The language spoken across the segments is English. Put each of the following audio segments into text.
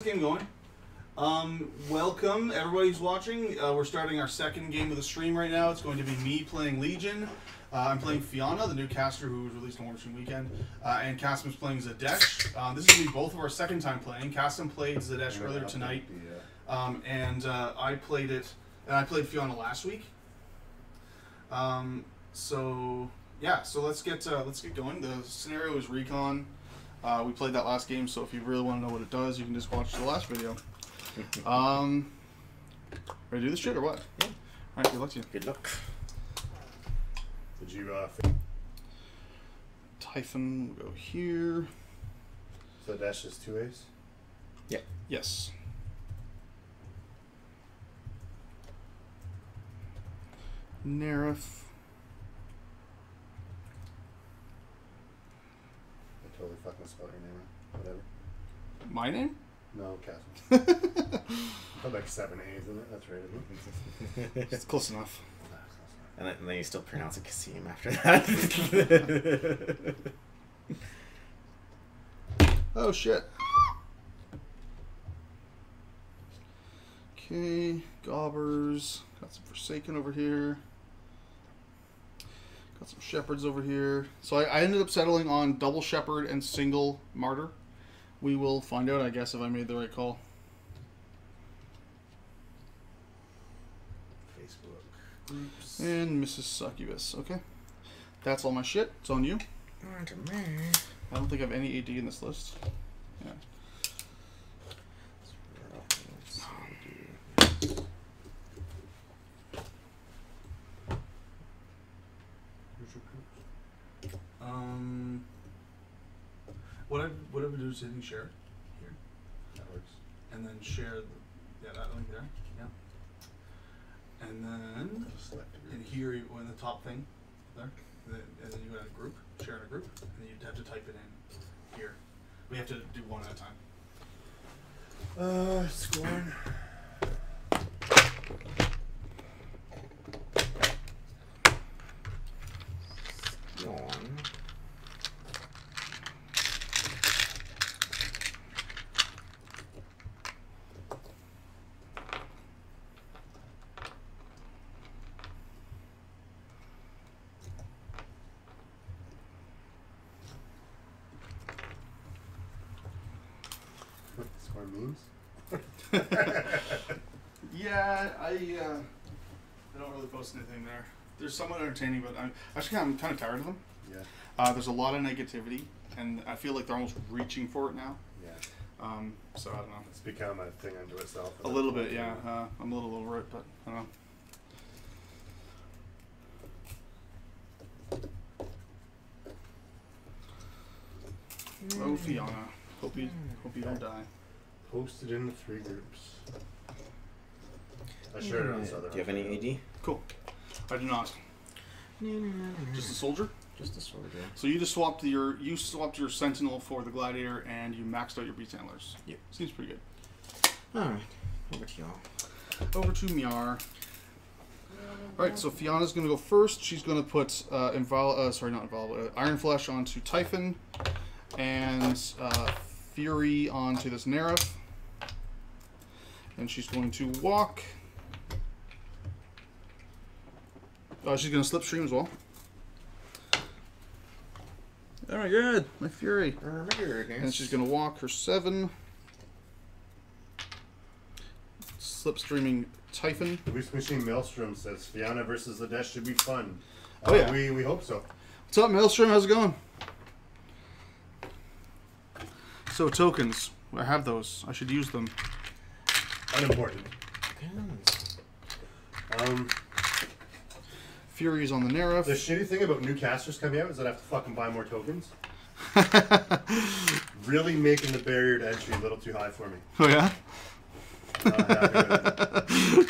Game going. Welcome everybody who's watching. We're starting our second game of the stream right now. It's going to be me playing Legion. I'm playing Fyanna, the new caster who was released on Warmachine weekend, and Kassem is playing Zaadesh. This is going to be both of our second time playing. Kassem played Zaadesh earlier tonight, and I played it, and I played Fyanna last week. So let's get going. The scenario is recon. We played that last game, so if you really want to know what it does, you can just watch the last video. Ready to do this shit or what? Yeah. Alright, good luck to you. Good luck. Did you, Typhon will go here. So dash is 2 A's? Yeah. Yes. Neraph. I totally fucking spelled your name wrong. Whatever. My name? No, Kassem. I'll like 7 A's in it. That's right, isn't it? It's close enough. And then you still pronounce it Kassem after that. Oh shit. Okay, Gobbers. Got some Forsaken over here. Got some Shepherds over here. So I ended up settling on double Shepherd and single Martyr. We will find out, I guess, if I made the right call. Facebook groups. And Mrs. Succubus. Okay. That's all my shit. It's on you. On to me. I don't think I have any AD in this list. Yeah. What I would do is hitting share here. That works. And then share that link there. Yeah. And then in here in the top thing there. And then you go to group, share in a group, and then you'd have to type it in here. We have to do one at a time. Skorne. Skorne memes? Yeah, I don't really post anything there. They're somewhat entertaining, but I'm kind of tired of them. Yeah. There's a lot of negativity, and I feel like they're almost reaching for it now. Yeah. So I don't know. It's become a thing unto itself. A little bit, yeah. I'm a little over it, but I don't know. Oh, Fyanna. Hope you don't die. Posted in the 3 groups. I shared it on Southern. Do you have any AD? Cool. I do not. Just a soldier? Just a soldier. So you just swapped your Sentinel for the Gladiator, and you maxed out your Beasthandlers. Yep. Seems pretty good. Alright. Over to y'all. Over to Miar. Alright, so Fyanna's going to go first. She's going to put Iron Flesh onto Typhon, and Fury onto this Neraph. And she's going to walk. She's going to slipstream as well. Alright, good. My Fury. And she's going to walk her 7. Slipstreaming Typhon. Loose Machine Maelstrom says Fyanna versus Zaadesh should be fun. Oh yeah. We hope so. What's up, Maelstrom? How's it going? So, tokens. I have those. I should use them. Unimportant. Fury's on the Neraph. The shitty thing about new casters coming out is that I have to fucking buy more tokens. Really making the barrier to entry a little too high for me. Oh yeah?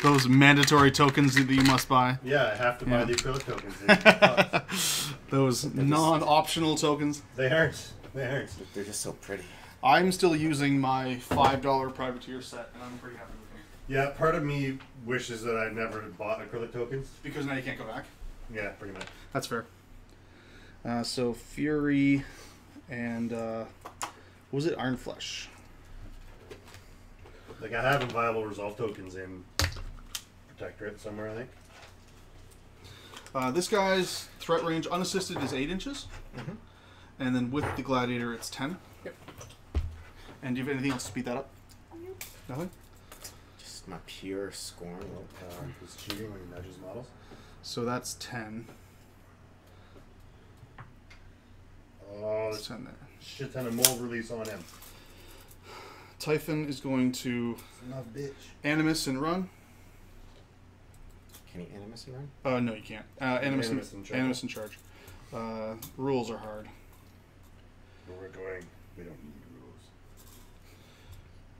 Those mandatory tokens that you must buy. Yeah, I have to buy the acrylic tokens. Those non-optional tokens. They aren't. They aren't. They're just so pretty. I'm still using my $5 privateer set, and I'm pretty happy with it. Yeah, part of me wishes that I'd never bought acrylic tokens. Because now you can't go back. Yeah, pretty much. That's fair. So Fury and what was it? Iron Flesh. Like, I have inviolable resolve tokens in Protectorate somewhere, I think. This guy's threat range unassisted is 8 inches. Mm-hmm. And then with the Gladiator, it's 10. Yep. And do you have anything else to speed that up? Nothing? Just my pure Skorne. He's cheating when he nudges models. So that's 10. Oh, That's 10 there. shit ton of mold release on him. Typhon is going to Enough, bitch. Animus and run. Can he Animus and run? No, you can't. Animus in charge. Animus in charge. Rules are hard. Where we're going, we don't need rules.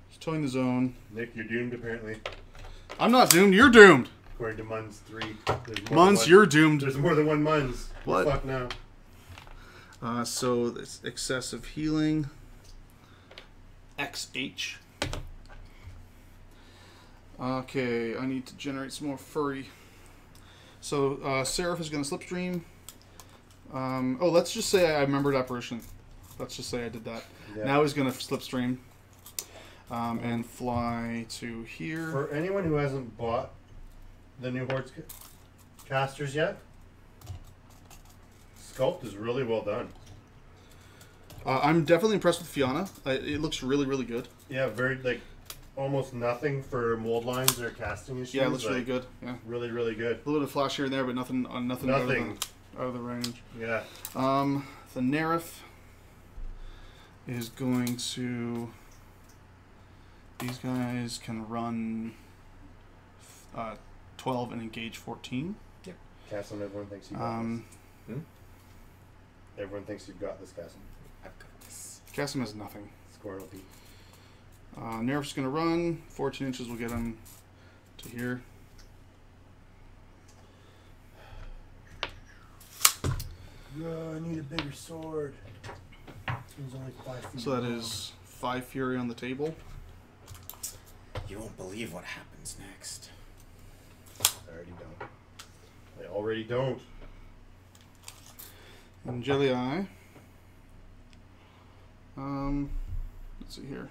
He's towing the zone. Nick, you're doomed apparently. I'm not doomed. You're doomed. According to Mun's 3. Muns, you're doomed. There's more than one Muns. What? Fuck now. So it's excessive healing. XH. Okay, I need to generate some more furry. So Seraph is going to slipstream. Oh, let's just say I remembered Apparition. Let's just say I did that. Yeah. Now he's going to slipstream and fly to here. For anyone who hasn't bought the new Hordes casters yet, sculpt is really well done. I'm definitely impressed with Fyanna. It looks really, really good. Yeah, very like almost nothing for mold lines or casting issues. Yeah, it looks like, really good. Yeah, really, really good. a little bit of flash here and there, but nothing Nothing. out of the range. Yeah. The Neraph is going to. These guys can run 12 and engage 14. Yep. Kassem, everyone thinks you got this. Everyone thinks you've got this, Kassem. I've got this. Kassem has nothing. Skorne will be. Nerf's going to run. 14 inches will get him to here. I need a bigger sword. It's only 5 feet So that long. is 5 Fury on the table. You won't believe what happens next. I already don't. I already don't. Angelius. Let's see here.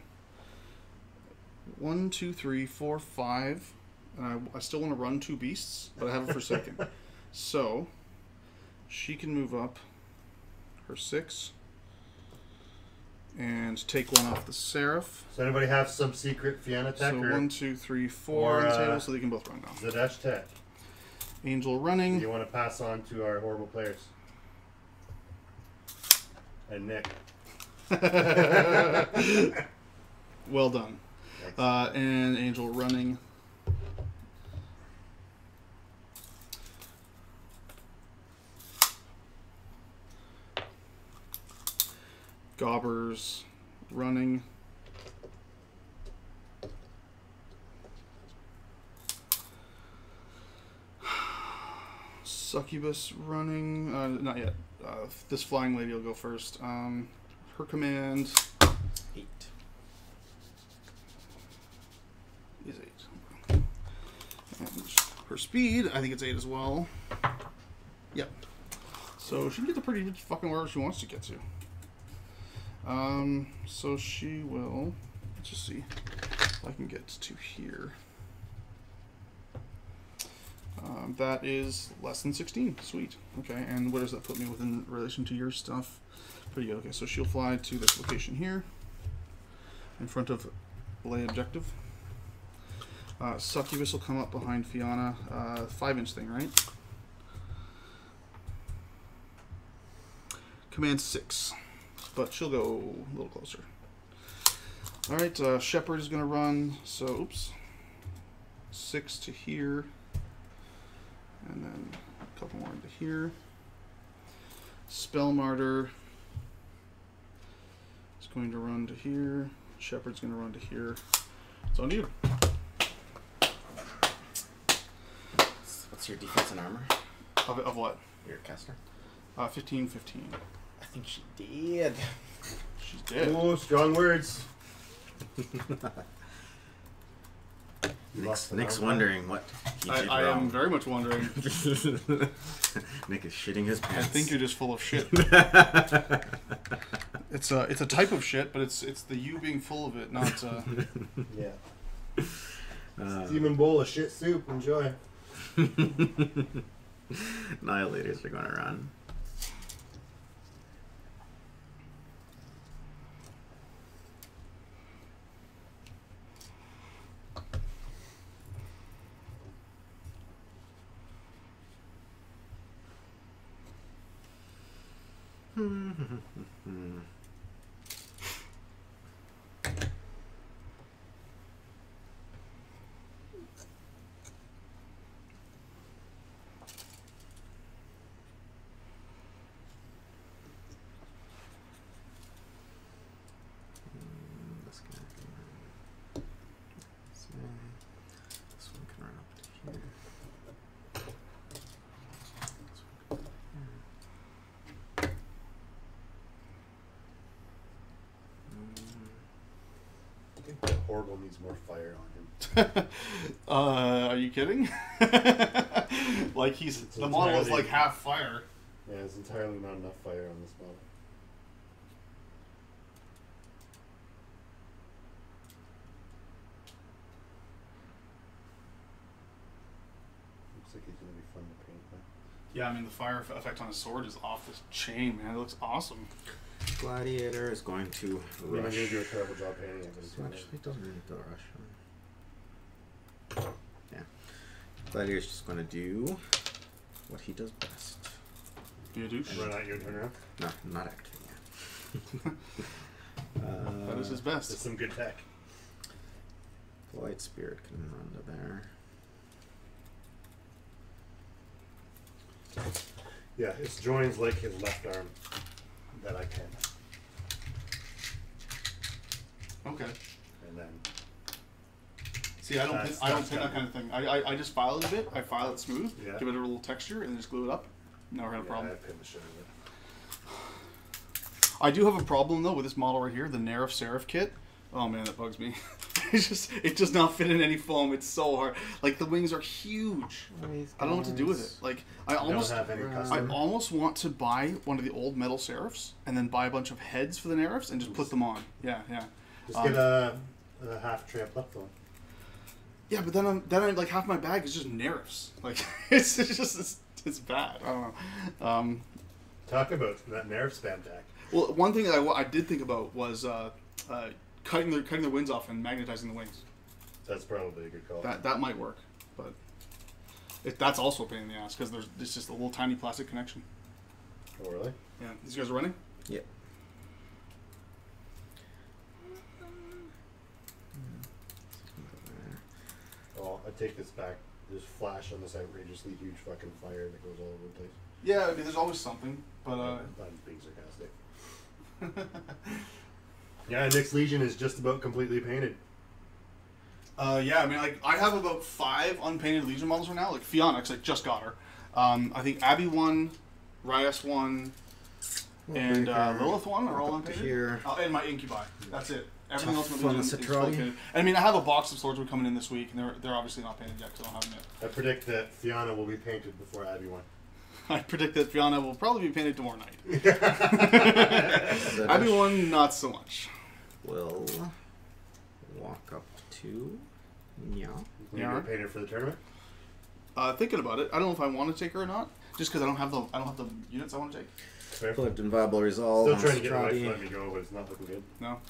1, 2, 3, 4, 5. And I still want to run 2 beasts, but I have it for second. So she can move up her 6 and take one off the Seraph. Does anybody have some secret Fyanna tech So or 1, 2, 3, 4 on the table, so they can both run now. Zaadesh tech? Angel Do running. you want to pass on to our horrible players? And Nick. Well done. And Angel running. Gobbers running. Succubus running. Not yet. This flying lady will go first. Her command 8. is 8. And her speed, I think it's 8 as well. Yep. So she can get to pretty much fucking wherever she wants to get to. So she will. Let's just see if I can get to here. That is less than 16. Sweet. Okay, and where does that put me within relation to your stuff? Pretty good. Okay, so she'll fly to this location here, in front of Belay Objective. Succubus will come up behind Fyanna. 5-inch thing, right? Command 6, but she'll go a little closer. All right, Shepherd is going to run. So, oops, 6 to here. And then a couple more into here. Spell Martyr is going to run to here. Shepherd's going to run to here. It's on you. What's your defense and armor? Of what? Your caster? 15, 15. I think she did. She's dead. Oh, strong words. Nick's wondering what he did I wrong. am very much wondering. Nick is shitting his pants. I think you're just full of shit. It's a type of shit, but it's the you being full of it, not. Yeah. Steaming bowl of shit soup. Enjoy. Nihilators are going to run. Horrible needs more fire on him. Are you kidding? Like the model is like half fire. Yeah, there's entirely not enough fire on this model. Looks like he's gonna be fun to paint, huh? Yeah, I mean the fire effect on his sword is off the chain, man. It looks awesome. Gladiator is going to I'm rush. gonna do a terrible job painting it, but it's Actually, it doesn't really do a rush. Yeah. Gladiator's just going to do what he does best. Be a douche. run out your turnaround. No, not actually, yeah. That is his best. It's some good tech. Light Spirit can run to there. Yeah, it's joins like his left arm that I can. Okay. And then See, I don't That's- pin that's that done. kind of thing. I just file it a bit. I file it smooth, Yeah. give it a little texture, and then just glue it up. Never had a problem. I pinned the shit out of it. I do have a problem though with this model right here, the Neraph Seraph kit. Oh man, that bugs me. It does not fit in any foam. It's so hard. Like the wings are huge. I don't know what to do with it. Like I almost don't have any I custom. almost want to buy one of the old metal Seraphs and then buy a bunch of heads for the Neraphs and just put them on. Yeah, yeah. Just get a half tray of left one. Yeah, but then I'm like half my bag is just Neraphs. Like it's bad. I don't know. Talk about that nerve spam deck. Well, one thing that I did think about was cutting the wings off and magnetizing the wings. That's probably a good call. That might work, but that's also a pain in the ass because there's just a little tiny plastic connection. Oh, really? Yeah, these guys are running. Yep. Oh, I take this back. There's flash on this outrageously huge fucking fire that goes all over the place. Yeah, I mean, there's always something, but I'm being sarcastic. Yeah, Nick's Legion is just about completely painted. yeah, I mean, like I have about 5 unpainted Legion models right now. Like Fyanna, 'cause I just got her. I think Abby 1, Ryas 1, and Lilith 1 are all unpainted. Here. And my Incubi. That's it. Everything else in Typhon the and Legion is Cetrati. fully painted. And I mean, I have a box of swords coming in this week, and they're obviously not painted yet because I don't have them yet. I predict that Fyanna will be painted before Abby 1. I predict that Fyanna will probably be painted tomorrow night. Abby 1, not so much. Will walk up to You Yeah. get painted for the tournament? Thinking about it, I don't know if I want to take her or not, just because I don't have the units I want to take. Fair. Flipped and Viable Resolve. Still on trying to get my wife to Cetrati. let me go, but it's not looking good. No.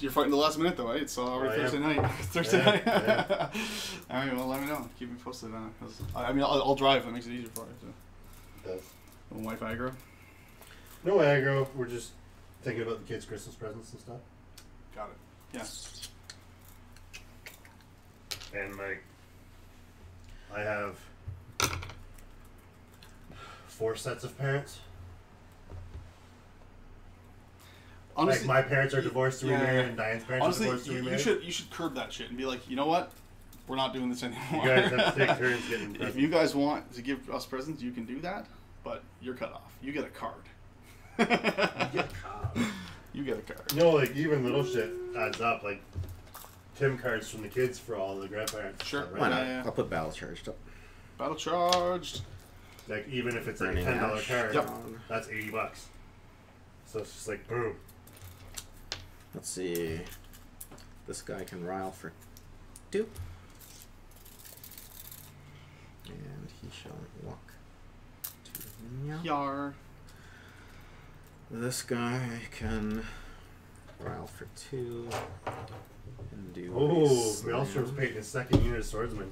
You're fighting the last minute though, right? It's already I am. Thursday night. Thursday Yeah, night. yeah. All right, well, let me know. Keep me posted on it. 'Cause I mean, I'll drive. That makes it easier for you. So. It does. And wife aggro. No aggro. We're just thinking about the kids' Christmas presents and stuff. Got it. Yeah. And like, I have 4 sets of parents. Honestly, Like my parents are divorced to yeah, remarry, yeah. and Diane's parents are divorced to Honestly, remarry. you should curb that shit and be like, you know what? We're not doing this anymore. You guys have to take turns getting If presents. you guys want to give us presents, you can do that, but you're cut off. You get a card. You get a card. You know, like even little shit adds up. Like Tim cards from the kids for all the grandparents. Sure. Right? Why not? Yeah. I'll put Battle Charged up. Battle charged. Like even if it's like a Burning $10 Ash. card, Yep. that's $80. So it's just like boom. Let's see. This guy can rile for 2. And he shall walk to meow. Yar. This guy can rile for 2 and do. Oh, Maelstrom's painting his second unit of swordsman.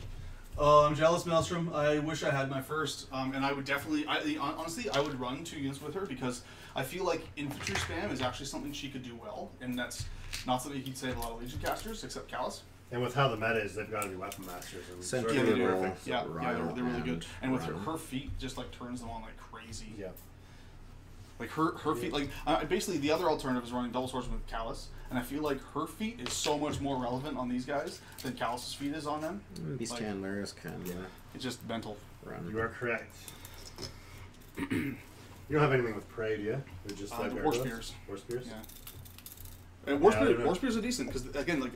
I'm jealous, Maelstrom. I wish I had my first, and I would definitely. Honestly, I would run 2 units with her because I feel like infantry spam is actually something she could do well, and that's not something he'd save a lot of Legion casters except Callus. And with how the meta is, they've got to be weapon masters. And Sentry Yeah, they do. perfect. Yeah, they're really good. And with run. her feet, just like turns them on like crazy. Yeah. Like her feet, like basically the other alternative is running double swordsman with Callus, and I feel like her feet is so much more relevant on these guys than Callus's feet is on them. Beasthandlers can It's just mental. run. You are correct. You don't have anything with prey, do you? They're just like War spears. War spears? Yeah. War spears are decent because again, like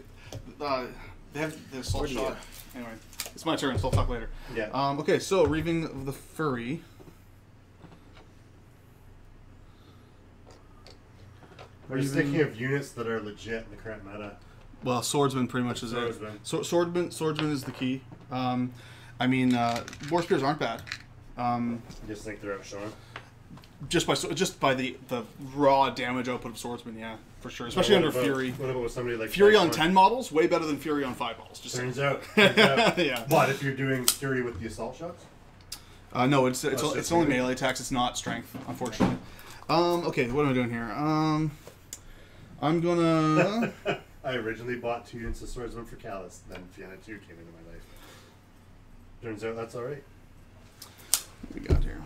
they have the assault shot. Anyway, it's my turn, so I'll talk later. Yeah. Okay, so Reaving of the Fury. Are you thinking of units that are legit in the current meta? Well, swordsman pretty much is it. Swordsman is the key. I mean, war spears aren't bad. You just think they're outshone? Just by the raw damage output of swordsman, yeah, for sure. Especially under Fury. What about with somebody like Fury on Typhon? 10 models, way better than Fury on 5 models. Just Turns saying. out. Yeah. But if you're doing Fury with the assault shots? No, it's only melee. melee attacks. It's not strength, unfortunately. Okay, what am I doing here? I'm gonna. I originally bought 2 units of swordsman for Callus, then Fyanna2 came into my life. Turns out that's alright. What we got here?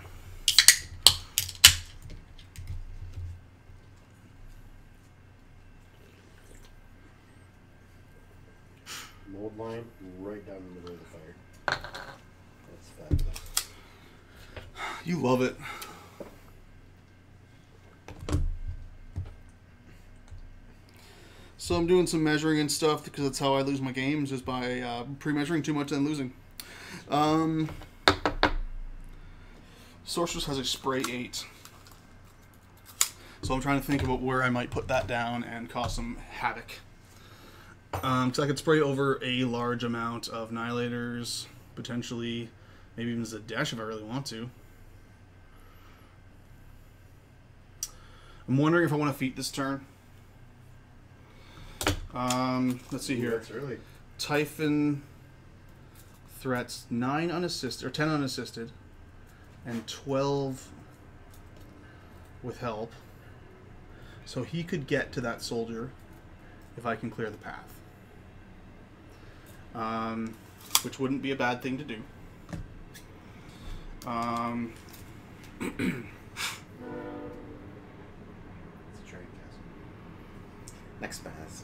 Mold line right down the middle of the fire. That's fabulous. You love it. So I'm doing some measuring and stuff because that's how I lose my games, is by pre-measuring too much and losing. Sorceress has a spray 8. So I'm trying to think about where I might put that down and cause some havoc. So I could spray over a large amount of Nihilators, potentially, maybe even Zaadesh if I really want to. I'm wondering if I want to feat this turn. Let's see here. That's early. Typhon threats 9 unassisted, or 10 unassisted, and 12 with help. So he could get to that soldier if I can clear the path. Which wouldn't be a bad thing to do. It's a train cast. Next pass.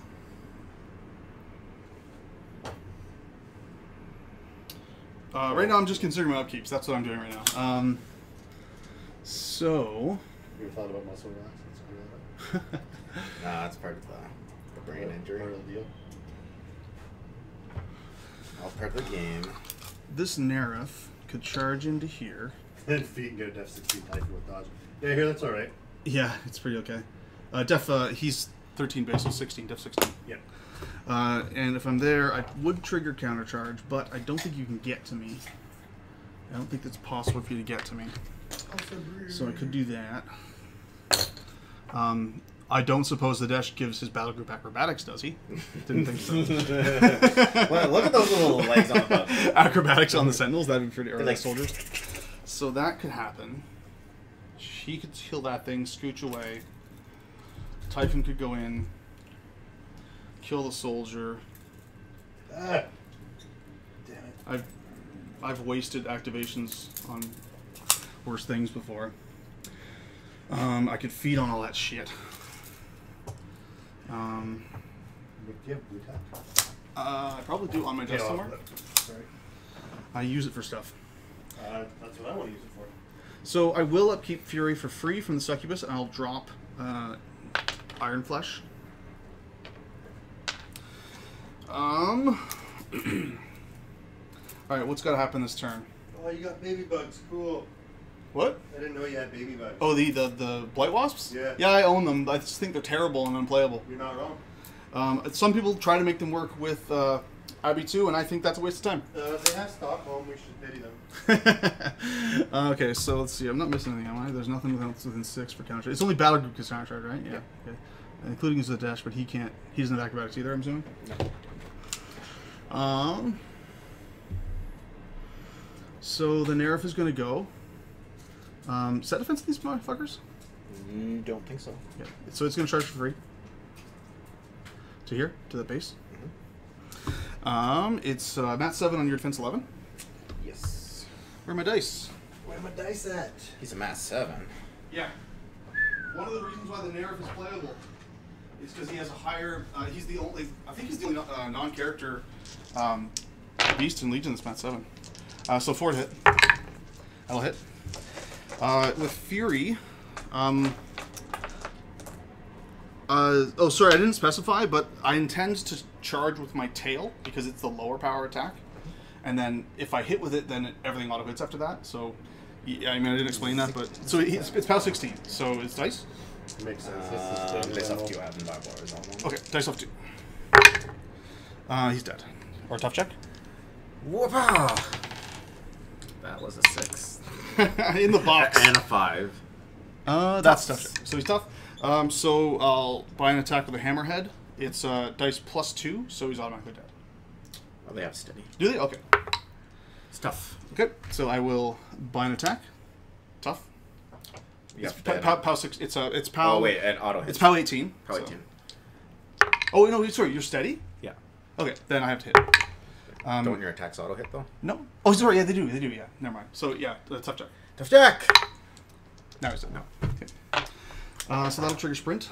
Right now I'm just considering my upkeeps. That's what I'm doing right now. So... You ever thought about muscle relaxants? Nah, that's part of the brain injury. Part of the deal. All part of the game. This Neraph could charge into here. And feet and get a def 16 Typhon with dodge. Yeah, here, that's alright. Yeah, it's pretty okay. He's 13 base, so 16, def 16. Yep. And if I'm there, I would trigger countercharge, but I don't think you can get to me. I don't think it's possible for you to get to me. So I could do that. I don't suppose Zaadesh gives his battle group acrobatics, does he? Didn't think so. Well, look at those little legs on the boat. Acrobatics on the Sentinels, that'd be pretty, or Like- the soldiers. So that could happen. He could kill that thing, scooch away. Typhon could go in, kill the soldier. Ah. Damn it. I've wasted activations on worse things before. I could feed on all that shit. Do you have blue tap? I probably do on my desk somewhere. Sorry. I use it for stuff. That's what I want to use it for. So I will upkeep Fury for free from the Succubus, and I'll drop Iron Flesh. Alright, what's got to happen this turn? Oh, you got baby bugs. Cool. What? I didn't know you had baby bugs. Oh, the Blight Wasps? Yeah. Yeah, I own them. I just think they're terrible and unplayable. You're not wrong. Some people try to make them work with IB2, and I think that's a waste of time. They have Stockholm. We should pity them. Okay, so let's see. I'm not missing anything, am I? There's nothing within 6 for counter. It's only battle group is counter, right? Yeah. Okay. Including Zaadesh, but he can't. He doesn't have acrobatics either, I'm assuming. No. So the Neraph is going to go. Set defense these motherfuckers? Don't think so. Yeah. So it's going to charge for free. To here, to the base. It's Mat 7 on your defense 11. Yes. Where are my dice? Where my dice at? He's a Mat 7. Yeah. One of the reasons why the Neraph is playable is because he has a higher. He's the only. I think he's the only non-character beast in Legion that's Mat 7. So 4 to hit. That'll hit. With Fury. Oh, sorry, I didn't specify, but I intend to charge with my tail because it's the lower power attack. And then if I hit with it, then everything auto hits after that. So, yeah, I mean, I didn't explain that, but so it's POW 16. So it's dice. Makes sense. Dice off 2 happen by bars on one. Okay, dice off 2. He's dead. Or tough check. Whoop-ah! That was a 6. In the box. And a 5. That's tough check. So he's tough. So I'll buy an attack with a hammerhead. It's dice plus 2, so he's automatically dead. Oh, they have steady. Do they? Okay. It's tough. Okay, so I will buy an attack. Tough. Yeah, It's POW 6. It's POW. Oh wait, and auto hit. It's POW 18. POW so. 18. Oh no, sorry, you're steady. Yeah. Okay, then I have to hit. Don't your attacks auto hit though? No. Oh, sorry. Yeah, they do. Yeah. Never mind. So yeah, tough check. Tough jack. Now he's dead. No. Okay. So that'll trigger sprint.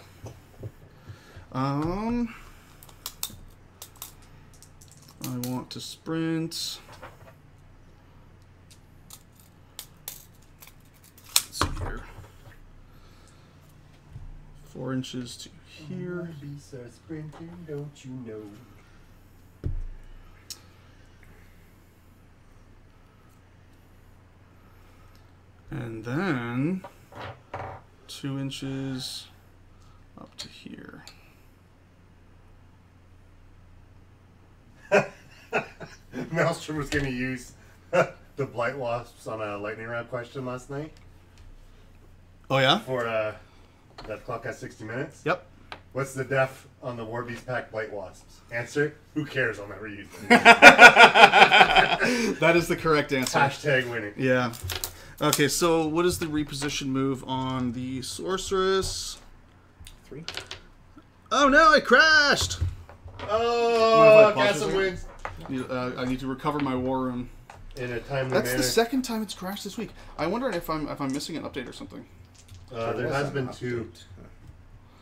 I want to sprint. Let's see here. 4 inches to here. Beasts are sprinting, don't you know? And then 2 inches up to here. Maelstrom was going to use the Blight Wasps on a lightning round question last night. Oh yeah? For that clock has 60 minutes. Yep. What's the def on the Warbeast pack Blight Wasps? Answer: who cares? I'll never use them. That is the correct answer. Hashtag winning. Yeah. Okay, so what is the reposition move on the Sorceress? 3. Oh no, I crashed! Oh, Mind if I pause Kassem for a wins. I need to recover my war room. In a timely That's manner. the second time it's crashed this week. I wonder if I'm missing an update or something. There has been 2.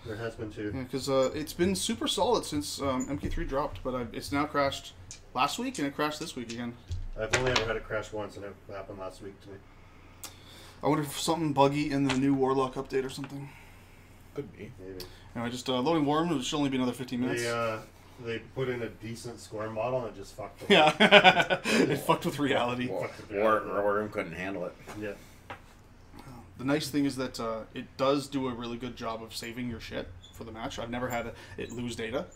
There has been 2. Yeah, because it's been super solid since MK3 dropped, but it's now crashed last week and it crashed this week again. I've only ever had it crash once, and it happened last week to me. I wonder if something buggy in the new Warlock update or something. Could be. Maybe. Anyway, just loading Warm. It should only be another 15 minutes. They put in a decent Skorne model and it just fucked them. Yeah. It fucked with reality. War couldn't handle it. Yeah. The nice thing is that it does do a really good job of saving your shit for the match. I've never had it lose data.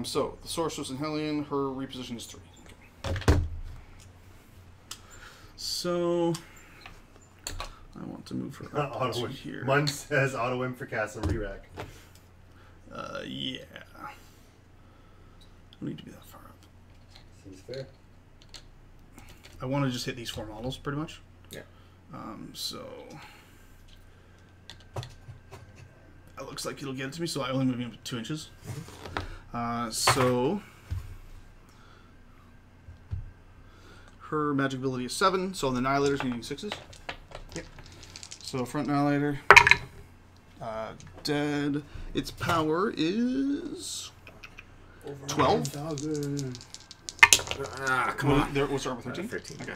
So, the Sorceress Helion, her reposition is 3. Okay. So, I want to move her up to here. Mun says auto win for Kassem re-rack. Yeah. Don't need to be that far up. Seems fair. I want to just hit these 4 models, pretty much. Yeah. So it looks like it'll get it to me, so I only move him 2 inches. So her magic ability is 7, so the Nihilators needing 6s. Yep. So front Nihilator, dead. Its power is 12. Come on. What's our 13? 13. Okay.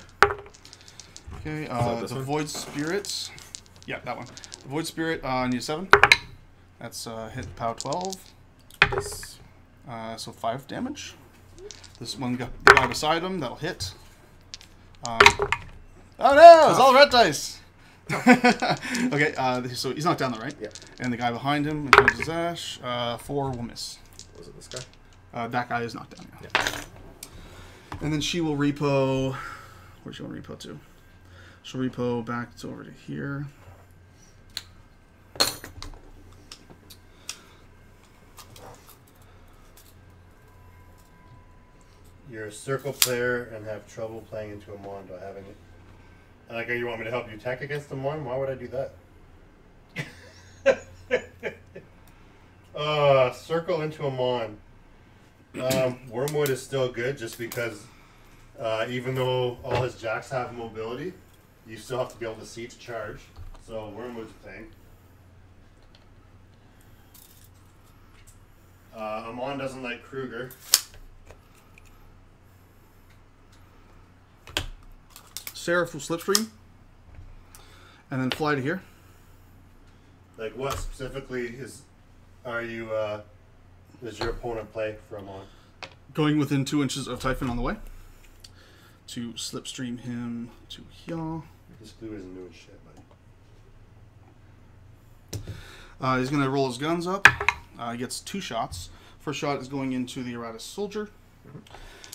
Okay, this the one? Void Spirits. Yeah, that one. The Void Spirit needs 7. That's hit POW 12. This. So 5 damage. This one got the guy beside him, that'll hit. Oh no, it's all red dice! Okay, so he's knocked down though, right? Yeah. And the guy behind him, Zaadesh, 4 will miss. Was it this guy? That guy is knocked down, yeah. Yeah. And then she will repo... Where's she want to repo to? She'll repo back to over to here. You're a circle player and have trouble playing into a mon. Do I have any? Like, you want me to help you tech against a mon? Why would I do that? Circle into a mon. Wormwood is still good just because even though all his jacks have mobility, you still have to be able to see to charge. So Wormwood's a thing. Amon doesn't like Kruger. Seraph will slipstream. And then fly to here. Like, what specifically are you does your opponent play for Amon? Going within 2 inches of Typhon on the way. To slipstream him to here. This blue isn't doing shit, buddy. He's going to roll his guns up. He gets 2 shots. First shot is going into the Erratus Soldier.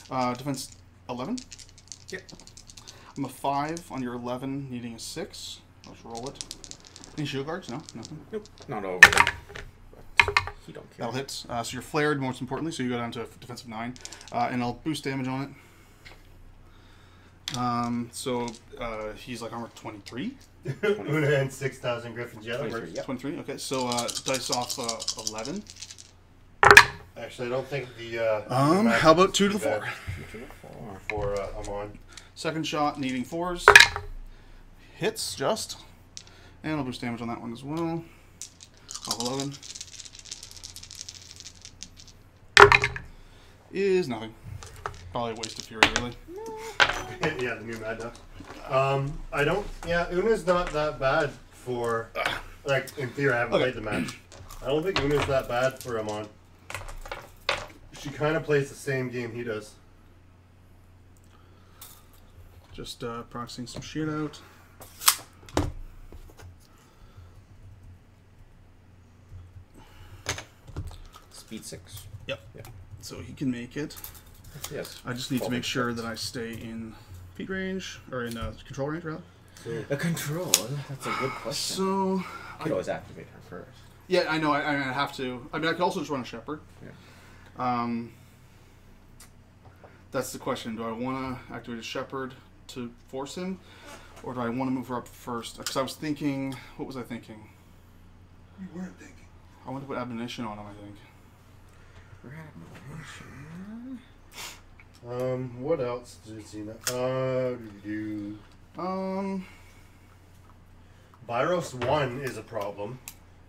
Defense 11. Yep. I'm a 5 on your 11, needing a 6. Let's roll it. Any shield guards? No, nothing. Nope. Not over there. But he don't care. That'll hit. So you're flared, most importantly, so you go down to defensive 9. And I'll boost damage on it. He's like armor 23. Una and 6,000 Griffin's Yellow. 23, yep. 23, okay. So dice off 11. Actually, I don't think the. How about 2 to the 4? 2 to the 4. For Amon. Second shot, needing 4s. Hits just. And I'll boost damage on that one as well. Off 11. Is nothing. Probably a waste of fury, really. Yeah, the new Mad Duck. I don't. Yeah, Una's not that bad for. Like, in theory, I haven't played the match. I don't think Una's that bad for Amon. She kind of plays the same game he does. Just proxying some shit out. Speed 6. Yep. Yeah. So he can make it. Yes. I just need to make sure that I stay in feet range, or in control range, rather. A control? That's a good question. So You could always activate her first. yeah, I know. I have to. I mean, I could also just run a shepherd. Yeah. That's the question. Do I want to activate a shepherd to force him, or do I want to move her up first? Because I was thinking, what was I thinking? You weren't thinking. I want to put admonition on him. I think. What else did you see? Byros 1 is a problem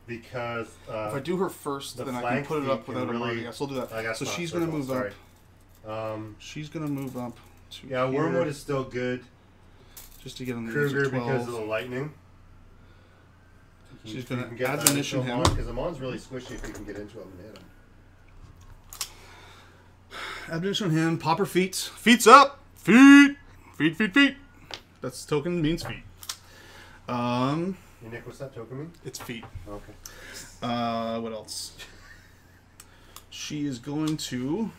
because if I do her first, then I can put it up without a really, yes, I'll do that. So she's going to move up. She's going to move up to yeah, here, Wormwood is still good. just to get on the Kruger 12. because of the lightning. She's going to admonition him. Because Amon's really squishy if you can get into him and hit him. Admonition on him. Pop her feet. Feet's up. Feet. Feet. Feet. Feet. That's token means feet. Hey, Nick, what's that token mean? It's feet. Okay. What else? She is going to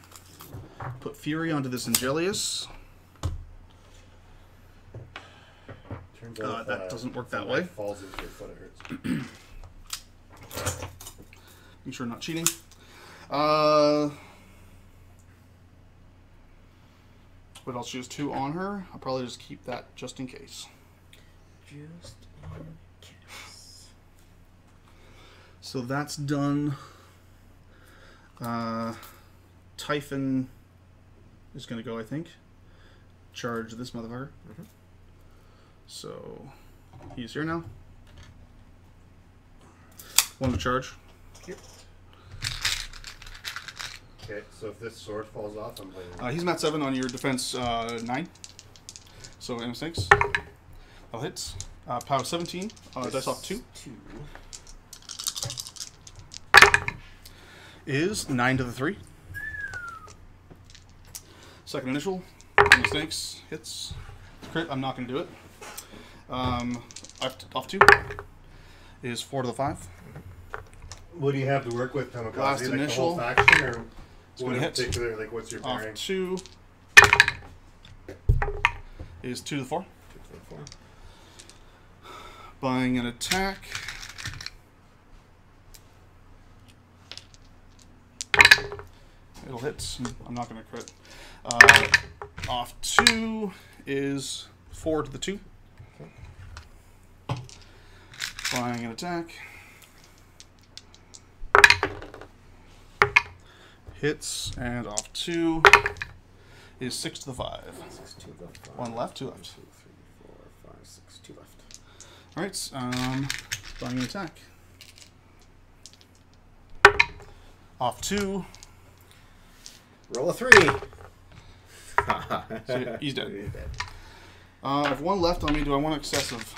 put Fury onto this Angelius. Turns out that doesn't work that if way. Falls into your foot, it hurts. Make sure I'm not cheating. What else? She has 2 on her. I'll probably just keep that just in case. Just in case. So that's done. Typhon is going to go, I think. Charge this motherfucker. Mm-hmm. So he's here now. 1 to charge. Yep. Okay, so if this sword falls off, I'm playing. He's mat 7 on your defense 9. So M6. I'll hit. Power 17. Dice off 2. 2. Is 9 to the 3. Second initial. Mistakes. Hits. Crit. I'm not going to do it. off 2 is 4 to the 5. What do you have to work with, Kamikaze? Last like initial. The whole faction, or It's what gonna in hit. particular? Like, what's your Off pairing? 2 is 2 to the 4. 2 to the 4. Buying an attack. It'll hit. I'm not going to crit. Off 2 is 4 to the 2. Buying an attack. Hits, and off 2 is 6 to the 5. 6 to the 5. 1 left, 2 left. 1, 2, 3, 4, 5, 6, 2 left. Alright, buying an attack. Off 2. Roll a 3. So he's dead. He's dead. I have 1 left on me. Do I want excessive?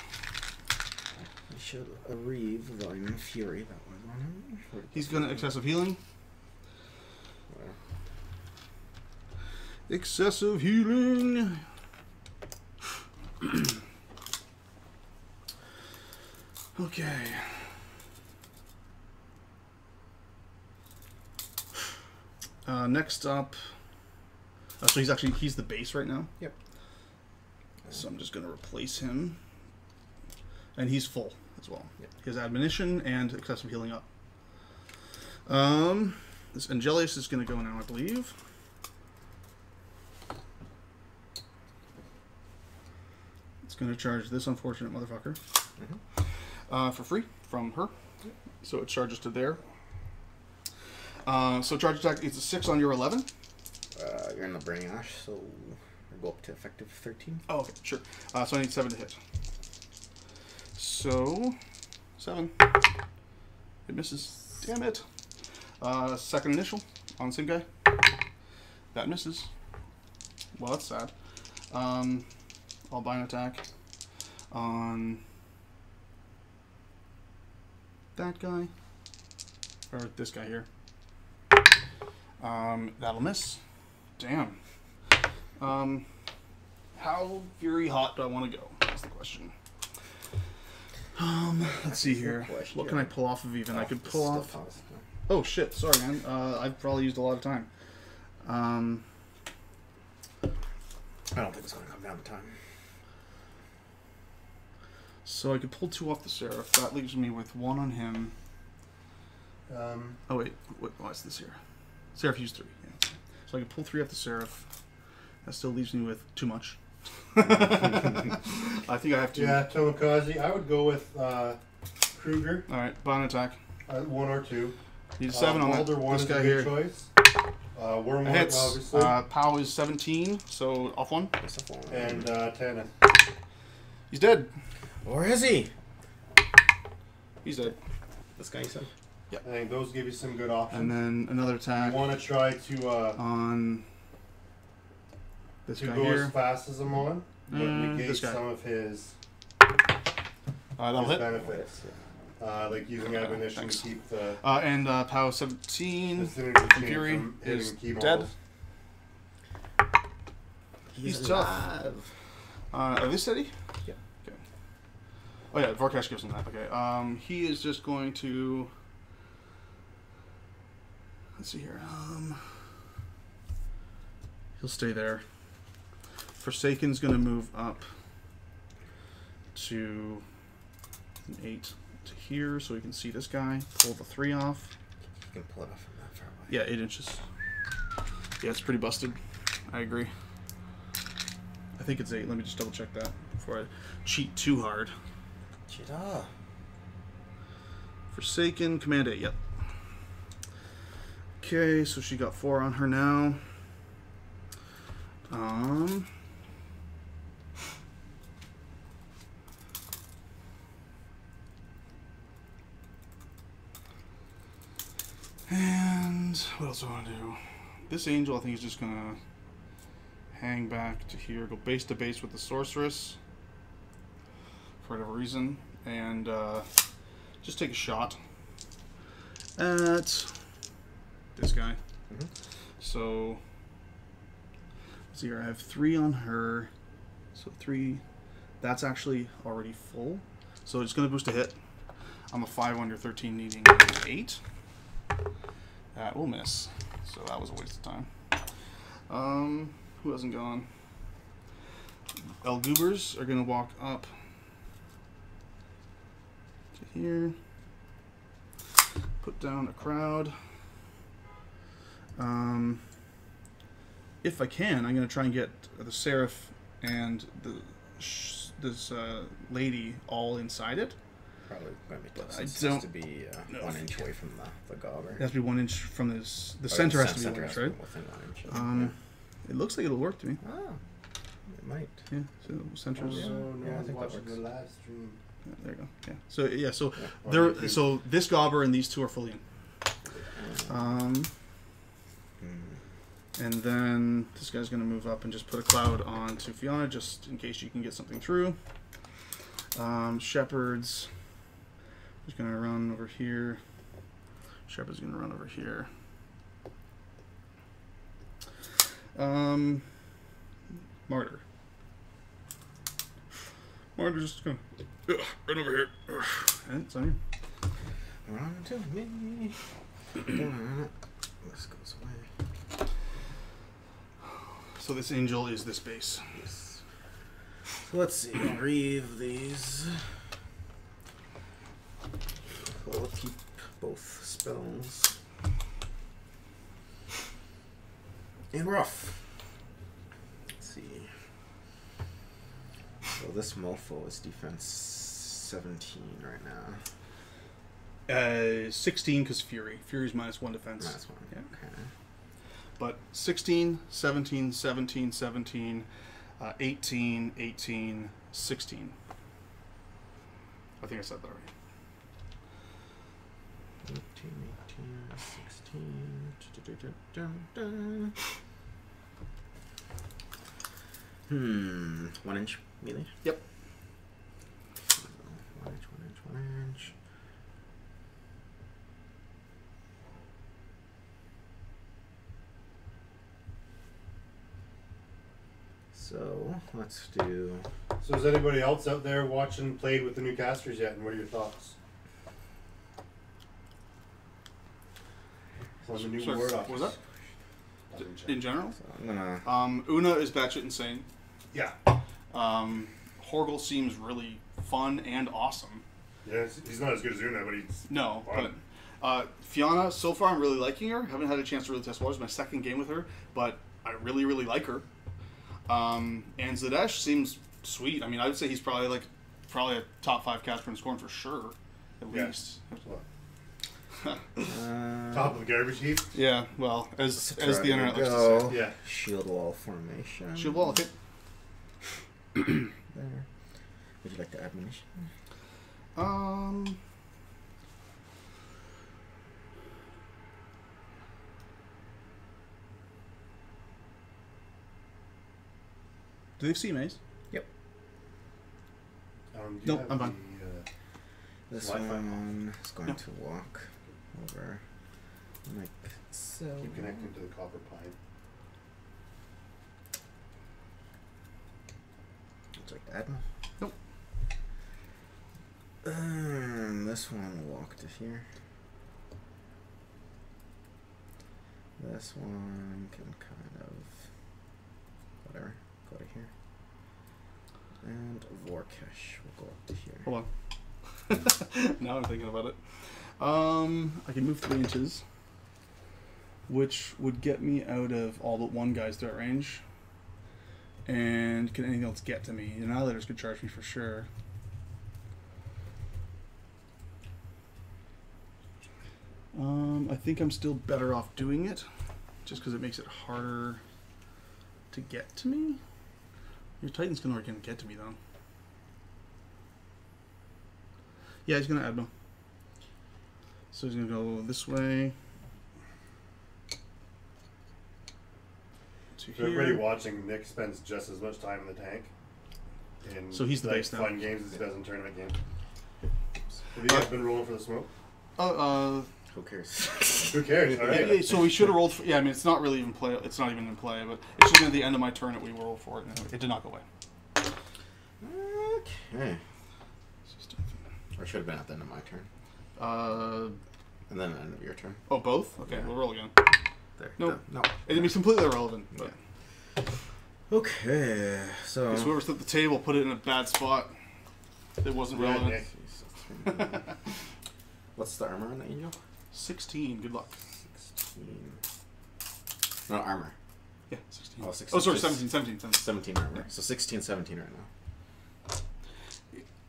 I should read Volume of Fury. That was on him. He's going to excessive healing. Where? Excessive healing. Okay. Next up. So he's the base right now. Yep. So I'm just going to replace him. And he's full as well. Yep. He has admonition and excessive healing up. This Angelius is going to go now, I believe. It's going to charge this unfortunate motherfucker for free from her. So it charges to there. So charge attack, it's a 6 on your 11. You're in the Burning Ash, so I go up to effective 13. Oh, okay, sure. So I need 7 to hit. So, 7. It misses. Damn it. Second initial on the same guy. That misses. Well, that's sad. I'll buy an attack on that guy. Or this guy here. That'll miss. Damn. How very hot do I want to go? That's the question. Let's see here. What can I pull off of even? I could pull off. Oh shit! Sorry, man. I've probably used a lot of time. I don't think it's going to come down to time. So I could pull 2 off the Seraph. That leaves me with 1 on him. Oh wait, what's this here? Seraph used 3. Yeah. So I could pull 3 off the Seraph. That still leaves me with too much. I think I have to. Yeah, Tomikaze. I would go with Kruger. All right, buy an attack. 1 or 2. Need 7 on that. One This is guy a here. good choice. Wormwood, Hits. obviously. Pow is 17, so off 1. And Tanith. He's dead. Or is he? He's dead. This guy, you said? I think those give you some good options. And then another attack You want to try to on this guy go here. as fast as him on, but negate this guy. some of his That'll hit. benefits. Like using admonition Thanks. to keep the And Pow 17. vicinity chain Fury from is hitting key dead. models. He's tough. Are they steady? Yeah. Okay. Oh yeah, Vorkesh gives him that. Okay. He is just going to. Let's see here. He'll stay there. Forsaken's going to move up to an 8 to here, so we can see this guy. Pull the 3 off. You can pull it off from that far away. Yeah, 8 inches. Yeah, it's pretty busted. I agree. I think it's 8. Let me just double check that before I cheat too hard. Cheetah. Forsaken, command 8, yep. Okay, so she got 4 on her now. And what else do I want to do? This angel, I think, is just gonna hang back to here, go base to base with the sorceress for whatever reason, and just take a shot at this guy. So let's see here. I have 3 on her, so 3. That's actually already full. So it's going to boost a hit. I'm a 5 under 13, needing 8. That will miss. So that was a waste of time. Who hasn't gone? El Goobers are going to walk up to here. Put down a crowd. If I can, I'm going to try and get the Seraph and this lady all inside it. Probably going to be close. I It don't has to be 1 inch away from the gobber. It has to be 1 inch from this. The center has to be 1 inch, right? Within 1 inch. It looks like it'll work to me. Oh, it might. Yeah, so center's. Oh, no, Yeah, I I was think that watching works. the live stream. Yeah, there you go. Yeah. So yeah, so On there. YouTube. So this gobber and these two are fully in. And then this guy's gonna move up and just put a cloud onto Fyanna, just in case you can get something through. Shepherd's just gonna run over here. Shepherd's gonna run over here. Martyr. Martyr's just gonna run over here. And it's on you. Run to me. This goes away. So this angel is this base. Yes. So let's see. Breathe these. We'll keep both spells. And we're off. Let's see. So this mofo is defense 17 right now. 16 because Fury. Fury's -1 defense. Last one. Yeah. Okay. But 16, 17, 17, 17, 18, 18, 16. I think I said that already. 18, 18, 16. 1 inch melee? Yep. 1 inch, 1 inch, 1 inch. So let's do. So is anybody else out there watching played with the new casters yet, and what are your thoughts on the new Sorry, Warlocks? what was that? In general? So I'm gonna. Una is batshit insane. Yeah. Horgel seems really fun and awesome. Yeah, he's not as good as Una, but he's No, fun. but Fyanna, so far I'm really liking her. Haven't had a chance to really test waters. My second game with her, but I really, really like her. And Zaadesh seems sweet. I mean, I would say he's probably a top 5 caster in Skorne for sure, at Yeah. least. Top of the garbage heap. Yeah, well, as the internet likes to go. say. Yeah. Shield wall formation. Shield wall, okay. There. Would you like the admonition? Do they have CMAs? Yep. Do you Nope, have I'm fine. This Wi-Fi. one is going No. to walk over like so. Keep connecting to the copper pipe. Would you like the admiral? Nope. This one will walk to here. This one can kind of whatever go to here. And Vorkesh will go up to here. Hold on. Now I'm thinking about it. I can move 3 inches, which would get me out of all but one guy's threat range. And can anything else get to me? The Nihilators could charge me for sure. I think I'm still better off doing it, just because it makes it harder to get to me. Your Titan's gonna get to me though. Yeah, he's gonna Admo. So he's gonna go this way. To For everybody here. watching, Nick spends just as much time in the tank. In So he's the base now. fun games as he does in tournament games. Have you guys been rolling for the smoke? Who cares? Who cares? All right. Yeah, so we should have rolled. Yeah, I mean it's not really even play. It's not even in play, but it's just at the end of my turn that we roll for it. And it did not go away. Okay. It's just, Or should have been at the end of my turn. And then the end of your turn. Oh, both? Okay, Yeah. we'll roll again. There. Nope. No. It'd be completely irrelevant. But. Okay, so... Because whoever set the table put it in a bad spot. It wasn't relevant. Nick. What's the armor on the angel? 16. Good luck. 16. No, armor. Yeah, 16. Oh, 16. Oh, sorry, 17. 17 armor. Yeah. So 16, 17 right now.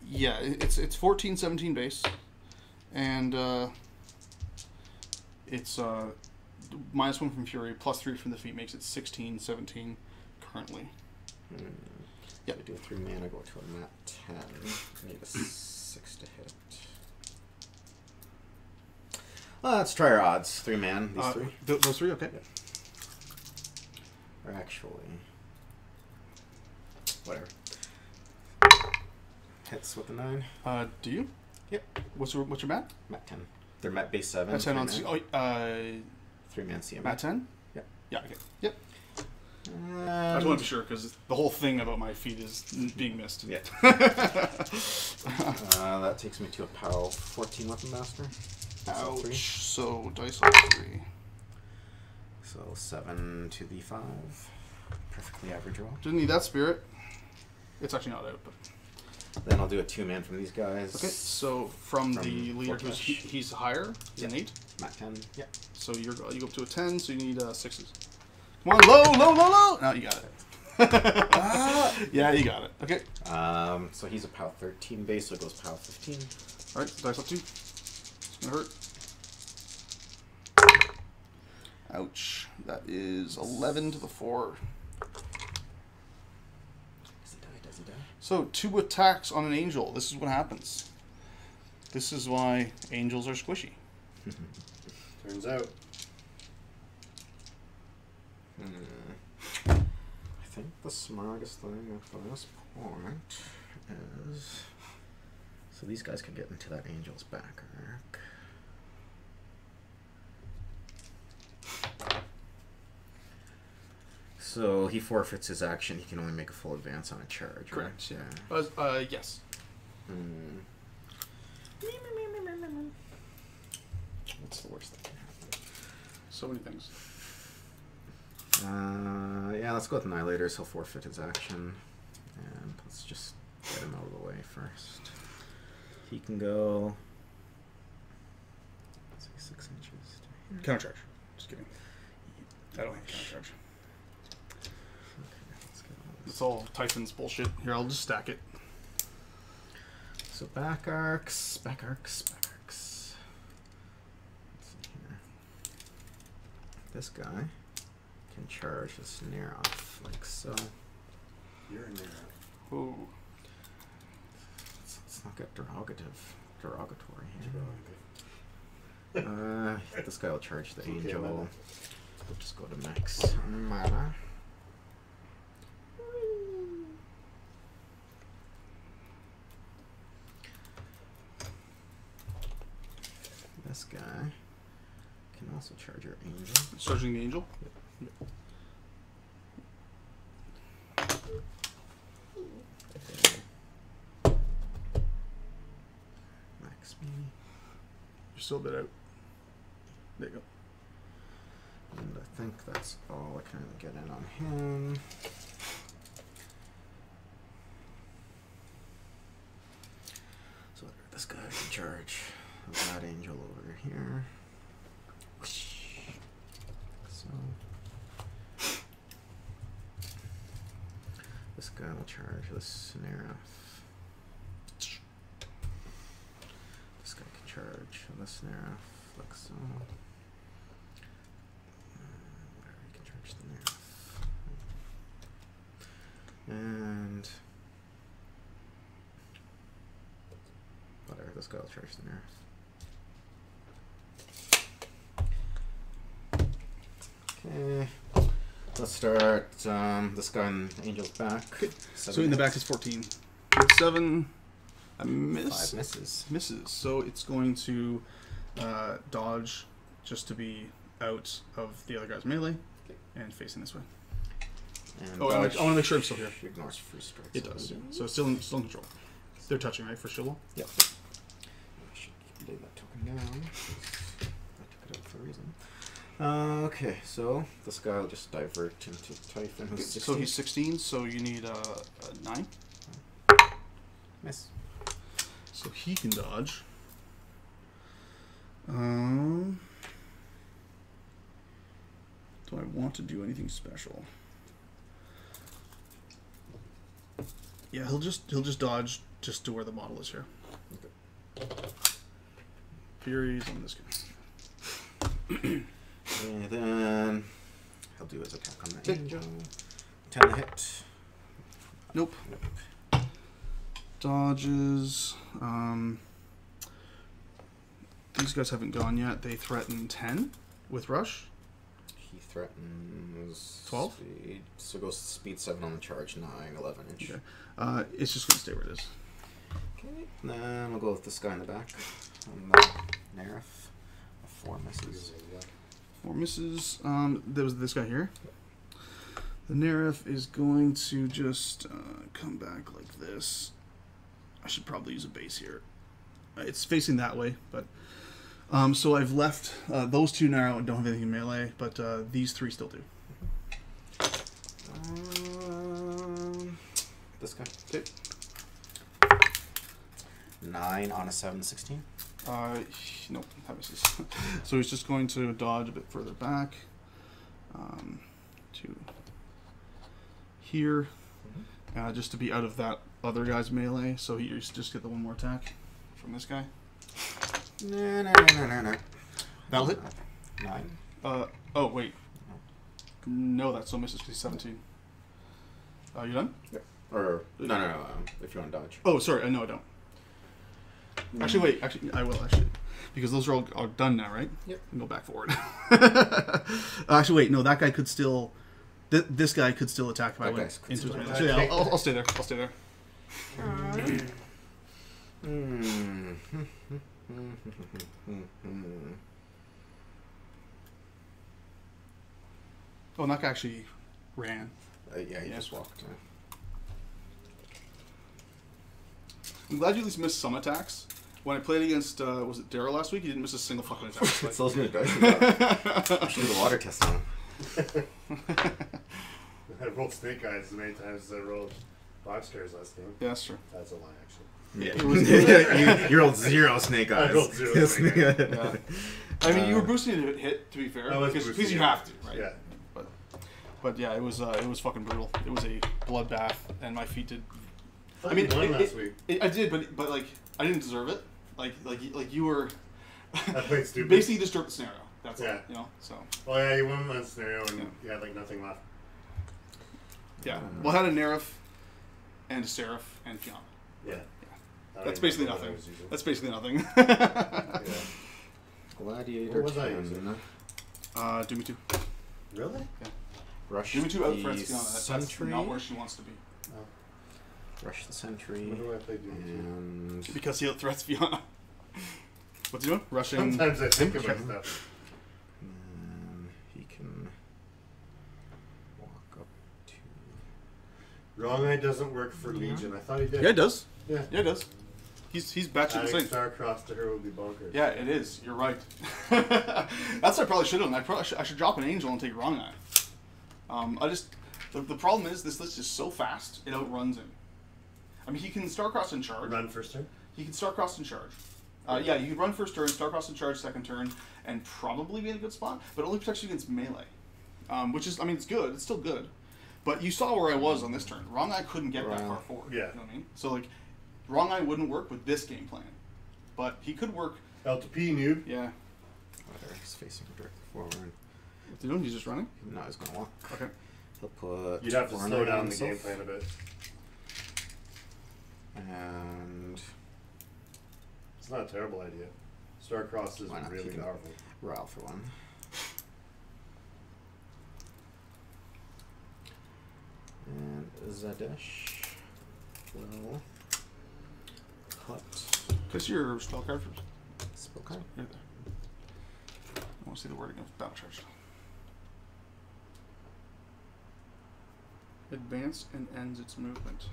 Yeah, it's 14, 17 base. And it's -1 from Fury, +3 from the feat makes it 16, 17 currently. Yeah, we do a 3 mana, go to a mat 10. I need a 6 to hit. Well, let's try our odds. 3 man, these 3. Those 3, okay. Yeah. Or actually, whatever. Hits with the 9. Do you? Yep. What's your mat? Mat 10. They're mat base 7. Mat 10 on 3 man CM. Mat 10? Yep. Yeah, okay. Yep. I just want to be sure, because the whole thing about my feet is being missed. Yeah. That takes me to a POW 14 Weapon Master. Ouch. So, dice on 3. So 7 to the 5. Perfectly average roll. Didn't need that spirit. It's actually not out, but... Then I'll do a 2-man from these guys. Okay, so from the leader, who's Vorkesh. he's higher, he's an 8. Mat 10. Yep. So you go up to a 10, so you need 6s. Come on, low! No, you got it. Yeah, you got it. Okay. So he's a POW 13 base, so it goes POW 15. Alright, dice up 2. It's gonna hurt. Ouch. That is 11 to the 4. Does he die? So, 2 attacks on an angel. This is what happens. This is why angels are squishy. Turns out. I think the smartest thing at this point is... So these guys can get into that angel's back arc. So he forfeits his action. He can only make a full advance on a charge. Correct, Right? yeah. Yes. What's the worst that can happen? So many things. Yeah, let's go with Nihilators. He'll forfeit his action. And let's just get him out of the way first. He can go... Let's say 6 inches to here. Counter charge. Just kidding. I don't have counter charge. Okay, let's get all this. It's all Typhon's bullshit. Here, I'll just stack it. So back arcs. Let's see here. This guy can charge this Neraph like so. You're in there. Ooh. Let's not get derogatory here. This guy will charge the angel. mana. We'll just go to max mana. This guy can also charge your angel. Charging the angel? Max me. You're still a bit out. There you go. And I think that's all I kind of get in on him. So this guy can charge that angel over here. So this guy will charge this Neraph. This guy can charge this Neraph like so. Whatever, he can charge the Neraph. And whatever, this guy will charge the Neraph. Okay, let's start this guy in Angel's back. So in the back is 14. 7. I miss. 5 misses. Misses. So it's going to dodge just to be out of the other guy's melee and facing this way. And Oh, I want to make sure I'm still here. Ignores free strikes. It does. Yeah. So it's still in control. They're touching, right, for Shillow? Yep. lay that token down. I took it out for a reason. Okay, so this guy will just divert into Typhon, who's 16. So he's 16, so you need a 9. Miss. So he can dodge. Do I want to do anything special? Yeah, he'll just dodge just to where the model is here. Okay. Furies on this guy. And then he'll do his attack on the angel. 10 to hit. Nope. Dodges. These guys haven't gone yet. They threaten 10 with rush. He threatens 12? Speed, so goes speed 7 on the charge, 9, 11 inch. Okay. It's just going to stay where it is. Okay. Then we'll go with this guy in the back. On the Neraph. 4 misses. 4 misses. There was this guy here. The Neraph is going to just come back like this. I should probably use a base here. It's facing that way, but so I've left those two now don't have anything in melee, but these 3 still do. This guy. Okay. 9 on a 7, 16. Nope, that misses. So he's just going to dodge a bit further back to here, just to be out of that other guy's melee. So he just get the 1 more attack from this guy. No. That'll hit. 9. Oh wait. No, that still misses because he's 17. You done? Yeah. Or no. If you want to dodge. Oh, sorry. No, I don't. Actually, wait. Actually, I will actually, because those are all done now, right? Yep. And go back forward. Actually, wait. No, that guy could still. This guy could still attack if I went into his melee. So yeah, I'll stay there. I'll stay there. Oh, and that guy actually ran. Yeah, he just walked. I'm glad you at least missed some attacks. When I played against, was it Daryl last week? He didn't miss a single fucking attack. It's those new dice. I should do the water test on him. I rolled snake eyes as many times as I rolled boxcars last game. Yeah, that's true. That's a lie, actually. Yeah, it was, you rolled 0 snake eyes. I rolled 0 snake eyes. Yeah. I mean, you were boosting it to hit, to be fair, because you have to, right? Yeah. But yeah, it was fucking brutal. It was a bloodbath, and my feet did. I mean, you won last week. I did, but like I didn't deserve it. Like you were. I played stupid. Basically, you disturbed the scenario. That's all. You know. So. Well, yeah, you won that scenario, and you had like nothing left. Yeah. Well, I had a Neraph, and a Seraph, and Fyanna. Yeah. That's basically nothing. That's basically nothing. Yeah. Gladiator. What was I using? Do me too. Really? Yeah. Rush Do me two out the threats Fyanna. That's Sentry. not where she wants to be. Rush the Sentry. What do I play? And Because he out threats Fyanna. What's he doing? Rushing. Sometimes I think about stuff. And he can walk up to. Wrong Eye doesn't work for Legion. I thought he did. Yeah, it does. Yeah. Yeah, it does. He's batshit Adding insane. Star-Cross to her would be bonkers. Yeah, it is. You're right. That's what I probably should have done. I should drop an Angel and take Wrong Eye. The problem is this list is so fast it outruns him. I mean, he can Star-Cross and charge. Run first turn? He can Star-Cross and charge. Yeah, you can run first turn, Star-Cross and charge second turn, and probably be in a good spot, but it only protects you against melee. Which is, I mean, it's good. It's still good. But you saw where I was on this turn. Wrong Eye couldn't get that far forward. Yeah. You know what I mean? So, like, Wrong Eye wouldn't work with this game plan. But he could work. L2P, noob. Yeah. He's facing directly forward. What's he doing? He's just running? No, he's going to walk. Okay. He'll put. You'd have to slow down the himself. game plan a bit. And. It's not a terrible idea. Star-Cross is really powerful. Rile for 1. And Zaadesh will cut. Because your spell card first. Spell card? Right there. I want to see the wording of battle charge. Advance and ends its movement.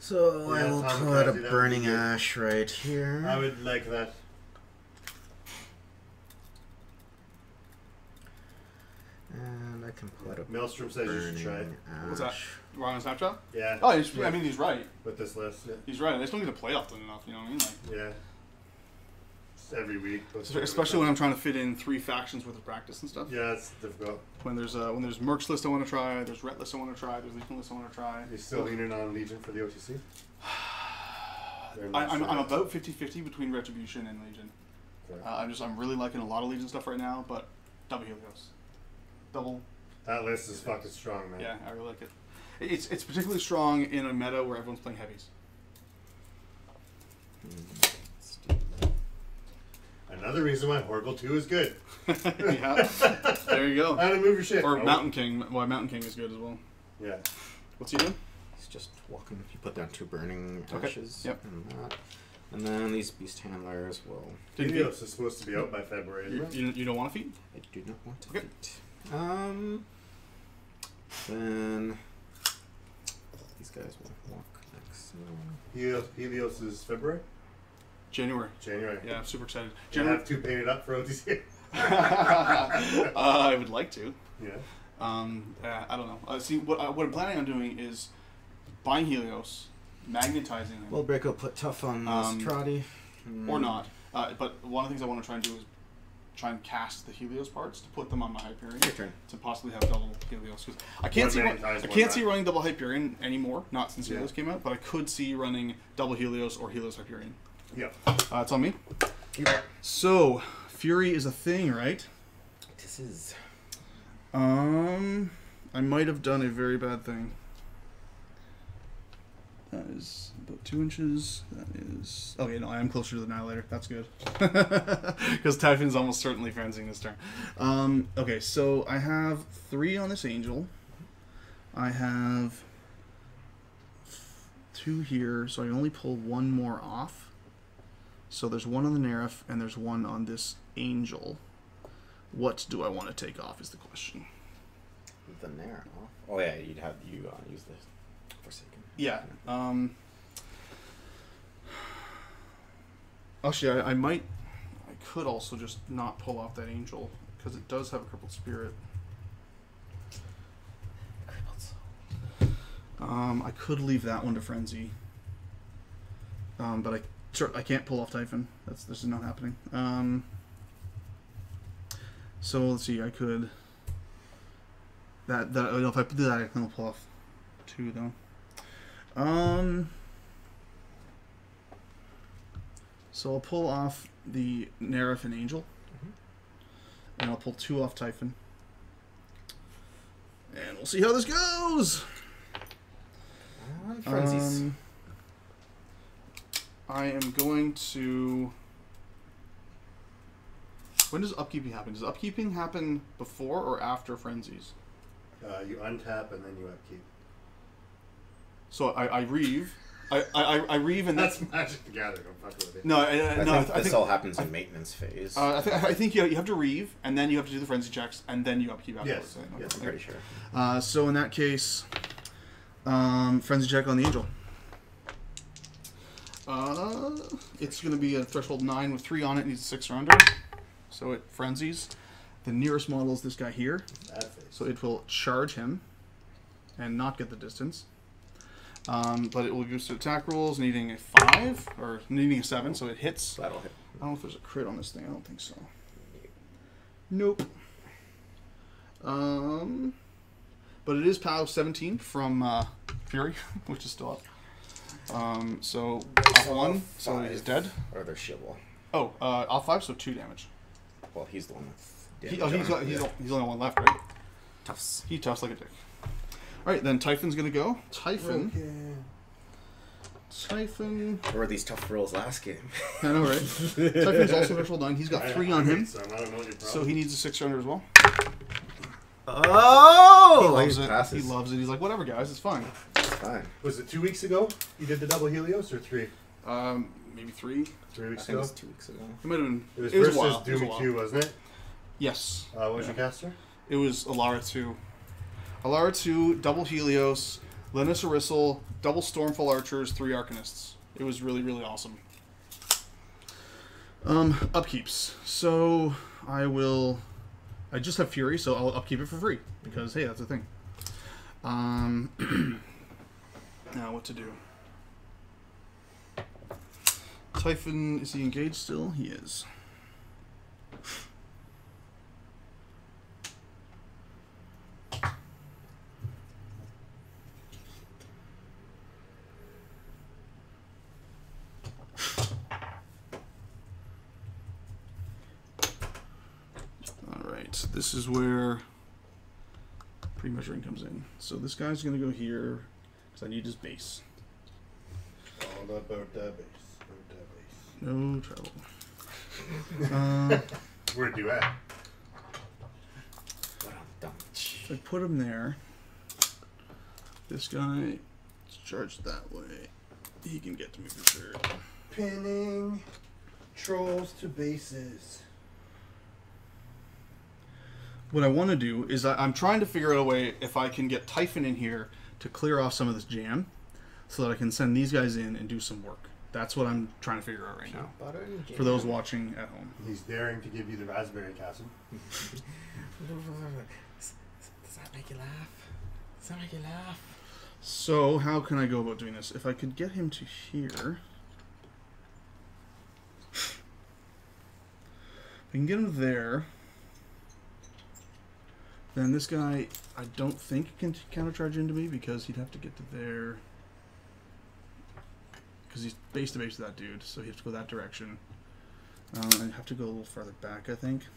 So Yeah, I will Tom put a Clancy, that would be Burning good. Ash right here. I would like that. And I can put a Maelstrom says you should try it. Burning Ash. What's that? Wrong on Snapchat? Yeah. Oh, Yeah. I mean, he's right. With this list. Yeah. He's right. I just don't get to play often enough. You know what I mean? Like, Yeah. It's every week. especially when I'm trying to fit in 3 factions worth of practice and stuff. Yeah, it's difficult. When there's Mercs list I want to try, there's Ret list I want to try, there's Legion list I want to try. You still leaning on Legion for the OTC? I'm about 50-50 between Retribution and Legion. Okay. I'm really liking a lot of Legion stuff right now, but double Helios, double. That list is fucking strong, man. Yeah, I really like it. It's particularly strong in a meta where everyone's playing heavies. Let's do that. Another reason why Horrible 2 is good. Yeah, there you go. How to move your shit. Or Oh. Mountain King. Well, Mountain King is good as well. Yeah. What's he doing? It's just walking. If you put down 2 Burning Okay. Ashes Yep. and that. And then these Beast Handlers will... Helios is supposed to be out by February, isn't it? You don't want to feed? I do not want to Okay. feat. Then... These guys will walk next. Helios is February? January. January. Yeah, I'm super excited. Do you have to paint it up for OTC? I would like to. Yeah. I don't know. See, what I'm planning on doing is buying Helios, magnetizing him, Willbreaker will put tough on Cetrati. or not. But one of the things I want to try and do is try and cast the Helios parts to put them on my Hyperion Your turn. to possibly have double Helios. Cause I can't see running double Hyperion anymore, not since Helios came out, but I could see running double Helios or Helios Hyperion. Yeah. It's on me. So, Fury is a thing, right? This is... I might have done a very bad thing. That is about 2 inches. That is... Okay, no, I am closer to the Nihilator. That's good. Because Typhon's almost certainly frenzying this turn. Okay, so I have 3 on this Angel. I have 2 here, so I can only pull 1 more off. So there's 1 on the Neraph, and there's 1 on this Angel. What do I want to take off is the question. The Neraph. Oh yeah, you'd have you use the Forsaken. Yeah. Actually, I could also just not pull off that Angel, because it does have a Crippled Spirit. I could leave that one to Frenzy. But I can't pull off Typhon. This is not happening. So let's see, I could... if I do that, I can pull off 2 though. So I'll pull off the Neraph and Angel, and I'll pull 2 off Typhon, and we'll see how this goes. Frenzies. I am going to... When does upkeeping happen? Does upkeeping happen before or after Frenzies? You untap and then you upkeep. So I reeve. I reeve and That's Magic the Gathering. I'm fucking with it. No, I think this all happens in maintenance phase. I think you have to reeve, and then you have to do the frenzy checks, and then you upkeep afterwards. Yes, yes, I'm pretty sure. So in that case, frenzy check on the Angel. It's going to be a threshold 9 with 3 on it. Needs a 6 or under, so it frenzies. The nearest model is this guy here, so it will charge him and not get the distance. But it will boost to attack rolls, needing a 5 or needing a 7, so it hits. That'll hit. I don't know if there's a crit on this thing. I don't think so. Nope. But it is POW 17 from Fury, which is still up. So off 1, so he's dead. Or their shield wall. Oh, off 5, so 2 damage. Well, he's the one with He's damage. only one left, right? Toughs. He toughs like a dick. Alright, then Typhon's gonna go. Typhon. Typhon. What were these tough rolls last game? I know, right? Typhon's also threshold 9. He's got 3 on him. I don't know what your problem. So he needs a 6 under as well. Oh! He loves it. He loves it. He's like, whatever, guys, it's fine. It's fine. Was it 2 weeks ago you did the double Helios or 3? Maybe 3. 3 I weeks think ago? it was 2 weeks ago. It might have been. It was a versus while. Doom Q, wasn't it? Yes. What was your caster? It was Alara 2. Alara 2, double Helios, Linus Arisal, double Stormfall Archers, 3 Arcanists. It was really, really awesome. Upkeeps. So I just have Fury, so I'll upkeep it for free because hey, that's a thing. Now what to do? Typhon, is he engaged still? He is. Alright, this is where pre-measuring comes in. So this guy's going to go here because I need his base. All about that base. No trouble. Where'd you at? If I put him there, this guy is charged that way. He can get to me for sure. Pinning trolls to bases. What I want to do is I'm trying to figure out a way if I can get Typhon in here to clear off some of this jam so that I can send these guys in and do some work. That's what I'm trying to figure out right now. For those watching at home. He's daring to give you the raspberry, Kassem. Does that make you laugh? Does that make you laugh? So, how can I go about doing this? If I could get him to here... If I can get him there... Then this guy, I don't think can countercharge into me because he'd have to get to there... Because he's base to base with that dude, so he has to go that direction. I have to go a little farther back, I think.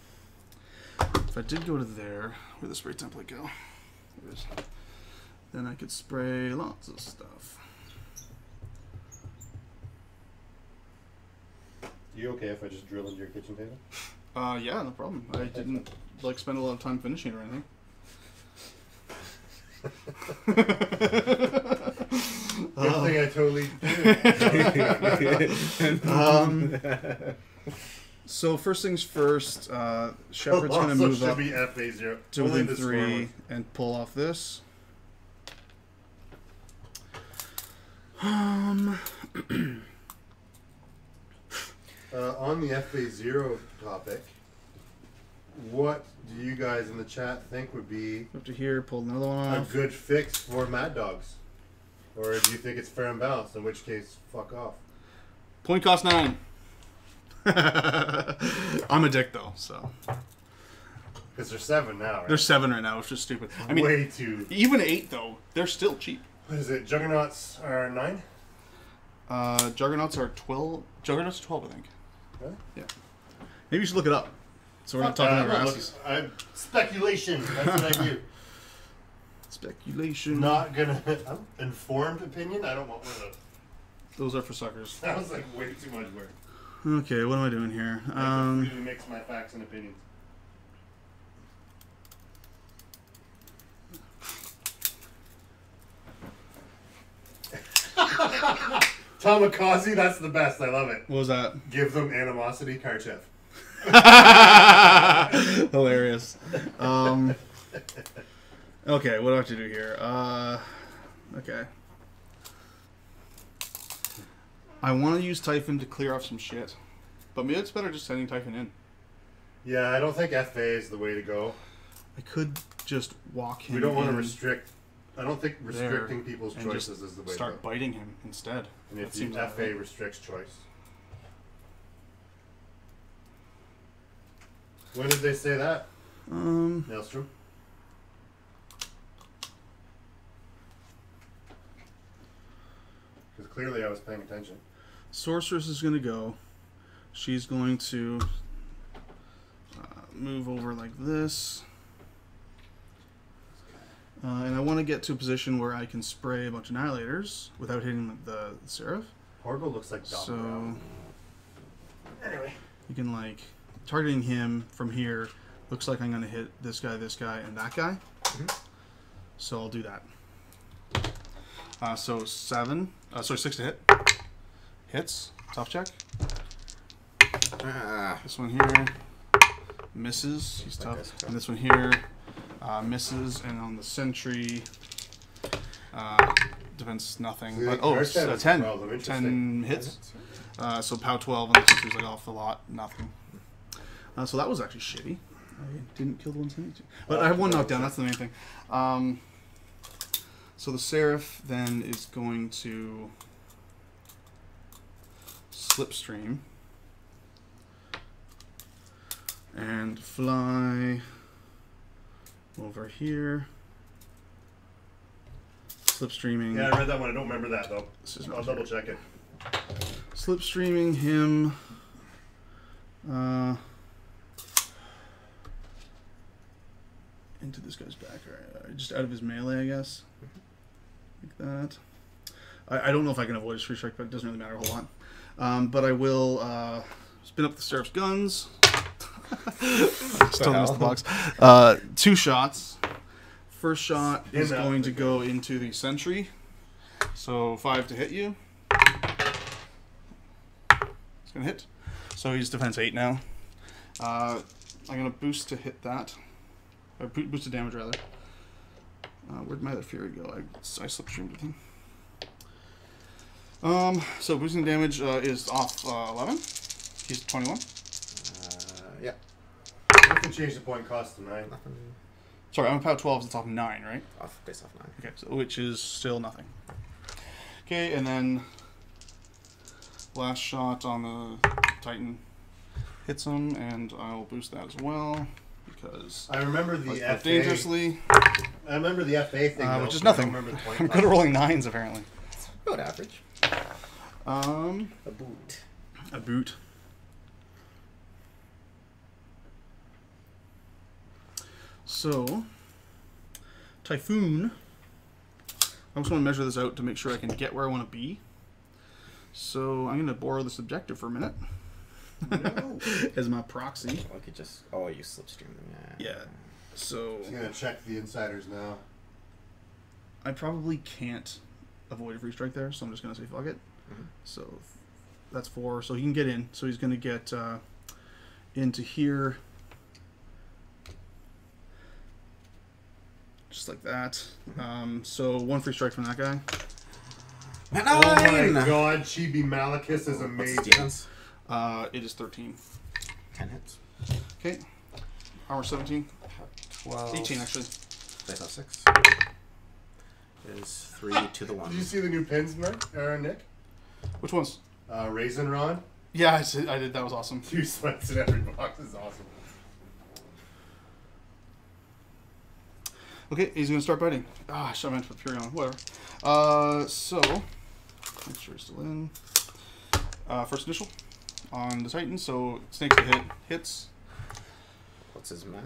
If I did go to there, where'd the spray template go? There it is. Then I could spray lots of stuff. You okay if I just drill into your kitchen table? Yeah, no problem. I didn't spend a lot of time finishing it or anything. Good thing I totally did. So first things first, Shepard's going to move up be FA0. to within 3 and pull off this. On the FA0 topic, what do you guys in the chat think would be Up to here, pull another one a off. good fix for Mad Dogs? Or do you think it's fair and balanced, in which case, fuck off? Point cost 9. I'm a dick though, so. Because they're 7 now, right? They're 7 right now, which is stupid. I mean, way too... even 8 though, they're still cheap. What is it? Juggernauts are 9? Juggernauts are 12. Juggernauts are 12, I think. Really? Yeah. Maybe you should look it up. So we're not talking about our asses. Speculation. That's what I do. Speculation. Not gonna... informed opinion? I don't want one of those. Those are for suckers. That was like way too much work. Okay, what am I doing here? I really mix my facts and opinions. Tamakaze, that's the best. I love it. What was that? Give them animosity, Karchev. Hilarious. Okay, what do I have to do here? Okay. I want to use Typhon to clear off some shit. But maybe it's better just sending Typhon in. Yeah, I don't think FA is the way to go. I could just walk him in. We don't want to restrict. I don't think restricting people's choices is the way to go. Start biting him instead. And if the FA restricts choice. When did they say that? Maelstrom? Because clearly I was paying attention. Sorceress is going to go. She's going to move over like this. And I want to get to a position where I can spray a bunch of Nihilators without hitting the Seraph. Porgo looks like Dom. So anyway, you can targeting him from here. Looks like I'm going to hit this guy, and that guy. Mm-hmm. So I'll do that. So 6 to hit. Hits. Tough check. This one here misses. He's tough. And this one here misses. And on the Sentry, Defense nothing. Yeah, But, oh, first time it's, is 10. the problem. 10 hits. So POW 12 and the Sentry's like off the lot. Nothing. So that was actually shitty. I didn't kill the one Sentry. But I have one knockdown. That's the main thing. So the Seraph then is going to slipstream and fly over here. Slipstreaming. Yeah, I read that one. I don't remember that though. I'll double check it. Slipstreaming him. Into this guy's back, just out of his melee, I guess. Like that. I don't know if I can avoid his free strike, but it doesn't really matter a whole lot. But I will spin up the Seraph's guns. Still missed the box. 2 shots. First shot is going to go into the Sentry. So 5 to hit you. It's going to hit. So he's defense 8 now. I'm going to boost to hit that. Or boost to damage, rather. Where'd my other Fury go? I slipstreamed with him. So boosting damage is off 11. He's 21. Yeah. You can change the point cost to 9. Sorry, I'm about 12, so it's off 9, right? Base off 9. Okay, so, which is still nothing. Okay, and then last shot on the Titan hits him, and I'll boost that as well because I remember the FA. Dangerously. I remember the FA thing, which is nothing. I'm good at rolling 9s apparently. About average. A boot. A boot. So, Typhon. I just want to measure this out to make sure I can get where I want to be. So, I'm going to borrow this objective for a minute. No. As my proxy. I could just... Oh, you slipstream them, Yeah. So... He's going to check the insiders now. I probably can't avoid a free strike there, so I'm just going to say fuck it. So, that's 4. So, he can get in. So, he's going to get into here. Just like that. So 1 free strike from that guy. Oh my god, Chibi Malachus is amazing. It is 13. 10 hits. Okay. Armor 17. 12. 18 actually. Base off 6. Is 3 to the 1. Did you see the new pins, Nick? Which ones? Raisin Rod. Yeah, I did. That was awesome. 2 sweats in every box is awesome. Okay, he's going to start biting. Ah, I meant to put Fury on. Whatever. So, make sure he's still in. First initial on the Titan. So, snakes to hit. Hits. What's his mat?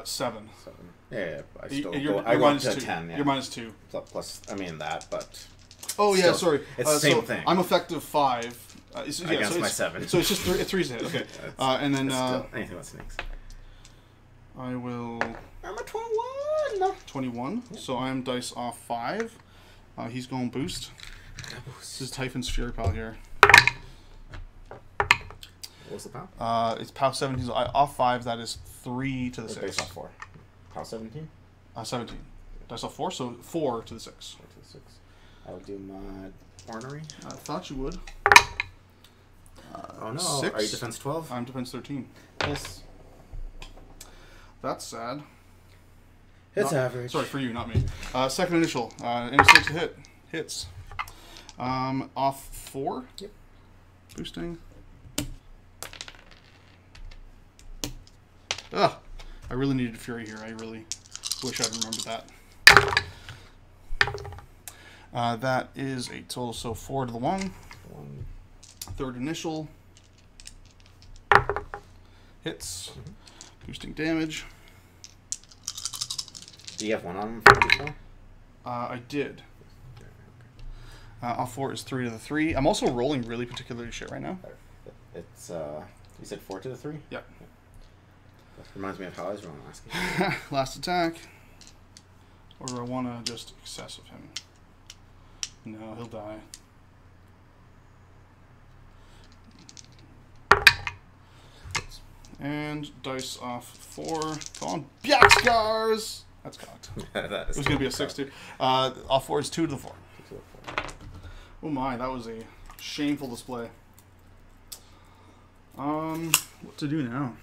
7. 7. Yeah, I still you're I go up minus to 2. 10. Yeah. You're minus 2. Plus, I mean that, but... Oh, yeah, still, sorry. It's the same so thing. I'm effective 5. Against my 7. So it's just 3's to hit. Okay. And then... still, anything with snakes. I will... I'm a 21! 21. Yeah. So I'm dice off 5. He's going boost. This is Typhon's Fury Pal here. What was the POW? It's POW 17. So off 5, that is 3 to the 6. Base off 4. POW 17? 17. Dice off 4, so 4 to the 6. 4 to the 6. I'll do my ornery. I thought you would. Oh no, 6. Are you defense 12? I'm defense 13. Yes. That's sad. It's average. Sorry, for you, not me. Second initial. Instinct to hit. Hits. Off 4. Yep. Boosting. Ugh. I really needed Fury here. I really wish I'd remembered that. That is a total, so 4 to the 1. Third initial. Hits. Boosting damage. Do you have 1 on him for this one? I did. Off 4 is 3 to the 3. I'm also rolling really particularly shit right now. It's, you said 4 to the 3? Yeah. That reminds me of how I was rolling last game. Last attack. Or do I want to just excess of him? No, he'll die. And dice off 4. Come on, Back Scars! That's cocked. That It is was going to be a cocked. 6-2. Off forwards 2 to the 4. 2 to the 4. Oh my, that was a shameful display. What to do now?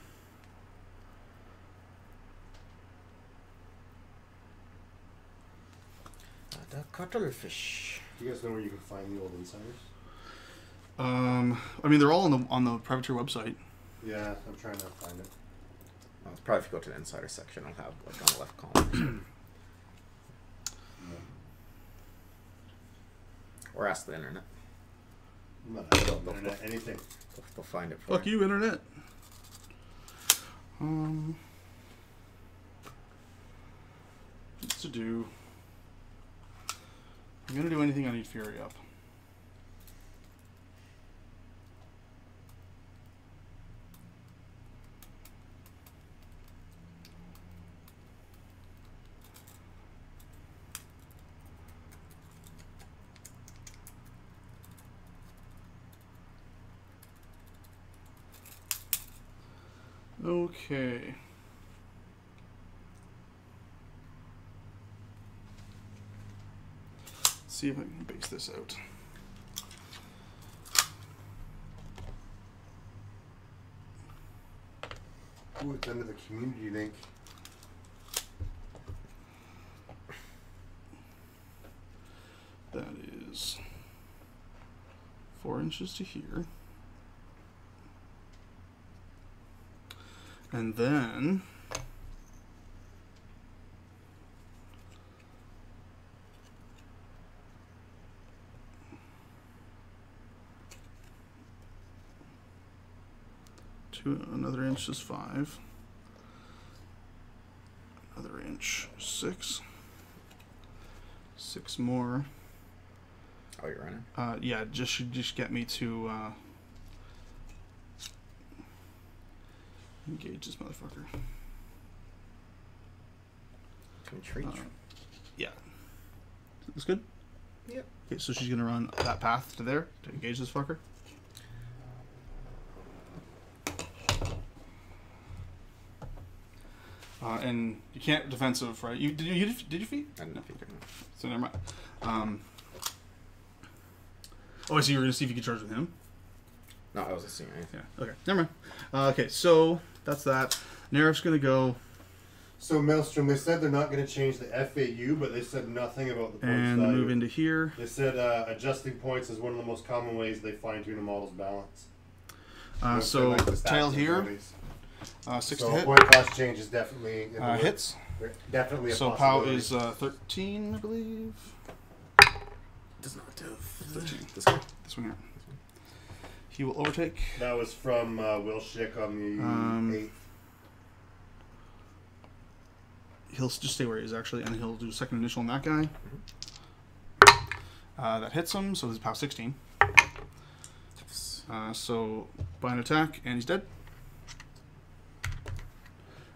The cuttlefish. Do you guys know where you can find the old insiders? I mean, they're all on the privateer website. Yeah, I'm trying to find it. Well, probably if you go to the insider section, it'll have like on the left column. Or ask the internet. I'm not asking the internet anything. They'll find it for Fuck you, internet. What's to do? I'm gonna do anything I need Fury up. Okay. Let's see if I can base this out. Ooh, it's under the community link. That is 4 inches to here. And then another inch is 5. Another inch, 6. 6 more. Oh, you're running? Yeah, should just get me to engage this motherfucker. Can we treat? Yeah. That's good? Yep. Okay, so she's gonna run that path to there to engage this fucker. And you can't defensive, right? Did you feed? I didn't figure. So never mind. Oh, I see. You were gonna see if you could charge with him. No, I wasn't seeing anything. Yeah. Okay. Never mind. Okay. So that's that. Neraph's gonna go. So Maelstrom, they said they're not going to change the FAU, but they said nothing about the points And value. move into here. They said adjusting points is one of the most common ways they fine-tune a model's balance. So Like the stats tail and here. abilities. 6 So to hit. point cost change is definitely in the works. Hits. Definitely a So POW possibility. is 13, I believe. Does not do. 13. This one. This one here. He will overtake. That was from Will Schick on the 8th. He'll just stay where he is actually, and he'll do second initial on that guy. That hits him, so this is POW 16. So by an attack, and he's dead.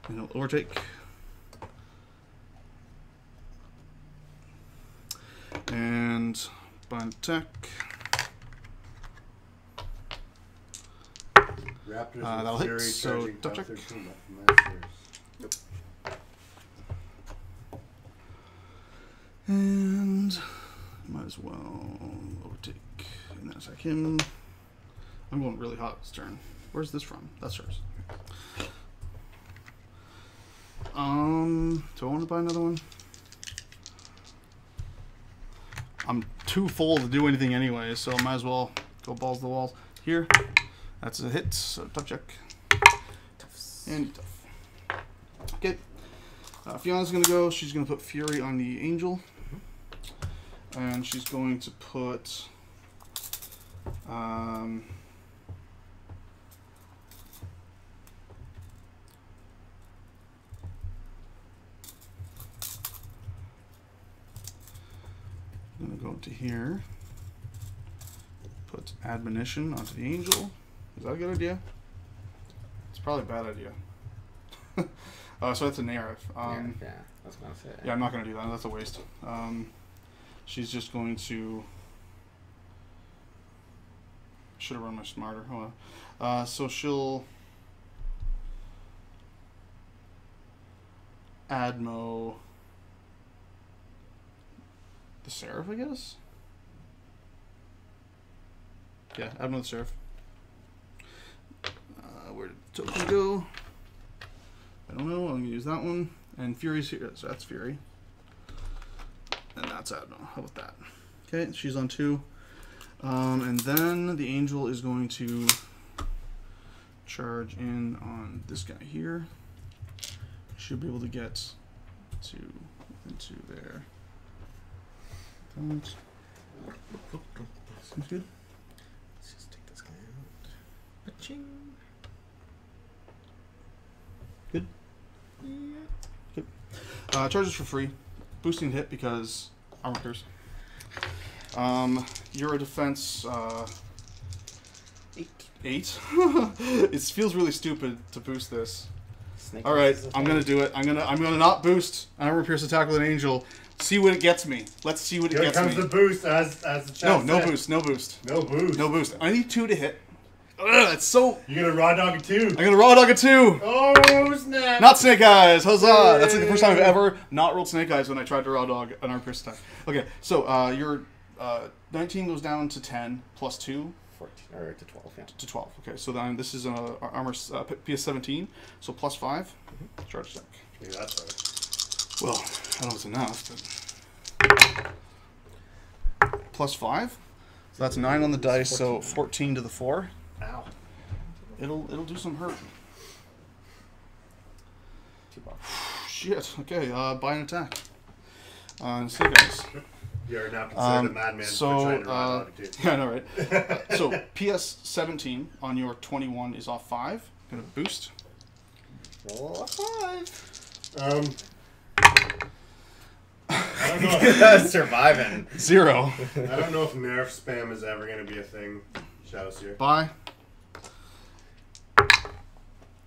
And he'll overtake. And by an attack. Raptors that'll with hit, Fury so charging tough check. 13 Masters. And might as well overtake and then attack him. I'm going really hot this turn. Where's this from? That's hers. Do I want to buy another one? I'm too full to do anything anyway, so I might as well go balls to the walls. Here, that's a hit, so tough check. And tough. Okay. Fionna's going to go. She's going to put Fury on the Angel. And she's going to put... I'm going to go to here. Put Admonition onto the Angel. Is that a good idea? It's probably a bad idea. So that's a Neraph. Yeah, I was gonna say. Yeah, I'm not going to do that. That's a waste. She's just going to... Should have run my smarter. Hold on. So she'll... Admo the Seraph, I guess. Yeah, add another Seraph. Where did the token go? I don't know. I'm gonna use that one. And Fury's here, so that's Fury. And that's Admiral. How about that? Okay, she's on 2. And then the Angel is going to charge in on this guy here. Should be able to get into there. Seems good. Let's just take this guy out. Aching. Good? Yeah. Good. Charges for free. Boosting hit because armor curse. You're a defense 8. It feels really stupid to boost this. All right, I'm gonna do it. I'm gonna not boost armor pierce attack with an angel. See what it gets me. Let's see what it gets me. Here comes the boost as the chat No said. boost. No boost. No boost. No boost. I need 2 to hit. Ugh, it's so. You're gonna raw dog a 2. I'm gonna raw dog a 2. Oh snap! Not Snake Eyes. Huzzah! That's like the first time I've ever not rolled Snake Eyes when I tried to raw dog an armor pierce attack. Okay, so your 19 goes down to 10 plus 2. 14 or to 12, yeah. To 12. Okay, so then this is armor PS17, so plus 5. Charge attack. Yeah, that's right. Well, I don't know if it's enough, but plus 5. So that's 9 on the dice, so 14 to the 4. Ow. It'll do some hurt. $2. Shit. Okay, buy an attack. Snake Eyes. You're now considered a madman for trying to raw dog a 2. Yeah, I know, right? So PS17 on your 21 is off 5. Gonna boost. Roll a 5. I don't know. If, Surviving. 0. I don't know if nerf spam is ever going to be a thing. Shadows here. Buy.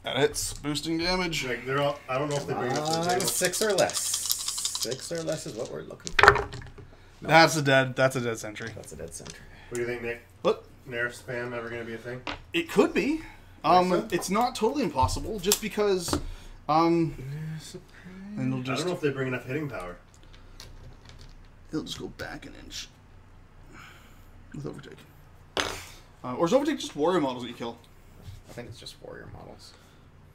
That hits. Boosting damage. Like they're all. I don't know if they bring it up to the table. 6 or less. 6 or less is what we're looking for. No. That's a dead sentry. That's a dead Sentry. What do you think, Nick? What? Nerf spam ever going to be a thing? It could be. It's not totally impossible, just because. And it'll I just. don't know if they bring enough hitting power. It'll just go back an inch. With overtake. Or is overtake just warrior models that you kill? I think it's just warrior models.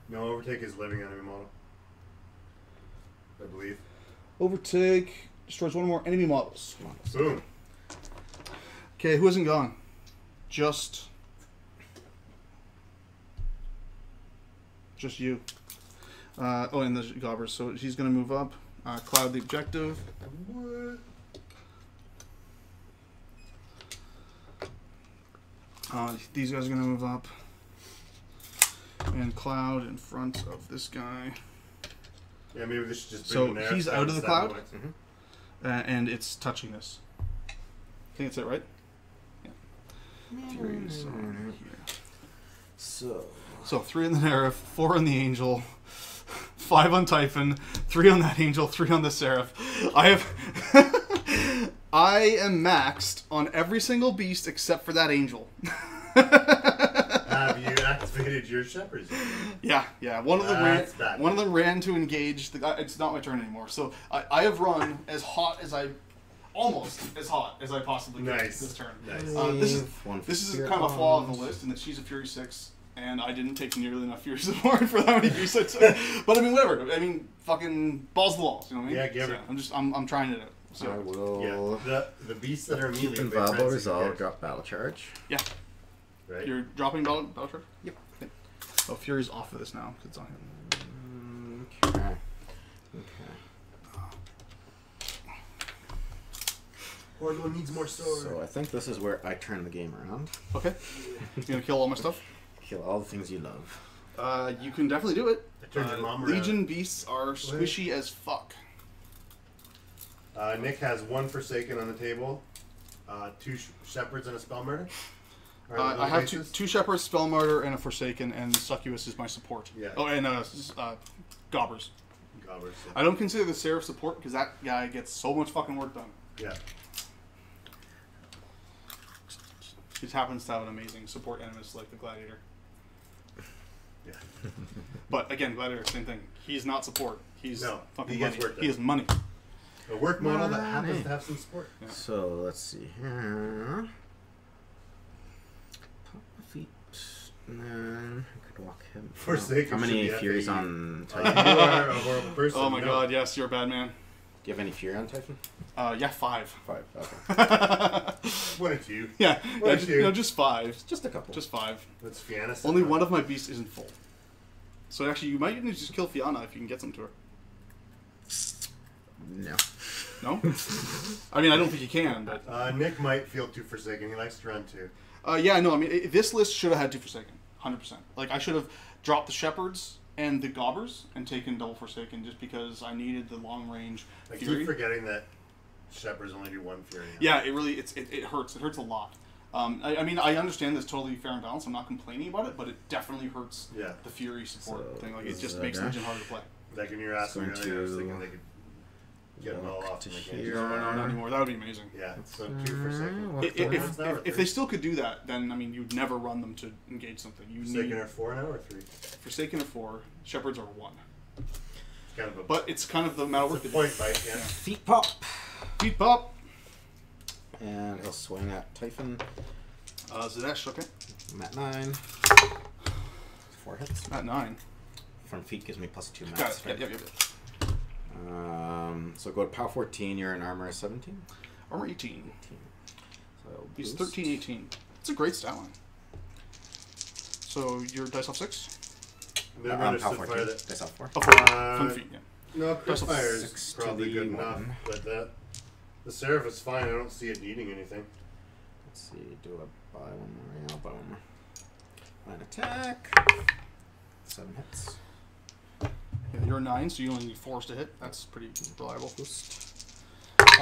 No, overtake is living enemy model. I believe. Overtake destroys 1 or more enemy models. Boom. Okay, who hasn't gone? Just you. And the gobbers. So he's going to move up. Cloud the objective. What? These guys are going to move up. And Cloud in front of this guy. Yeah, maybe they should just So bring the Nerf he's down out of the to cloud? 7 points. And it's touching this. I think that's it, right? Yeah. Fury's on here. So 3 on the Neraph, 4 on the Angel, 5 on Typhon, 3 on that Angel, 3 on the Seraph. I am maxed on every single beast except for that Angel. Have you activated your shepherds? Yeah. One of them That's bad. One of them ran to engage the guy. It's not my turn anymore. So I have run almost as hot as I possibly could Nice. this turn. Nice. This is kind of a flaw in the list in that she's a Fury 6. And I didn't take nearly enough Fury support for that many beasts I took. But I mean, whatever. I mean, fucking balls to the walls. You know what I mean? Yeah, give it. I'm trying it out. So I will. Yeah, the beasts that are Keep melee. invulnerable resolve, drop battle charge. yeah, Right. you're dropping battle charge. Yep. Okay. Oh, Fury's off of this now because it's on him. Okay. Orgo needs more sword. So I think this is where I turn the game around. Okay. You gonna kill all my stuff? Kill all the things you love. You can definitely do it. I turned your mom around. Legion beasts are squishy as fuck. Nick has 1 Forsaken on the table, 2 Shepherds and a Spell Murder. I have two Shepherds, Spell Martyr, and a Forsaken, and Succubus is my support. Yeah. Oh, and Gobbers. Gobbers. I don't consider the Seraph support because that guy gets so much fucking work done. Yeah. He happens to have an amazing support enemies like the Gladiator. Yeah. But again, Gladiator, same thing. He's not support. He's No, fucking he gets money. work done. He is money. A work model that happens to have some support. Yeah. So let's see here. Pop my feet. And then I could walk him. Forsaken. How many Furies on You Typhon? are a horrible person. Oh my god, yes, you're a bad man. Do you have any Fury on Typhon? Yeah, 5. 5. Okay. What a few. Yeah, What a few. just 5. Just a couple. Just 5. That's Fyanna. Only one of my beasts isn't full. So actually, you might even just kill Fyanna if you can get some to her. No. No? I mean, I don't think you can, but... Nick might feel too Forsaken. He likes to run too. Yeah, no, I mean, this list should have had 2 Forsaken. 100%. Like, I should have dropped the Shepherds and the Gobbers and taken double Forsaken just because I needed the long range I Fury. keep forgetting that Shepherds only do 1 Fury. Now. Yeah, it really, it hurts. It hurts a lot. I mean, I understand that's totally fair and balanced. I'm not complaining about it, but it definitely hurts the Fury support thing. Like, it just makes Legion harder to play. Like when you were asking earlier, I was thinking they could get them all off. No, not anymore. That would be amazing. Yeah, so 2 Forsaken. If they still could do that, then, I mean, you'd never run them to engage something. You Forsaken are 4 now or 3? Forsaken are 4. Shepherds are 1. Kind of but it's kind of the amount of work. Point fight, yeah. Feet pop. Feet pop. And he'll swing at Typhon. Zaadesh, okay. I'm at 9. 4 hits. At 9. From feet gives me +2 max. Got it. Right? Yep. So go to power 14. You're in armor 17. Armor 18. So he's 13, 18. It's a great stat line. So your dice off 6. Power 14. Dice off 4. Oh, 4. From feet. Yeah. No, crit fire is 6 probably good enough, but the Seraph is fine. I don't see it needing anything. Let's see. Do a buy one more. Yeah, buy one more. Line attack. 7 hits. Yeah, you're 9, so you only need 4s to hit. That's pretty reliable. Boost.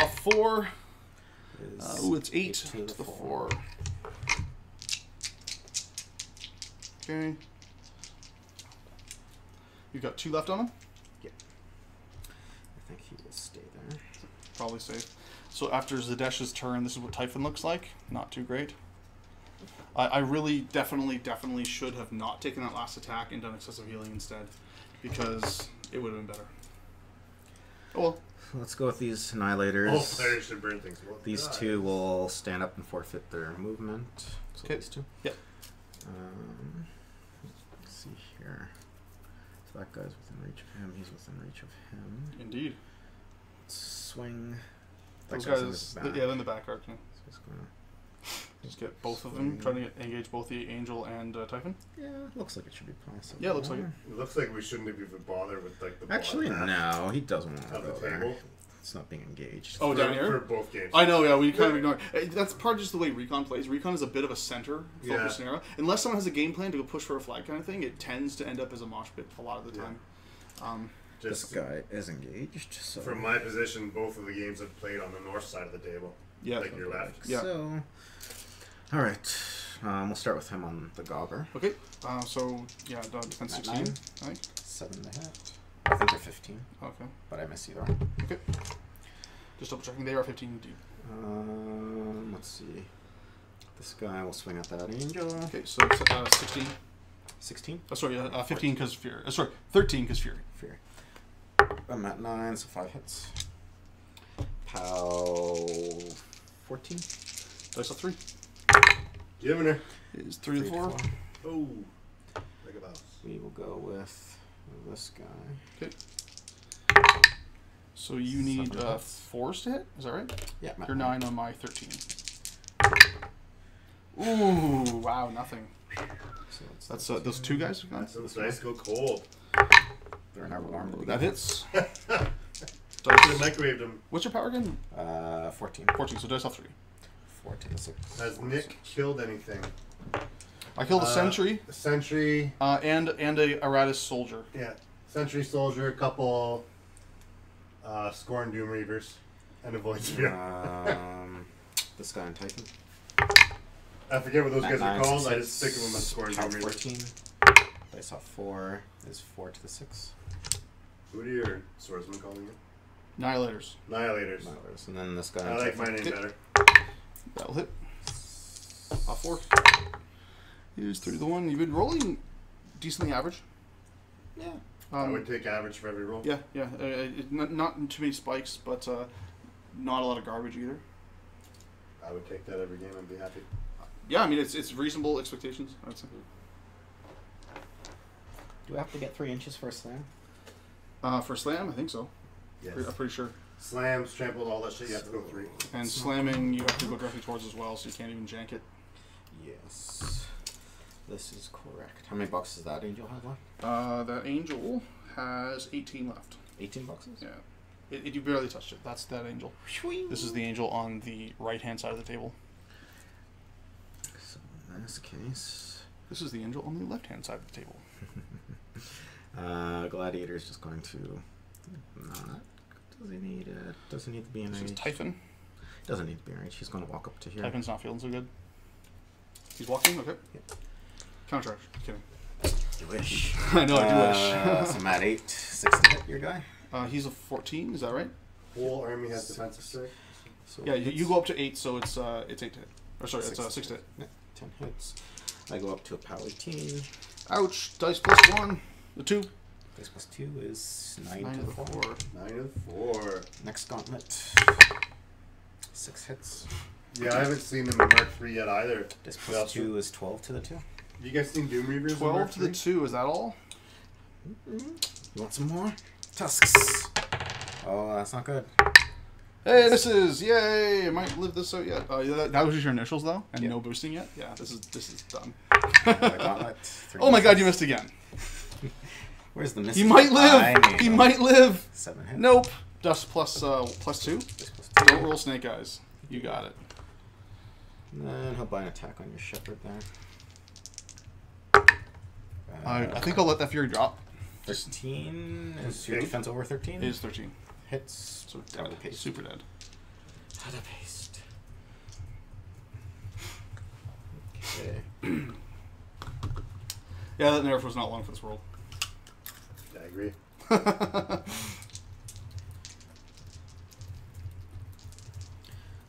Off 4. It's 8 to the 4. Okay. You've got 2 left on him? Yeah. I think he will stay there. Probably safe. So after Zaadesh's turn, this is what Typhon looks like. Not too great. I really definitely should have not taken that last attack and done excessive healing instead, because it would have been better. Oh well. Let's go with these Nihilators. All players should burn things. These 2 will stand up and forfeit their movement. So okay. These 2. Yep. Let's see here. So that guy's within reach of him. He's within reach of him. Indeed. Swing. Those guys, yeah, in the back arc. Yeah. So he's gonna just get both of them, trying to engage both the Angel and Typhon. Yeah, looks like it should be possible. Yeah, looks like it. It looks like we shouldn't have even bothered with like the. Actually, no, he doesn't want to of go the there. table. It's not being engaged. Oh, down here? For both games. I know, yeah, we kind of ignore it. That's part of just the way Recon plays. Recon is a bit of a center focus scenario. Unless someone has a game plan to go push for a flag kind of thing, it tends to end up as a mosh pit a lot of the time. This guy is engaged. So. From my position, both of the games have played on the north side of the table. Yeah. Like your left. Yeah. So, alright. We'll start with him on the Gobber. Okay. So, yeah, defense 16, 9. I think. 7 to hit. I think they're 15. Okay. But I miss either one. Okay. Just double checking. They are 15 indeed. Let's see. This guy will swing at that Angel. Okay, so 16. 16? Oh, sorry, 15 because Fury. Sorry, 13 because Fury. Fury. I'm at 9, so 5 hits. Pow 14. Dice of 3. Give her. Is 3 to 4. Oh. Like a mouse. We will go with this guy. Okay. So you need 4s to hit? Is that right? Yeah. You're 9 on my 13. Ooh, wow, nothing. So that's those 2 guys? Those dice go cold. They're not warm. That hits. Should have microwaved them. What's your power again? 14. 14, so dice off 3. 4 to the 6. Has Nick killed anything? I killed a Sentry. A Sentry. And a Aratus Soldier. Yeah. Sentry Soldier, a couple Skorne Doom Reavers, and a Void Spear. This guy on Typhon. I forget what those guys are called. I just think of them as Skorne Doom Reavers. 14. Dice off 4 is 4 to the 6. What are your swordsmen calling it? Nihilators. Nihilators. And then this guy. I like my name better. That'll hit. Off 4. Here's 3 to the 1. You've been rolling decently average. Yeah. I would take average for every roll. Yeah, yeah. Not too many spikes, but not a lot of garbage either. I would take that every game and be happy. Yeah, I mean it's reasonable expectations, I'd say. Do I have to get 3 inches for a slam? For slam, I think so. Yes. I'm pretty sure. Slams, trampled, all that shit, you have to go 3. And slamming, you have to go directly towards as well, so you can't even jank it. Yes. This is correct. How many boxes does that angel have left? That angel has 18 left. 18 boxes? Yeah. You barely touched it. That's that angel. This is the angel on the right-hand side of the table. So in this case... This is the angel on the left-hand side of the table. Gladiator is just going to... Not... Does he need it? Doesn't need to be in range. This is Typhon. Doesn't need to be in range. He's going to walk up to here. Typhon's not feeling so good. He's walking? Okay. Yep. Countercharge. Kidding. You wish. I know, I do wish. So I'm at 8. 6 to hit your guy. He's a 14, is that right? Whole army has defensive strike. So Yeah, you go up to 8, so it's 8 to hit. Or sorry, it's 6 to hit. Yeah, 10 hits. I go up to a POW 18. Ouch! Dice plus 1. The 2. Dice plus 2 is 9 9 to to the 4. 9 to 4. Next gauntlet. 6 hits. Yeah, I haven't seen them in Mark 3 yet either. Dice plus 2 is 12 to the 2. You guys seen Doom Reavers in 12 Mark to the 3? 2, is that all? You want some more? Tusks. Oh, that's not good. Hey, this is yay! I might live this out yet. That was just your initials though, and Yep. no boosting yet. Yeah, this is done. Gauntlet. 3 Oh my god, you hits. missed again. Where's the miss? He might live. He might live. 7 hits. Nope. Dust plus 2. Dice plus 2. Don't roll snake eyes. You got it. And then he'll buy an attack on your shepherd there. I think I'll let that fury drop. 13 is your defense over 13? It is 13. Hits. So Double dead. paste. Super dead. Double paste. Okay. Yeah, that Neraph was not long for this world. I agree.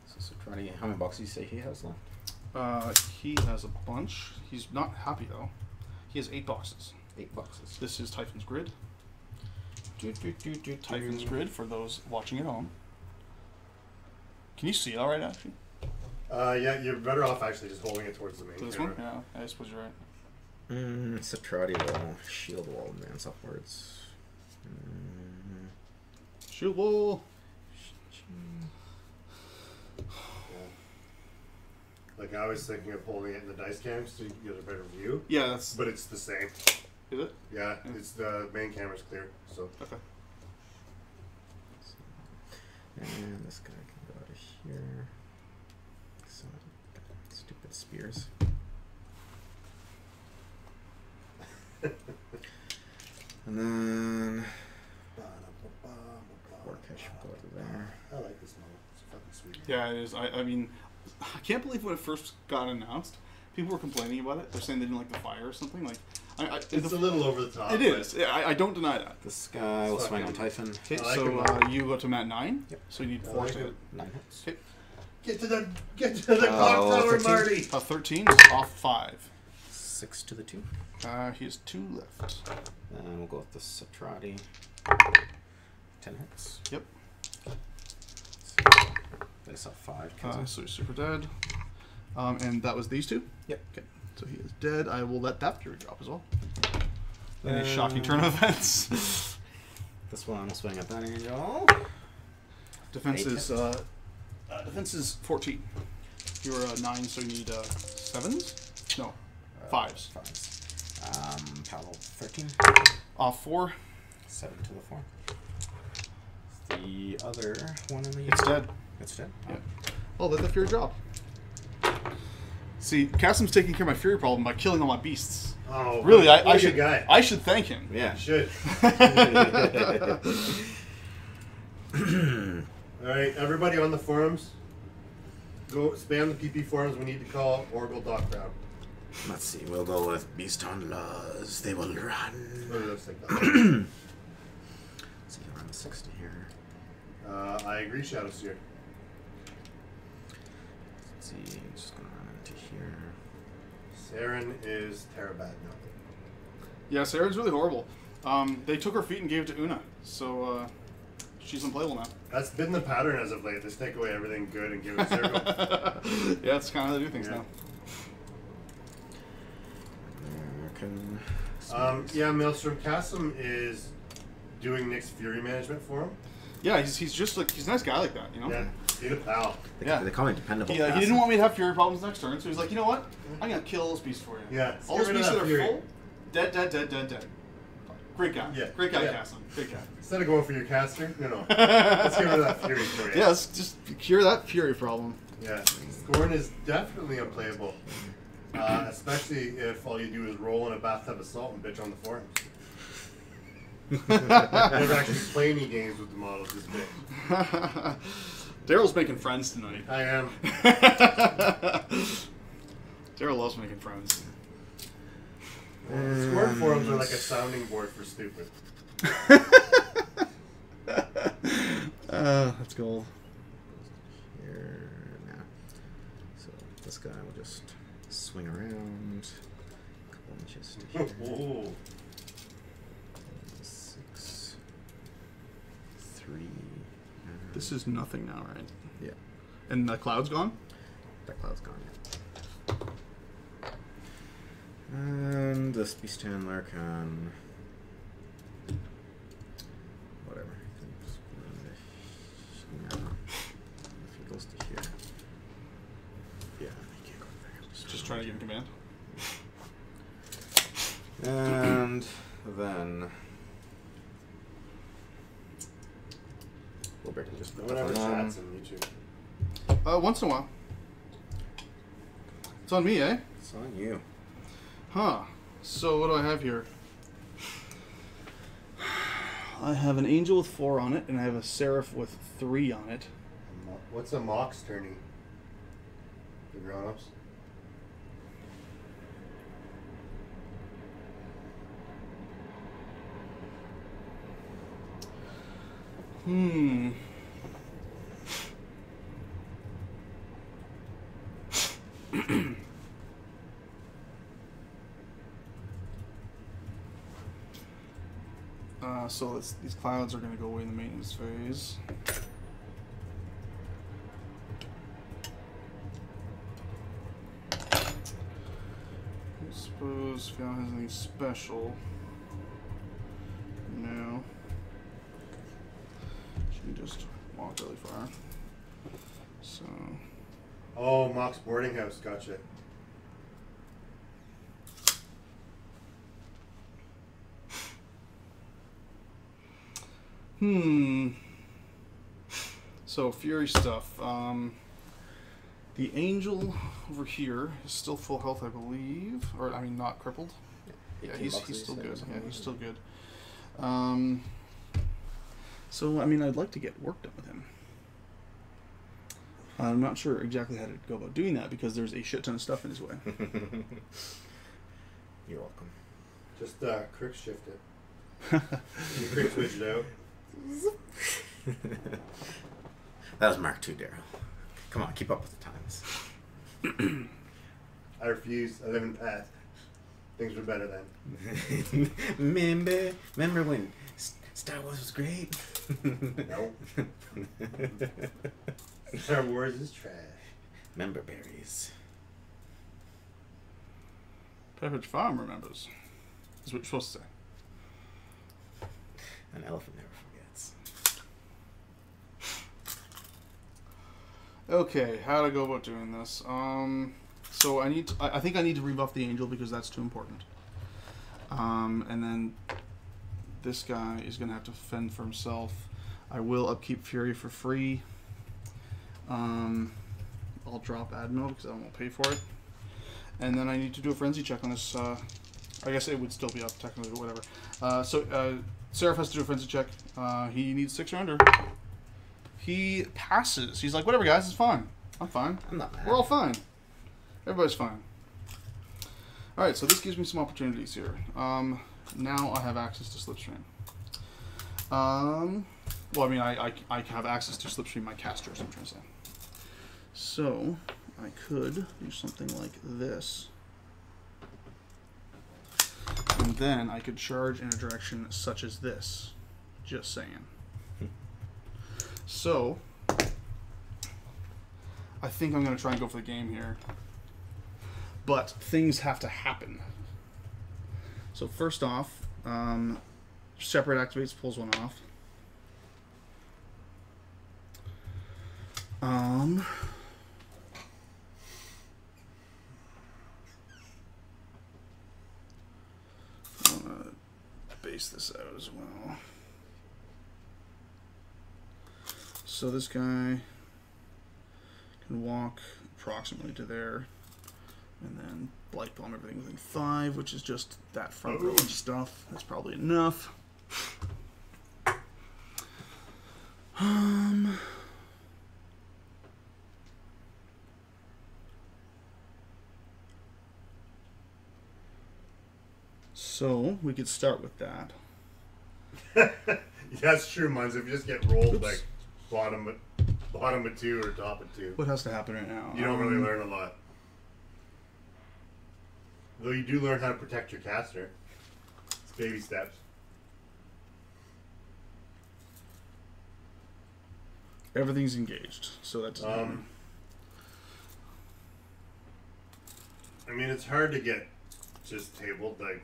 So Cetrati, how many boxes do you say he has left? He has a bunch. He's not happy though. He has 8 boxes. 8 boxes. This is Typhon's grid. Typhon's grid for those watching at home. Can you see it all right, actually? Yeah, you're better off actually just holding it towards the main This camera. one? Yeah, I suppose you're right. Cetrati will shield wall advance upwards. Shield wall. Like I was thinking of holding it in the dice cam so you can get a better view, Yeah, that's. but it's the same. Is it? Yeah, it's the main camera's clear. So Okay. And this guy can go out of here. So, stupid spears. And then Vorkesh will go to there. I like this model. It's fucking sweet. Yeah, it is. I mean, I can't believe when it first got announced, people were complaining about it. They're saying they didn't like the fire or something. Like, It's a little over the top. It is. Yeah, I don't deny that. This guy will swing on Typhon. Okay, I like so him. you go to mat 9. Yep. So you need I 4 like to him. hit. 9 hits. Okay. Get to the clock tower, 13. Marty. 13 is off 5. 6 to the 2. He has 2 left. And we'll go with the Cetrati. 10 hits. Yep. Dice up 5. kills him. So he's super dead. And that was these 2? Yep. Okay. So he is dead. I will let that fury drop as well. Any Then shocking turn of events. This one will swing at that angel. Defense 8 is defense is 14. You're 9, so you need 7s? No, 5s. 5s. Paddle 13. Off 4. 7 to the 4. The other one in the. It's dead. It's dead. Yeah. Oh, let the fury drop. See, Kassem's taking care of my fury problem by killing all my beasts. Oh, Really, what I a should. guy. I should thank him. Yeah. You should. All right, everybody on the forums, go spam the PP forums. We need to call Oracle Doc Brown. Let's see. We'll go with Beasthandlers. They will run. What do those think? Let's see, around 60 here. I agree, Shadow Seer. Let's see. Just gonna run into here. Saren is Terabad now. Yeah, Saren's really horrible. They took her feat and gave it to Una, so she's unplayable now. That's been the pattern as of late. Just take away everything good and give it Circle. Yeah, that's kind of how they do things now. Yeah, Maelstrom Kassem is doing Nick's Fury management for him. Yeah, he's just like, he's a nice guy like that, you know? Yeah, he's a pal. They call me dependable. He didn't want me to have Fury problems next turn, so he's like, you know what? I'm going to kill this beast for you. Yeah. All those beasts that are full, dead. Great guy. Yeah. Great guy, Kassem. Great guy. Instead of going for your caster, no. Let's get rid of that Fury for you. Yeah, let's just cure that Fury problem. Yeah. Skorne is definitely unplayable. Especially if all you do is roll in a bathtub of salt and bitch on the forums. Never actually play any games with the models this big. Daryl's making friends tonight. I am. Daryl loves making friends. Skorne forums are like a sounding board for stupid. Let's go here now. So this guy will just swing around a couple inches to here. Ooh. 6, 3. This is nothing now, right? Yeah. And the cloud's gone? That cloud's gone. Yeah. And this Beast Handler can whatever. If he goes to here. Yeah, he can't go there. Just trying to get in command. And then Willbreaker can just Whatever chats on YouTube. Once in a while. It's on me, eh? It's on you. Huh. So what do I have here? I have an angel with 4 on it, and I have a seraph with 3 on it. What's a Mox tourney? The grown-ups? So these clouds are going to go away in the maintenance phase. I suppose Fyanna has anything special. No. She can just walk really far. So. Oh, Mox boarding house. Gotcha. So Fury stuff. The angel over here is still full health, I believe, or I mean, not crippled. Yeah, he's still good. Yeah, he's still good. So I mean, I'd like to get work done with him. I'm not sure exactly how to go about doing that because there's a shit ton of stuff in his way. You're welcome. Just quick shift it. You quick switch it out. That was Mark II, Daryl. Come on, keep up with the times. I refuse. I live in the past. Things were better then. Remember when Star Wars was great? No. Star Wars is trash. Member berries. Pepperidge Farm remembers. Is what you're supposed to say. An elephant never forgets. Okay, how to go about doing this? So I think I need to rebuff the angel because that's too important. And then this guy is going to have to fend for himself. I will upkeep Fury for free. I'll drop Admiral because I won't pay for it. And then I need to do a frenzy check on this. I guess it would still be up technically, but whatever. Seraph has to do a frenzy check. He needs 6 or under. He passes. He's like, whatever, guys, it's fine. I'm fine. I'm not mad. We're all fine. Everybody's fine. Alright, so this gives me some opportunities here. Now I have access to Slipstream. Well, I mean, I have access to Slipstream my casters, I'm trying to say. So, I could do something like this. And And then I could charge in a direction such as this. Just saying. So, I think I'm going to try and go for the game here. But things have to happen. So first off, Separate activates, pulls one off. I'm going to base this out as well. So this guy can walk approximately to there, and then Blight Bomb everything within 5, which is just that front row of stuff. That's probably enough. So we could start with that. That's true, Mons. If you just get rolled like bottom of 2 or top of 2. What has to happen right now? You don't really learn a lot. Though you do learn how to protect your caster. It's baby steps. Everything's engaged, so that's. I mean, it's hard to get just tabled like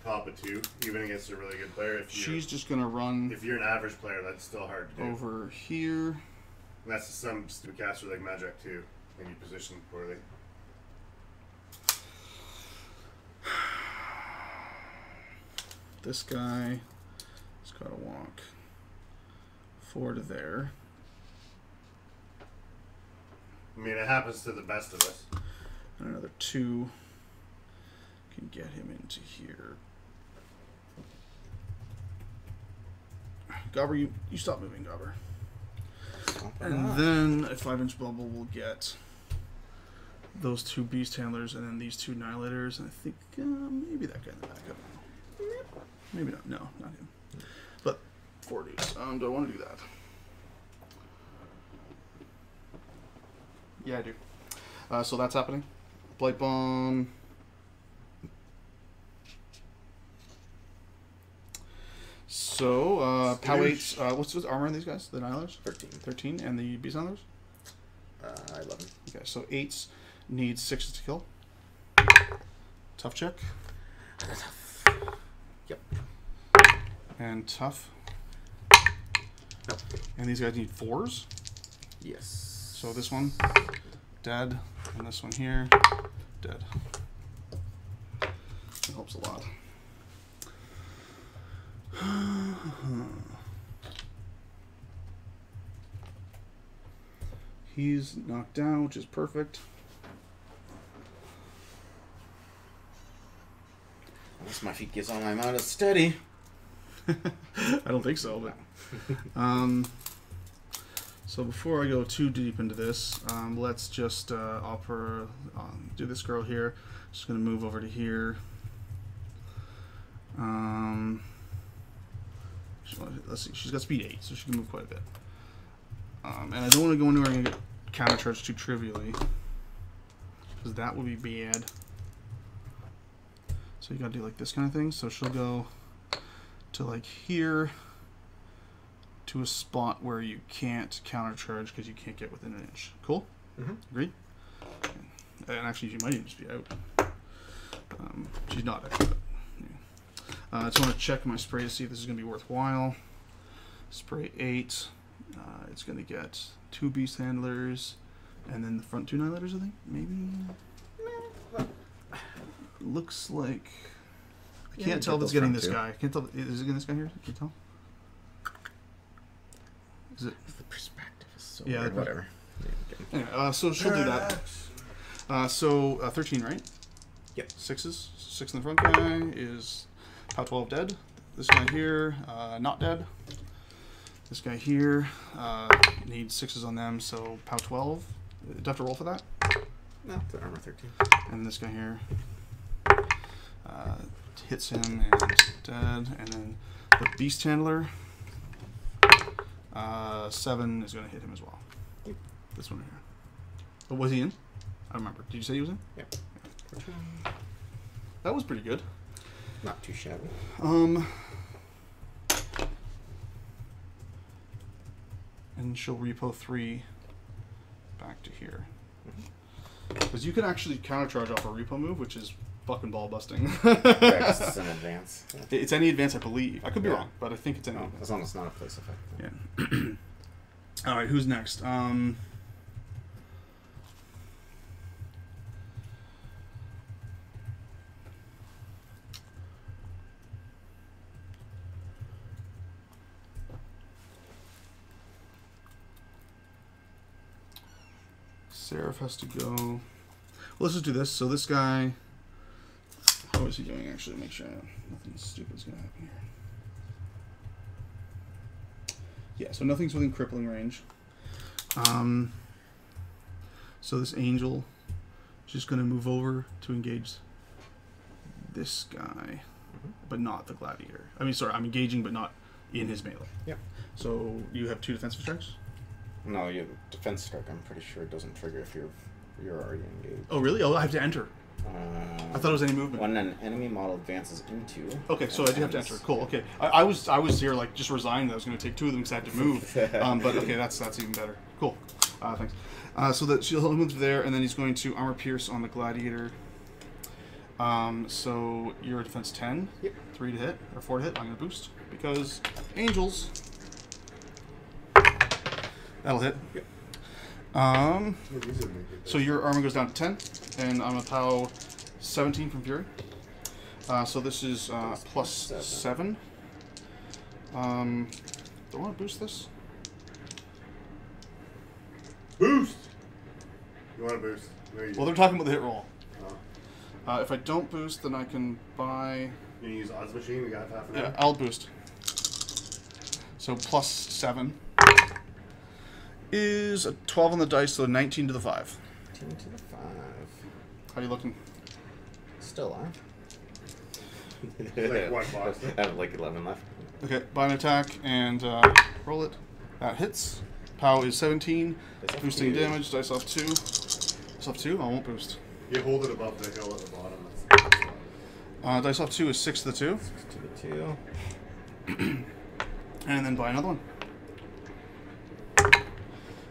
top of 2, even against a really good player. If she's just gonna run. If you're an average player, that's still hard to do. Over here. And that's some stupid caster like Magic 2, and you position poorly. This guy has got to walk 4 to there. I mean, it happens to the best of us. And another 2 can get him into here. Gobber, you stop moving, Gobber. And then a 5-inch bubble will get those 2 Beasthandlers and then these 2 Nihilators. And I think maybe that guy in the back. I don't know. Maybe not. No, not him. But 4 dudes. Do I want to do that? Yeah, I do. So that's happening. Blight Bomb. So, POW 8's, what's the armor on these guys? The Nihilators? 13. 13. And the Beasthandlers? 11. Okay, so 8's need 6 to kill. Tough check. Yep. And tough. Nope. And these guys need 4s? Yes. So this one, dead. And this one here, dead. That helps a lot. He's knocked down, which is perfect. Unless my feet gets on my mount, it's steady. I don't think so, but so before I go too deep into this, let's just do this girl here. Just gonna move over to here. Let's see, she's got speed 8, so she can move quite a bit. And I don't want to go anywhere and get counter charged too trivially, because that would be bad. So you gotta do like this kind of thing. So she'll go to like here, to a spot where you can't counter charge because you can't get within an inch. Cool? Mm-hmm. Agreed? Okay. And actually, she might even just be out. She's not out. But, yeah. I just want to check my spray to see if this is going to be worthwhile. Spray 8. It's going to get 2 Beasthandlers, and then the front 2 Nihilators, I think? Maybe? Looks like... I can't tell if it's getting this guy. I can't tell. Is it getting this guy here? Can you tell? Is it? The perspective is so yeah, weird. Whatever. Anyway, so she'll do that. So 13, right? Yep. 6s. 6 in the front guy is POW 12 dead. This guy here, not dead. This guy here needs 6s on them, so POW 12. Do I have to roll for that? No, the armor 13. And this guy here hits him and dead. And then the Beasthandler, 7 is going to hit him as well. Yep. This one here. But was he in? I don't remember. Did you say he was in? Yep. That was pretty good. Not too shabby. And she'll repo 3 back to here. Because you can actually countercharge off a repo move, which is fucking ball busting. It's an advance. Yeah. It's any advance, I believe. I could be wrong, but I think it's any advance. As long as it's not a place effect. Yeah. All right, who's next? Seraph has to go. Well, let's just do this. So this guy, how is he doing? Actually, make sure nothing stupid is going to happen here. Yeah, so nothing's within crippling range. So this angel is just going to move over to engage this guy, but not the gladiator. I mean, sorry, I'm engaging, but not in his melee. Yep. So you have 2 defensive strikes? No, your defense strike, I'm pretty sure, doesn't trigger if you're already engaged. Oh, really? Oh, I have to enter. I thought it was any movement. When an enemy model advances into. Okay, so I do have to enter. Cool. Okay, I was here like just resigned that I was going to take 2 of them because I had to move. But okay, that's even better. Cool. Thanks. So that he'll move there, and then he's going to armor pierce on the gladiator. So you're a defense 10. Yep. 3 to hit or 4 to hit. I'm going to boost because angels. That'll hit. Yep. So your armor goes down to 10, and I'm a POW 17 from Fury. So this is plus 7. Do I want to boost this? Boost! You want to boost? No, Well, they're talking about the hit roll. Oh. If I don't boost, then I can buy... You use odds machine? We got half an hour. Yeah, I'll boost. So plus 7 is a 12 on the dice, so 19 to the 5. 19 to the 5. How are you looking? Still alive. Like what, box? I have like 11 left. Okay, buy an attack and roll it. That hits. POW is 17. Dice off Boosting 2. damage. Dice off 2. Dice off 2? I won't boost. You hold it above the hill at the bottom. That's Dice off 2 is 6 to the 2. 6 to the 2. And then buy another one.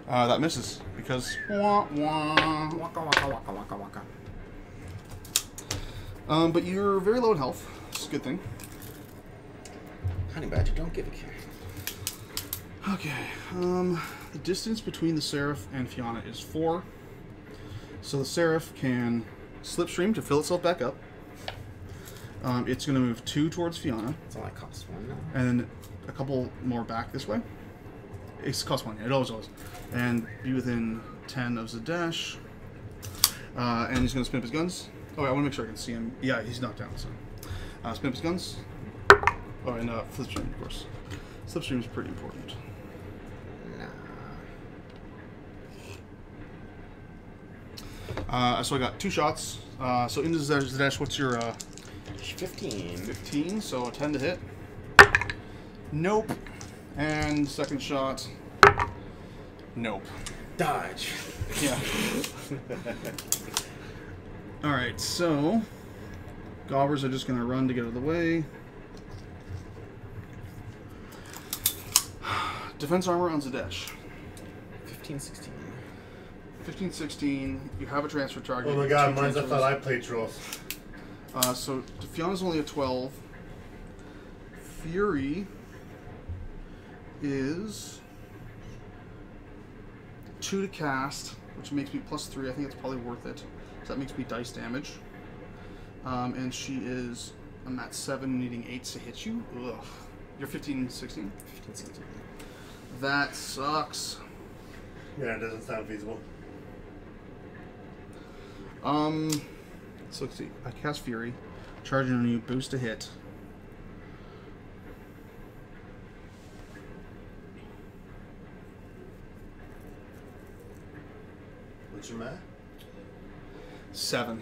That misses because wah, wah. Waka waka waka waka waka. But you're very low in health. It's a good thing. Honey Badger, don't give a care. Okay. The distance between the Seraph and Fyanna is 4. So the Seraph can slipstream to fill itself back up. It's going to move 2 towards Fyanna. It's only cost 1 now. And then a couple more back this way. It costs 1, yeah, it always does. And be within 10 of Zaadesh. And he's going to spin up his guns. Oh, wait, I want to make sure I can see him. Yeah, he's knocked down, so. Spin up his guns. Oh, and Flipstream, of course. Slipstream is pretty important. Nah. So I got 2 shots. So into Zaadesh, what's your... 15. 15, so a 10 to hit. Nope. And second shot. Nope. Dodge. Yeah. Alright, so gobbers are just going to run to get out of the way. Defense armor on Zaadesh. 15, 16. 15, 16. You have a transfer target. Oh my god, mine's I thought I played trolls. So Fionna's only a 12. Fury is 2 to cast, which makes me plus 3. I think it's probably worth it. So that makes me dice damage. And she is, I'm at 7, needing 8s to hit you. Ugh. You're 15, 16? 15, 16. That sucks. Yeah, it doesn't sound feasible. So let's see. I cast Fury. Charging on you, boost a hit. What's your math? 7.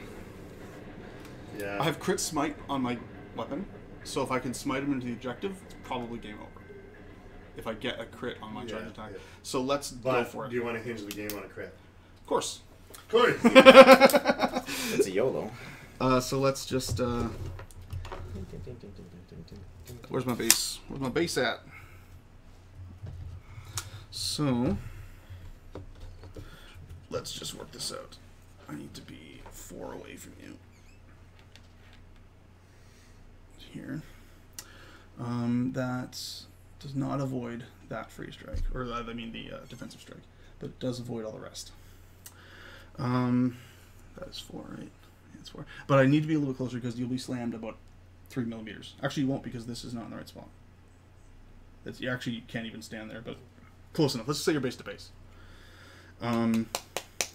Yeah. I have crit smite on my weapon, so if I can smite him into the objective, it's probably game over. If I get a crit on my charge attack. Yeah. So let's go for it. Do you want to hinge the game on a crit? Of course. Of course! It's a YOLO. So let's just Where's my base? Where's my base at? So, let's just work this out. I need to be 4 away from you. Here. That does not avoid that free strike, or I mean the defensive strike, but it does avoid all the rest. That is 4, right? Yeah, it's 4. But I need to be a little bit closer because you'll be slammed about 3 millimeters. Actually, you won't because this is not in the right spot. You actually can't even stand there, but close enough. Let's just say you're base to base.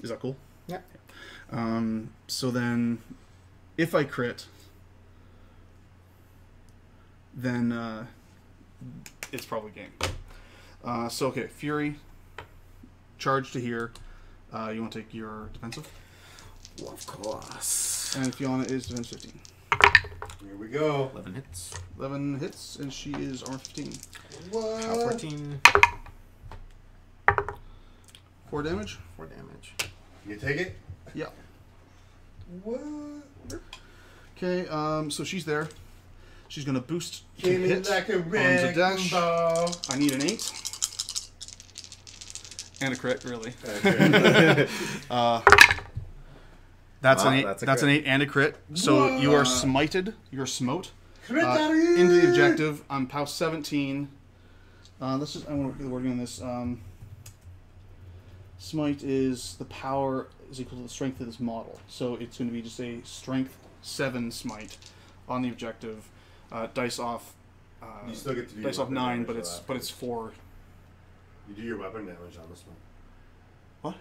Is that cool? Yeah. So then, if I crit, then it's probably game. So okay, Fury, charge to here. You want to take your defensive? Well, of course. And Fyanna is defense 15. Here we go. 11 hits. 11 hits, and she is armor 15. What? Power 14. 4 damage. 4 damage. You take it? Yeah. What? Okay, so she's there. She's gonna boost to Give me hit like a on Zaadesh. ball. I need an 8. And a crit, really. Okay. That's Wow, an 8. that's a That's an crit. 8 and a crit. So you are smited. You're smote. Into the objective. I'm POW 17. Let's just. I want to get working on this. Smite is the power is equal to the strength of this model. So it's going to be just a strength 7 smite on the objective. Dice off. You still get to do dice your off weapon 9, damage but for it's that. but it's 4. You do your weapon damage on this one. What?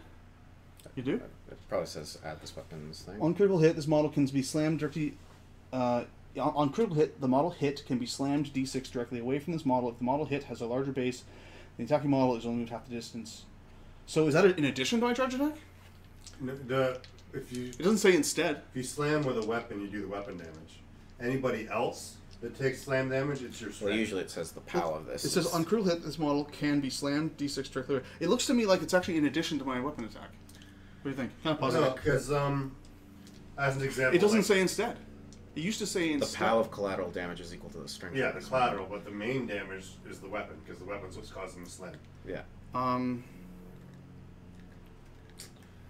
You do? It probably says add this weapons thing. On critical hit, this model can be slammed directly. On critical hit, the model hit can be slammed d6 directly away from this model. If the model hit has a larger base, the attacking model is only moved half the distance. So is that in addition to my charge attack? No, if you It doesn't say instead. if you slam with a weapon, you do the weapon damage. Anybody else that takes slam damage, it's your Well, strength. usually it says the power of this. It says on critical hit, this model can be slammed d6 directly away. It looks to me like it's actually in addition to my weapon attack. What do you think? Kind of No, positive. because as an example, It doesn't like, say instead. It used to say the instead. power of collateral damage is equal to the strength. Yeah, of the this collateral, but the main damage is the weapon because the weapon's what's causing the slam. Yeah.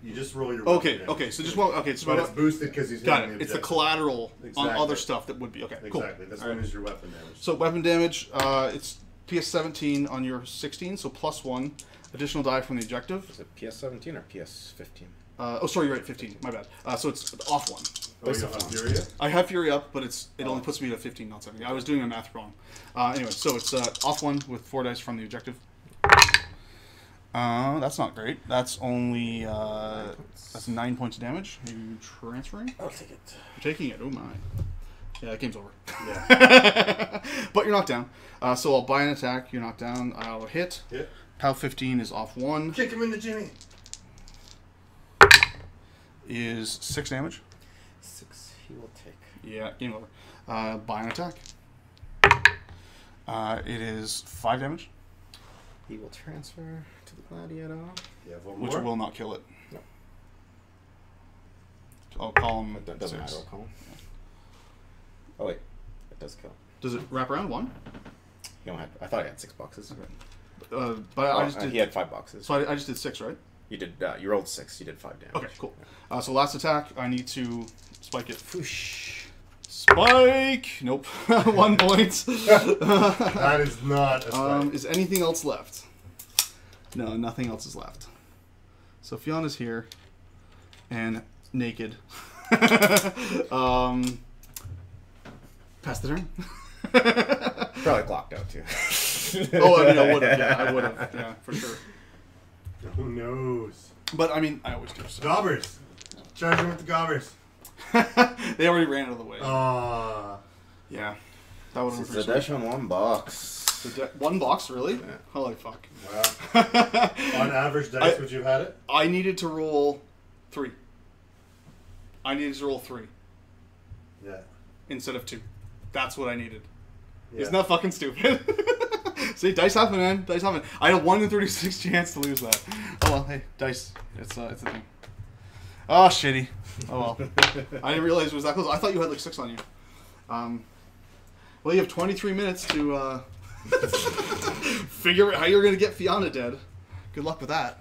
You just roll your. Weapon Okay, damage. okay. So just well, okay. So But it's boosted because he's got hitting it. the It's the objective. collateral on Exactly. other stuff that would be okay. Cool. Exactly. This All one right. is your weapon damage. So weapon damage, it's PS 17 on your 16, so +1 additional die from the objective. Is it PS 17 or PS 15? Oh, sorry, you're right, 15. My bad. So it's off 1. Oh, you have Fury? I have Fury up, but it only puts me at 15, not 17. I was doing my math wrong. Anyway, so it's off 1 with 4 dice from the objective. That's not great. That's only that's 9 points of damage. Are you transferring? I'll take it. You're taking it. Oh my. Yeah, that game's over. Yeah. But you're knocked down. So I'll buy an attack. You're knocked down. I'll hit. Hit. POW 15 is off 1. Kick him in the Jimmy. Is 6 damage. 6 he will take. Yeah, game over. Buy an attack. It is 5 damage, He will transfer to the Gladiator. You have one which more. will not kill it. No. I'll call him. It doesn't 6. matter. I'll call him. Oh wait, it does kill. Does it wrap around 1? He only had, I thought he had 6 boxes. Okay. But I just did. He had 5 boxes. So I just did 6, right? You did. You rolled 6. You did 5 damage. Okay, cool. So last attack, I need to spike it. Whoosh. Spike. Nope. 1 point. That is not a strike. Is anything else left? No, nothing else is left. So Fionna's here, and naked. Pass the turn. Probably clocked out too. Oh, I mean, I would have. Yeah, I would have. Yeah, for sure. Who knows? But I mean, I always do. So. Gobbers. Charge him with the gobbers. They already ran out of the way. Ah. Yeah, that would have It's been a pretty dash on 1 box. sweet. 1 box, really? Yeah. Holy fuck. Wow. On average dice, would you have had it? I needed to roll 3. I needed to roll 3 Yeah. instead of 2. That's what I needed. Yeah. Isn't that fucking stupid? See, dice happen, man. Dice happen. I had a 1 in 36 chance to lose that. Oh well, hey, dice. It's a thing. Oh, shitty. Oh well. I didn't realize it was that close. I thought you had like 6 on you. Well, you have 23 minutes to figure out how you're going to get Fyanna dead. Good luck with that.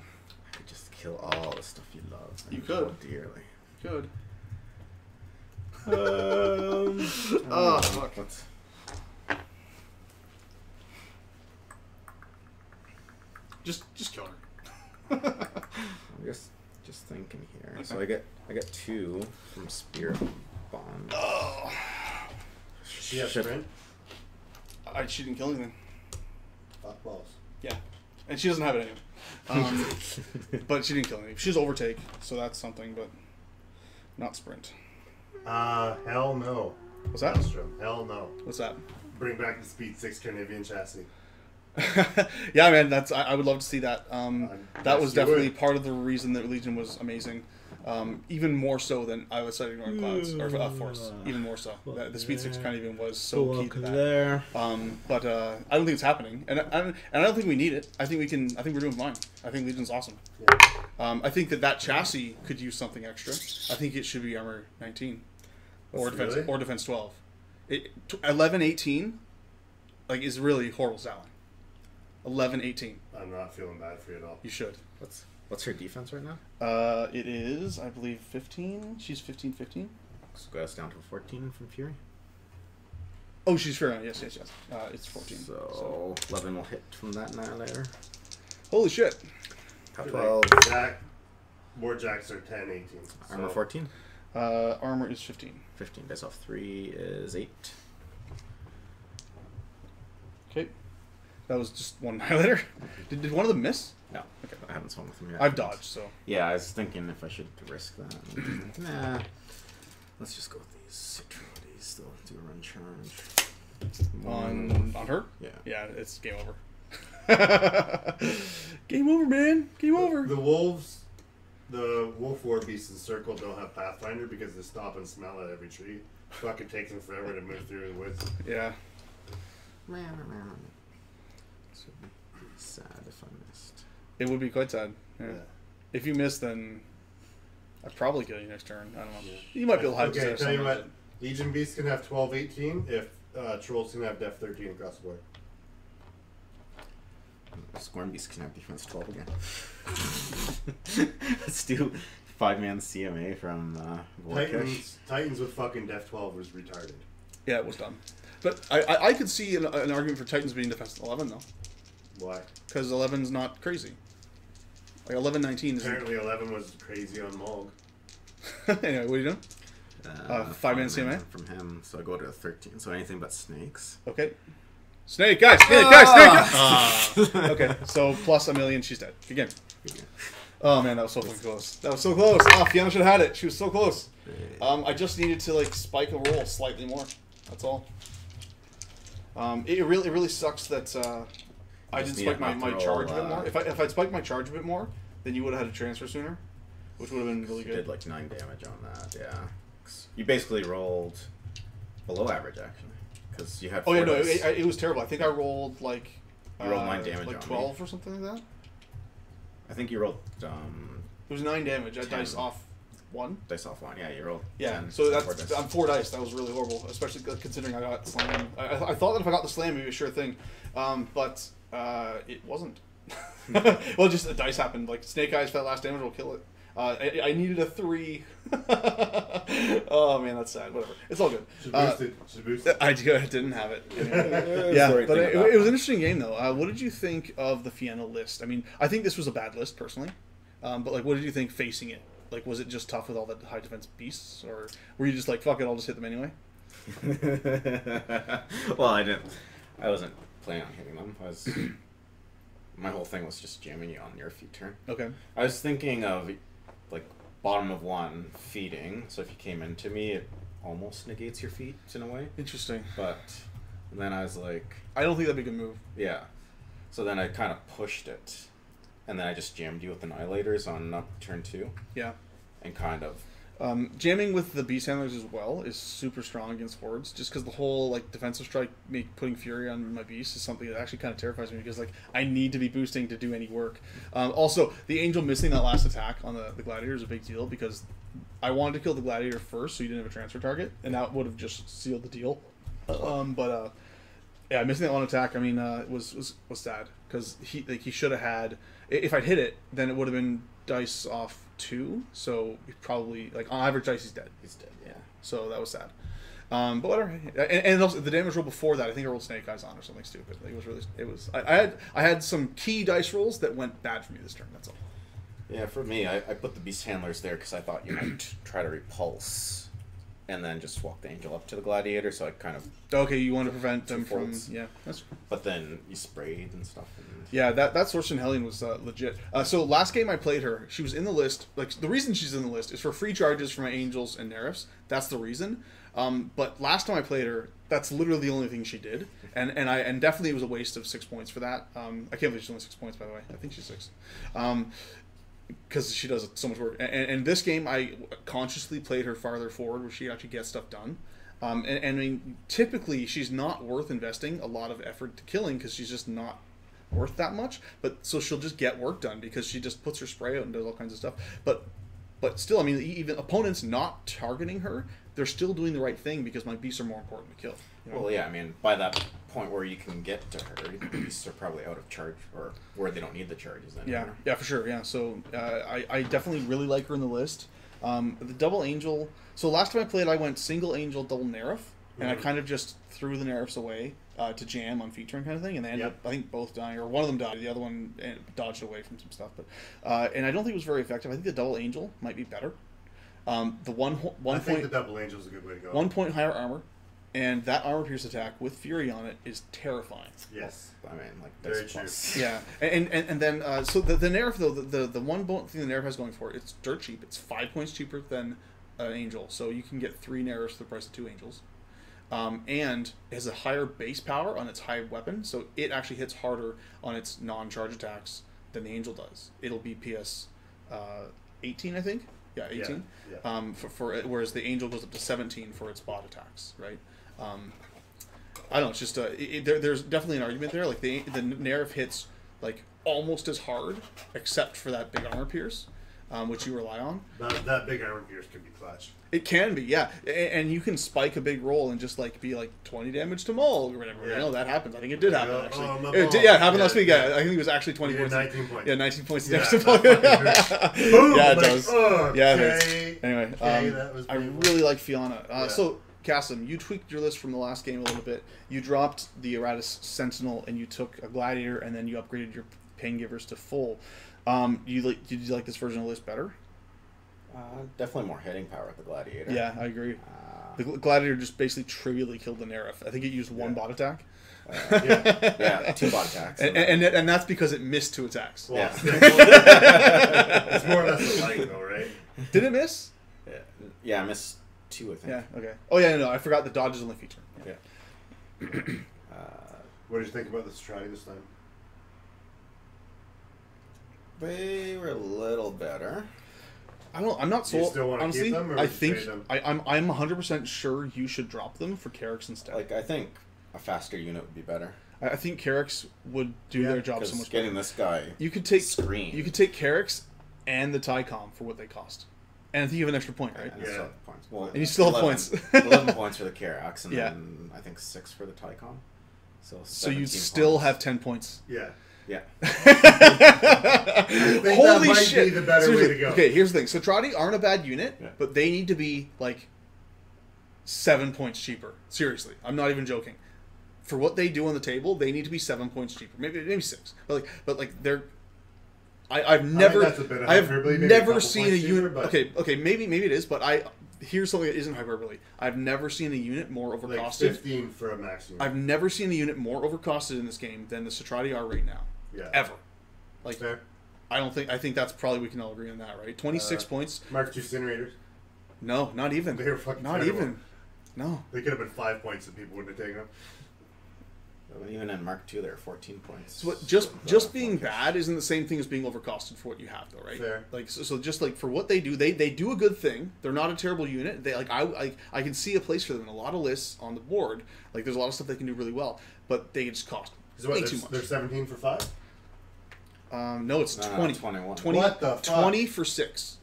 I could just kill all the stuff you love. You could. Dearly. Good. Oh, fuck. Let's... Just kill her. I'm just thinking here. Okay. So I get 2 from Spirit Bond. Oh. She has sprint? She didn't kill anything. Fuck balls. Yeah. And she doesn't have it anyway. But she didn't kill anything. She has overtake, so that's something, but not sprint. Hell no. What's that? Maelstrom. Hell no. What's that? Bring back the Speed 6 Carnivian chassis. Yeah, man, that's I would love to see that. That was definitely would. part of the reason that Legion was amazing. Even more so than I was studying Northern Clouds or Force. Even more so. The Speed 6 kind of even was so key to that. There. But I don't think it's happening, and I don't think we need it. I think we can. I think we're doing fine. I think Legion's awesome. Yeah. I think that chassis could use something extra. I think it should be armor 19 or defense Really? or defense 12. 11-18 like is really horrible styling. 11-18. I'm not feeling bad for you at all. You should. What's her defense right now? It is, I believe, 15. She's 15-15. So go down to 14 from Fury. Oh, she's fair. Yes. It's 14. So 11 will hit from that Nihilator. Holy shit. Top Like, 12. Warjacks are 10-18. Armor 14. Armor is 15. 15 dice off 3 is 8. Okay. That was just one highlighter. Did one of them miss? No. Okay. I haven't swung with him yet. I've dodged, so. Yeah, I was thinking if I should risk that. Nah. Let's just go with these Cetratis. They'll do a run charge. On her? Yeah. Yeah, it's game over. Game over, man. Game over. The wolves, the wolf war beasts in circle don't have Pathfinder because they stop and smell at every tree. Fucking takes them forever to move through the woods. Yeah. This would be sad if I missed. It would be quite sad. Yeah. Yeah. If you miss, then I'd probably kill you next turn. I don't know. You might be able to hide Okay, there tell you somewhere, what. Legion beasts can have 12-18 if trolls can have def 13 across the board. Skorne Beast can have defense 12 again. Let's do 5-man CMA from Vorkesh. Titans with fucking def 12 was retarded. Yeah, it was dumb. But I could see an argument for Titans being defense 11, though. Why? Because 11's not crazy. Like 11-19 is. Apparently 11 was crazy on Mulg. Anyway, what are you doing? 5-man CMA? From him, so I go to 13. So anything but snakes. Okay. Snake, guys! Snake! Okay, so plus a million, she's dead. Good game. Oh man, that was so fucking close. That was so close. Oh, Fyanna should have had it. She was so close. I just needed to like spike a roll slightly more. That's all. It really sucks that I didn't spike my charge a bit more. If I'd spiked my charge a bit more, then you would have had a transfer sooner, which would have been really good. You did like 9 damage on that, yeah. You basically rolled below average actually, because you had. Oh yeah, no, it was terrible. I think I rolled like. You rolled 9 damage like on 12 me. or something like that. I think you rolled. It was 9 damage. I 10. dice off 1. Dice off 1, yeah. You rolled. Yeah, 10, so 4 that's dice. I'm 4 dice. That was really horrible, especially considering I got slam. I thought that if I got the slam, it'd be a sure thing, but it wasn't. Well, just the dice happened. Like Snake Eyes, that last damage will kill it. I needed a 3. Oh man, that's sad. Whatever, it's all good. Should boost it. I didn't have it. Yeah, but it was an interesting game though. What did you think of the Fyanna list? I mean, I think this was a bad list personally, but like, what did you think facing it? Like, was it just tough with all the high defense beasts, or were you just like, fuck it, I'll just hit them anyway? Well, I wasn't planning on hitting them. My whole thing was just jamming you on your feet turn. Okay. I was thinking of like bottom of 1 feeding, so if you came into me, it almost negates your feet in a way. Interesting. But then I was like, I don't think that'd be a good move. yeah. So then I kind of pushed it, and then I just jammed you with the Nihilators on turn 2. Yeah. And kind of. Jamming with the Beasthandlers as well is super strong against hordes, just because the whole like defensive strike, putting Fury on my beast is something that actually kind of terrifies me, because like I need to be boosting to do any work. Also, the Angel missing that last attack on the Gladiator is a big deal, because I wanted to kill the Gladiator first so you didn't have a transfer target, and that would have just sealed the deal. Yeah, missing that one attack. I mean, was sad because he should have had. If I'd hit it, then it would have been dice off 2. So he probably on average dice he's dead. He's dead. Yeah. So that was sad. But whatever. And also the damage roll before that, I think I rolled Snake Eyes on or something stupid. I had some key dice rolls that went bad for me this turn. That's all. Yeah, for me, I put the Beast Handlers there because I thought you might try to repulse, and then just walk the Angel up to the Gladiator. So I kind of you want to prevent them from That's. But then you sprayed and stuff. And yeah, that Sorceres Helion was legit. So last game I played her, she was in the list. Like the reason she's in the list is for free charges for my Angels and Neraphs. That's the reason. But last time I played her, that's literally the only thing she did, and definitely it was a waste of 6 points for that. I can't believe she's only 6 points, by the way. I think she's 6, because she does so much work. And this game, I consciously played her farther forward, where she actually gets stuff done. And I mean, typically she's not worth investing a lot of effort to killing because she's just not worth that much. But so she'll just get work done because she just puts her spray out and does all kinds of stuff. But still, I mean, even opponents not targeting her, they're still doing the right thing because my beasts are more important to kill. You know? Well, yeah, I mean, by that point where you can get to her, the beasts are probably out of charge, or where they don't need the charges anymore. Yeah, for sure, yeah. So I definitely really like her in the list. The double Angel... So last time I played, I went single Angel, double Neraph, and I kind of just threw the Neraphs away to jam on featuring kind of thing, and they ended up, I think, both dying, or one of them died, the other one dodged away from some stuff. But and I don't think it was very effective. I think the double Angel might be better. I think the double Angel is a good way to go. 1 point higher armor, and that armor pierce attack with Fury on it is terrifying. Yes, I mean, like very true. Yeah, and then so the Neraph though, the one thing the Neraph has going for it, it's dirt cheap. It's 5 points cheaper than an Angel, so you can get 3 Neraphs for the price of 2 Angels. And it has a higher base power on its high weapon, so it actually hits harder on its non-charge attacks than the Angel does. It'll be PS 18, I think. Yeah, 18. Yeah. Whereas the Angel goes up to 17 for its bot attacks, right? I don't know. It's just there's definitely an argument there. Like the Neraph hits like almost as hard, except for that big armor pierce, which you rely on. That big armor pierce can be clutch. It can be, yeah, and you can spike a big roll and just like be like 20 damage to Maul or whatever. Yeah. You know that happens. I think it did happen actually. It happened last week. Yeah, I think it was actually 20 points. 19 points. Yeah, 19 points damage to Maul. Yeah, it does. Yeah, okay. Anyway, that was I really like Fyanna. So, Kassem, you tweaked your list from the last game a little bit. You dropped the Erratus Sentinel and you took a Gladiator, and then you upgraded your Pain Givers to full. Did you like this version of the list better? Definitely more hitting power with the Gladiator. Yeah, I agree. The Gladiator just basically trivially killed the Neraph. I think it used 1 bot attack. 2 bot attacks. And that's because it missed 2 attacks. Well, it's more or less a light, though, right? Did it miss? Yeah, I missed 2, I think. Yeah, okay. Oh, yeah, no, I forgot the dodge is only feature. Yeah. What did you think about the Cetrati this time? They were a little better. I'm not sold. You still want to honestly, keep them, or I would you think trade them? I'm 100% sure you should drop them for Carricks instead. Like, I think a faster unit would be better. I think Carricks would do their job so much better. Getting this guy, you could take screen. You could take Carricks and the Tycom for what they cost, and I think you have an extra point, right? Yeah. Points. Well, and you still have points. 11 points for the Carricks, and then I think 6 for the Tycom. So you'd still have 10 points. Yeah. Yeah. I think Holy that might shit. be the better way to go. Okay, here's the thing. Cetrati aren't a bad unit, but they need to be like 7 points cheaper. Seriously, I'm not even joking. For what they do on the table, they need to be 7 points cheaper. Maybe 6. But they're. I've never. I have never seen a unit. Okay, maybe it is, but here's something that isn't hyperbole. I've never seen a unit more overcosted. Like 15 for a maximum. I've never seen a unit more overcosted in this game than the Cetrati are right now. Yeah. Ever. Like, fair. I think that's probably, we can all agree on that, right? 26 points. Mark 2 Incinerators. No, not even. They were fucking Not terrible. even. No. They could have been 5 points and people wouldn't have taken them. Even in Mark 2, there are 14 points. So just being bad isn't the same thing as being overcosted for what you have, though, right? Fair. Like so just like for what they do a good thing. They're not a terrible unit. They I can see a place for them in a lot of lists on the board. Like there's a lot of stuff they can do really well, but they just cost way too much. They're 17 for 5. No, it's 20. 21. 20, What the fuck? 20 for 6.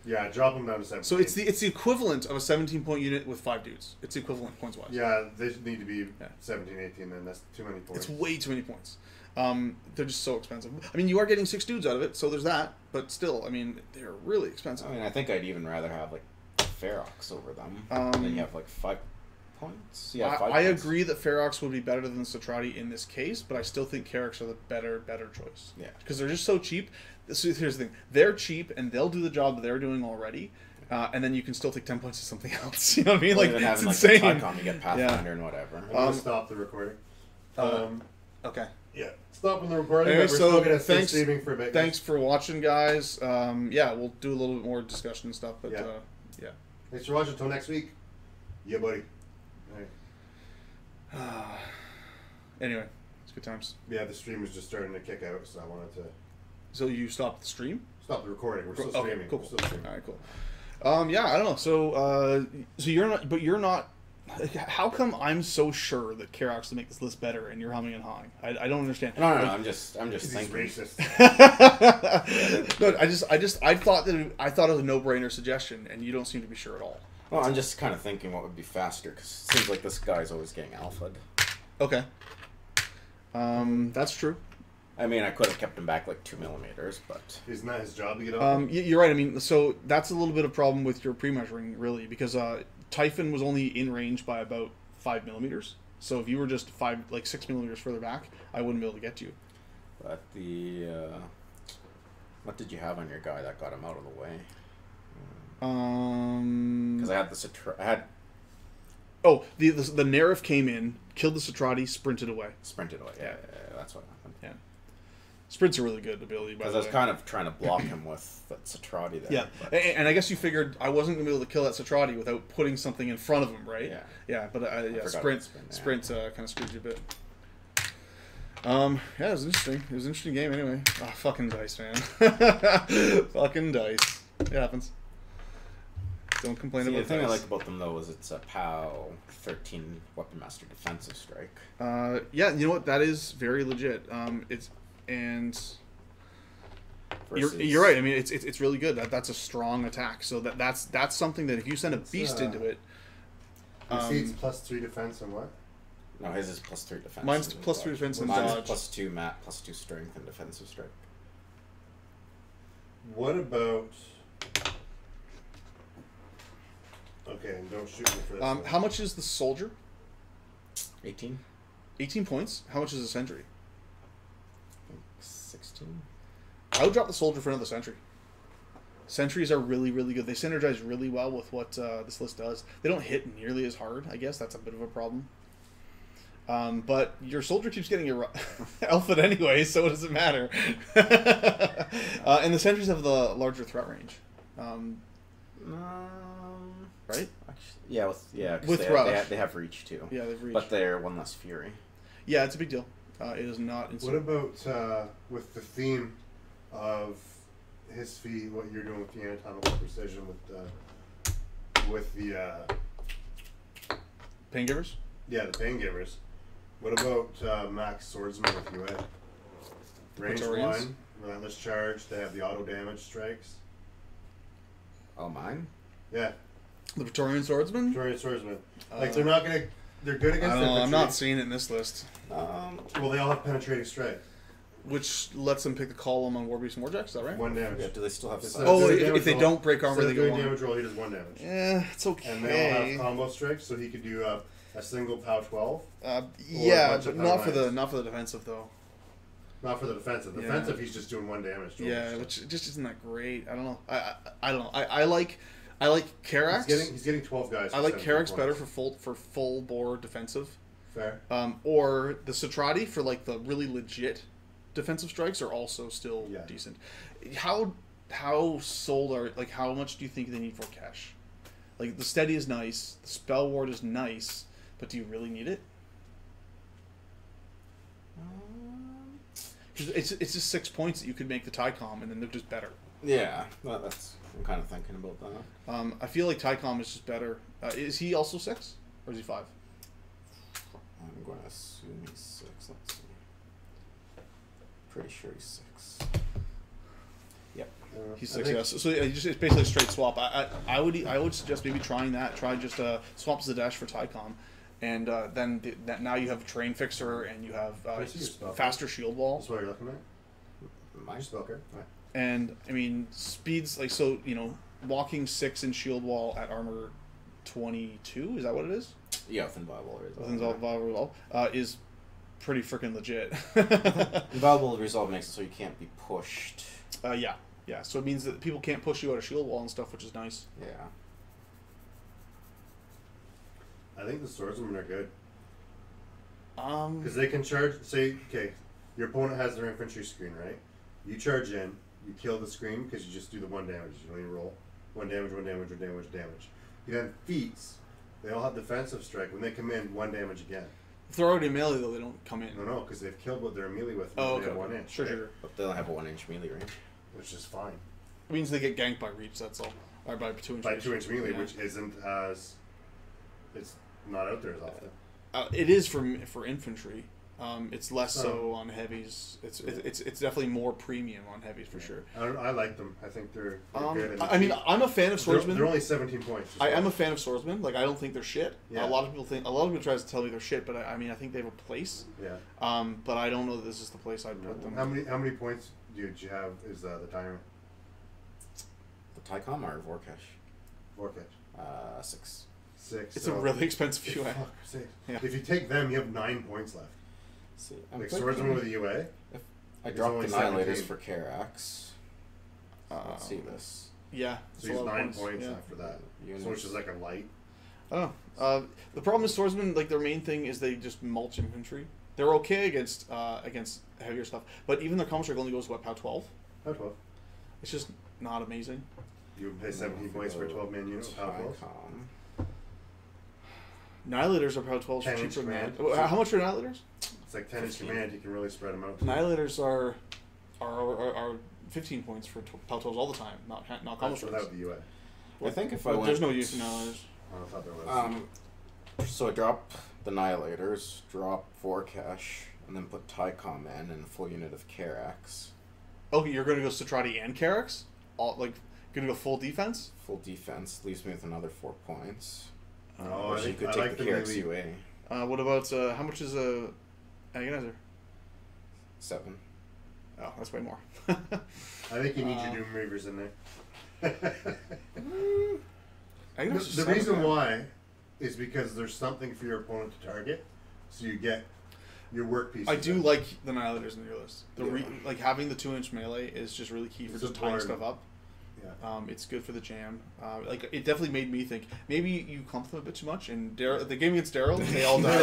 Yeah, drop them down to 17. So it's the equivalent of a 17-point unit with 5 dudes. It's the equivalent points wise. Yeah, they need to be 17, 18, then that's too many points. It's way too many points. They're just so expensive. I mean, you are getting 6 dudes out of it, so there's that. But still, I mean, they're really expensive. I mean, I think I'd even rather have like Ferox over them. Then you have like 5 points. Yeah, 5 I points. agree that Ferox would be better than Cetrati in this case, but I still think Carracks are the better choice. Yeah, because they're just so cheap. So here's the thing: they're cheap and they'll do the job that they're doing already. And then you can still take 10 points to something else. You know what I mean? Well, like, it's having, insane. Like, Typhon, you get Pathfinder and whatever. I'm going to stop the recording. Okay. Yeah. Stopping the recording. Anyway, But we're so still going to thanks, streaming for a bit. thanks for watching, guys. Yeah, we'll do a little bit more discussion and stuff. But, yeah. Thanks for watching. Until next week. Yeah, buddy. All right. Anyway, it's good times. Yeah, the stream is just starting to kick out, so I wanted to... So you stopped the stream? Stop the recording. We're still Okay, streaming. cool. We're still streaming. All right, cool. Yeah, I don't know. So, so you're not. How come I'm so sure that Carracks will make this list better, and you're humming and hawing? I don't understand. No, I'm just thinking. Racist. No, I thought it was a no-brainer suggestion, and you don't seem to be sure at all. Well, I'm just kind of thinking what would be faster, because it seems like this guy's always getting alpha'd. Okay. That's true. I mean, I could have kept him back like 2 millimeters, but Isn't that his job to get off? You're right. I mean, so that's a little bit of problem with your pre-measuring, really, because Typhon was only in range by about 5 millimeters. So if you were just 6 millimeters further back, I wouldn't be able to get you. But the what did you have on your guy that got him out of the way? Because I had the Oh, the Neraph came in, killed the Cetrati, sprinted away. Sprinted away. Yeah, that's what happened. Yeah. Sprint's a really good ability, by the way. Because I was kind of trying to block him with that Cetrati there. Yeah, and I guess you figured I wasn't going to be able to kill that Cetrati without putting something in front of him, right? Yeah. Yeah, but Sprint kind of screwed you a bit. Yeah, it was interesting. It was an interesting game anyway. Oh, fucking dice, man. Fucking dice. It happens. Don't complain about the thing dice. I like about them, though, is it's a POW 13 Weapon Master defensive strike. Yeah, you know what? That is very legit. You're right. I mean, it's really good. That's a strong attack. So that's something that if you send a beast into it, It's +3 defense and what? No, his is +3 defense. Mine's +3 defense and Mine's dodge. +2 mat, +2 strength and defensive strike. What about? Okay, and don't shoot me for this. How much is the soldier? 18. 18 points. How much is a sentry? 16. I would drop the soldier for another sentry. Sentries are really, really good. They synergize really well with what this list does. They don't hit nearly as hard. I guess that's a bit of a problem. But your soldier keeps getting your alpha anyway, so what does it matter? And the sentries have the larger threat range. Right? Actually, yeah, with rush. They have reach too. Yeah, they've reach. But they're 1 less fury. Yeah, it's a big deal. It is not insane. What about with the theme of his feat, what you're doing with the anatomical precision with the Pain givers? Yeah, the pain givers. What about Max Swordsman with UA? Range Praetorians? 1, relentless charge. They have the auto damage strikes. Oh, mine? Yeah, The Praetorian Swordsman? Praetorian Swordsman. Like they're not gonna. They're good against. I don't know. I'm infantry. not seeing it in this list. Well, they all have penetrating strike. Which lets them pick the column on War Beast and Warjacks, is that right? 1 damage. Yeah, do they still have It's size? a- Oh, Doing if damage they roll. don't break armor, Instead they of get doing 1. damage roll, he does 1 damage. Yeah, it's okay. And they all have combo strikes, so he could do a single POW 12. Yeah, bunch but of not for power the defensive though. Not for the defensive. Yeah. Defensive, he's just doing 1 damage. To Yeah, him. which just isn't that great. I don't know. I don't know. I like Carracks. He's getting 12 guys. I for like 17 Carracks points. better for full bore defensive. Fair. Or the Cetrati for like the really legit defensive strikes are also still decent. How sold are how much do you think they need for cash? Like the steady is nice, the spell ward is nice, but do you really need it? 'Cause it's just 6 points that you could make the Tycom, and then they're just better. Yeah, that's. I'm kind of thinking about that. I feel like Tycom is just better. Is he also 6 or is he 5? I'm going to assume he's 6. Let's see. Pretty sure he's 6. Yep. He's 6. Yeah. So yeah, it's basically a straight swap. I would suggest maybe trying that. Try just swap Zaadesh for Typhon. And then now you have Terrain Fixer and you have faster shield wall. That's what you're looking at? My Spellcare? Right. And, I mean, speeds, like, so, you know, walking 6 in shield wall at armor 22, is that what it is? Yeah, within Viable Resolve. Is pretty freaking legit. Inviolable Resolve makes it so you can't be pushed. Yeah. Yeah, so it means that people can't push you out of shield wall and stuff, which is nice. Yeah. I think the swordsmen are good. Because they can charge, say, okay, your opponent has their infantry screen, right? You charge in, you kill the screen because you just do the 1 damage. You only roll 1 damage, 1 damage, 1 damage, damage. You have feats. They all have defensive strike. When they come in, 1 damage again. if they're already melee, though, they don't come in. No, because they've killed what they're melee with. Oh, they okay. have 1 inch. Sure, right? sure. But they don't have a 1-inch melee range. Which is fine. It means they get ganked by reach, that's all. Or by 2 inch By reach. 2 inch melee, Yeah. which isn't as... It's not out there as often. It is for infantry. It's less so on heavies. It's definitely more premium on heavies for sure. I like them. I think they're good. And I mean, I'm a fan of swordsmen. They're only 17 points. I am a fan of swordsmen. Like, I don't think they're shit. Yeah. A lot of people try to tell me they're shit, but I mean, I think they have a place. Yeah. But I don't know that this is the place I'd put them. How many points do you have? Is the timer? The Tycom or Vorkesh? Vorkesh. 6. 6. It's a really expensive UA. Yeah. If you take them, you have 9 points left. See, like swordsman with a UA. I dropped the Nihilators for Carax. Let's see this. Yeah. So he's 9 points after that. So which is like a light. Oh. The problem is swordsmen, like, their main thing is they just mulch infantry. They're okay against heavier stuff, but even their combat strike only goes to what, POW 12? POW 12. It's just not amazing. You would pay 17 points for a 12-man unit with POW 12? Nihilators are POW 12s for cheaper than that. How much are Nihilators? It's like 10 inch command. You can really spread them out. Nihilators are 15 points for POW 12s all the time, not combat strikes. Without the UA. I think if I went... There's no use for Nihilators. I thought there was. So I drop the Nihilators, drop Vorkesh, and then put Tycom in and a full unit of Carax. Okay, you're going to go Cetrati and Carax? Going to go full defense? Full defense leaves me with another 4 points. Or you could take the Carax UA. What about, how much is a Agonizer? 7. Oh, that's way more. I think you need your Doom Reavers in there. The reason why is because there's something for your opponent to target, so you get your work pieces. I do like the Nihilators in your list. Like, having the 2 inch melee is just really key for just tying stuff up. Yeah. It's good for the jam. Like, it definitely made me think maybe you clump them a bit too much. And the game against Daryl, they all died.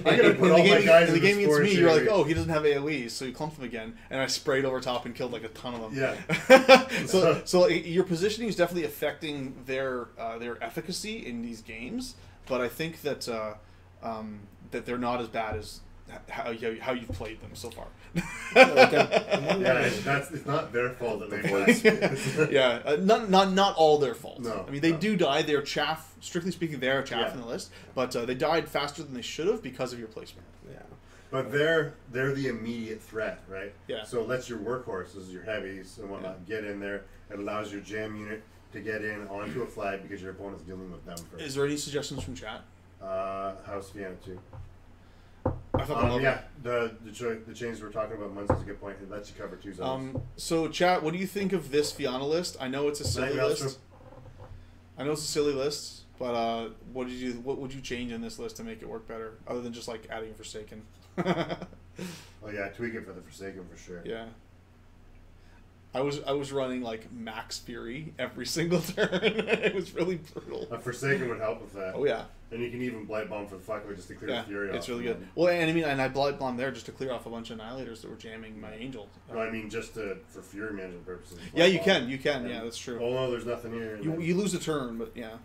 I'm gonna put all my guys in the game against me. series. You're like, oh, he doesn't have AOE, so you clumped them again, and I sprayed over top and killed like a ton of them. Yeah. so your positioning is definitely affecting their efficacy in these games, but I think that that they're not as bad as how you've played them so far. It's not their fault that they died. Yeah, not all their fault. No, I mean, they do die. They're chaff. Strictly speaking, they're chaff in the list, but they died faster than they should have because of your placement. Yeah. But they're the immediate threat, right? Yeah. So it lets your workhorses, your heavies and whatnot, get in there. It allows your jam unit to get in onto a flag because your opponent's dealing with them first. Is there any suggestions from chat? How's Fyanna2? I fucking love the change we're talking about, Munz is a good point. It lets you cover 2 zones. So chat, what do you think of this Fyanna list? I know it's a silly list. But what would you change in this list to make it work better, other than just like adding a Forsaken? Oh yeah, tweak it for the Forsaken for sure. Yeah. I was running like max Fury every single turn. It was really brutal. A Forsaken would help with that. Oh yeah. And you can even Blight Bomb for the fuck of it just to clear the Fury off. It's really good. Well, and I mean, and I Blight Bomb there just to clear off a bunch of Nihilators that were jamming my Angel. No, I mean just for Fury management purposes. Yeah, you can. Yeah, that's true. Oh no, there's nothing here. You lose a turn, but yeah.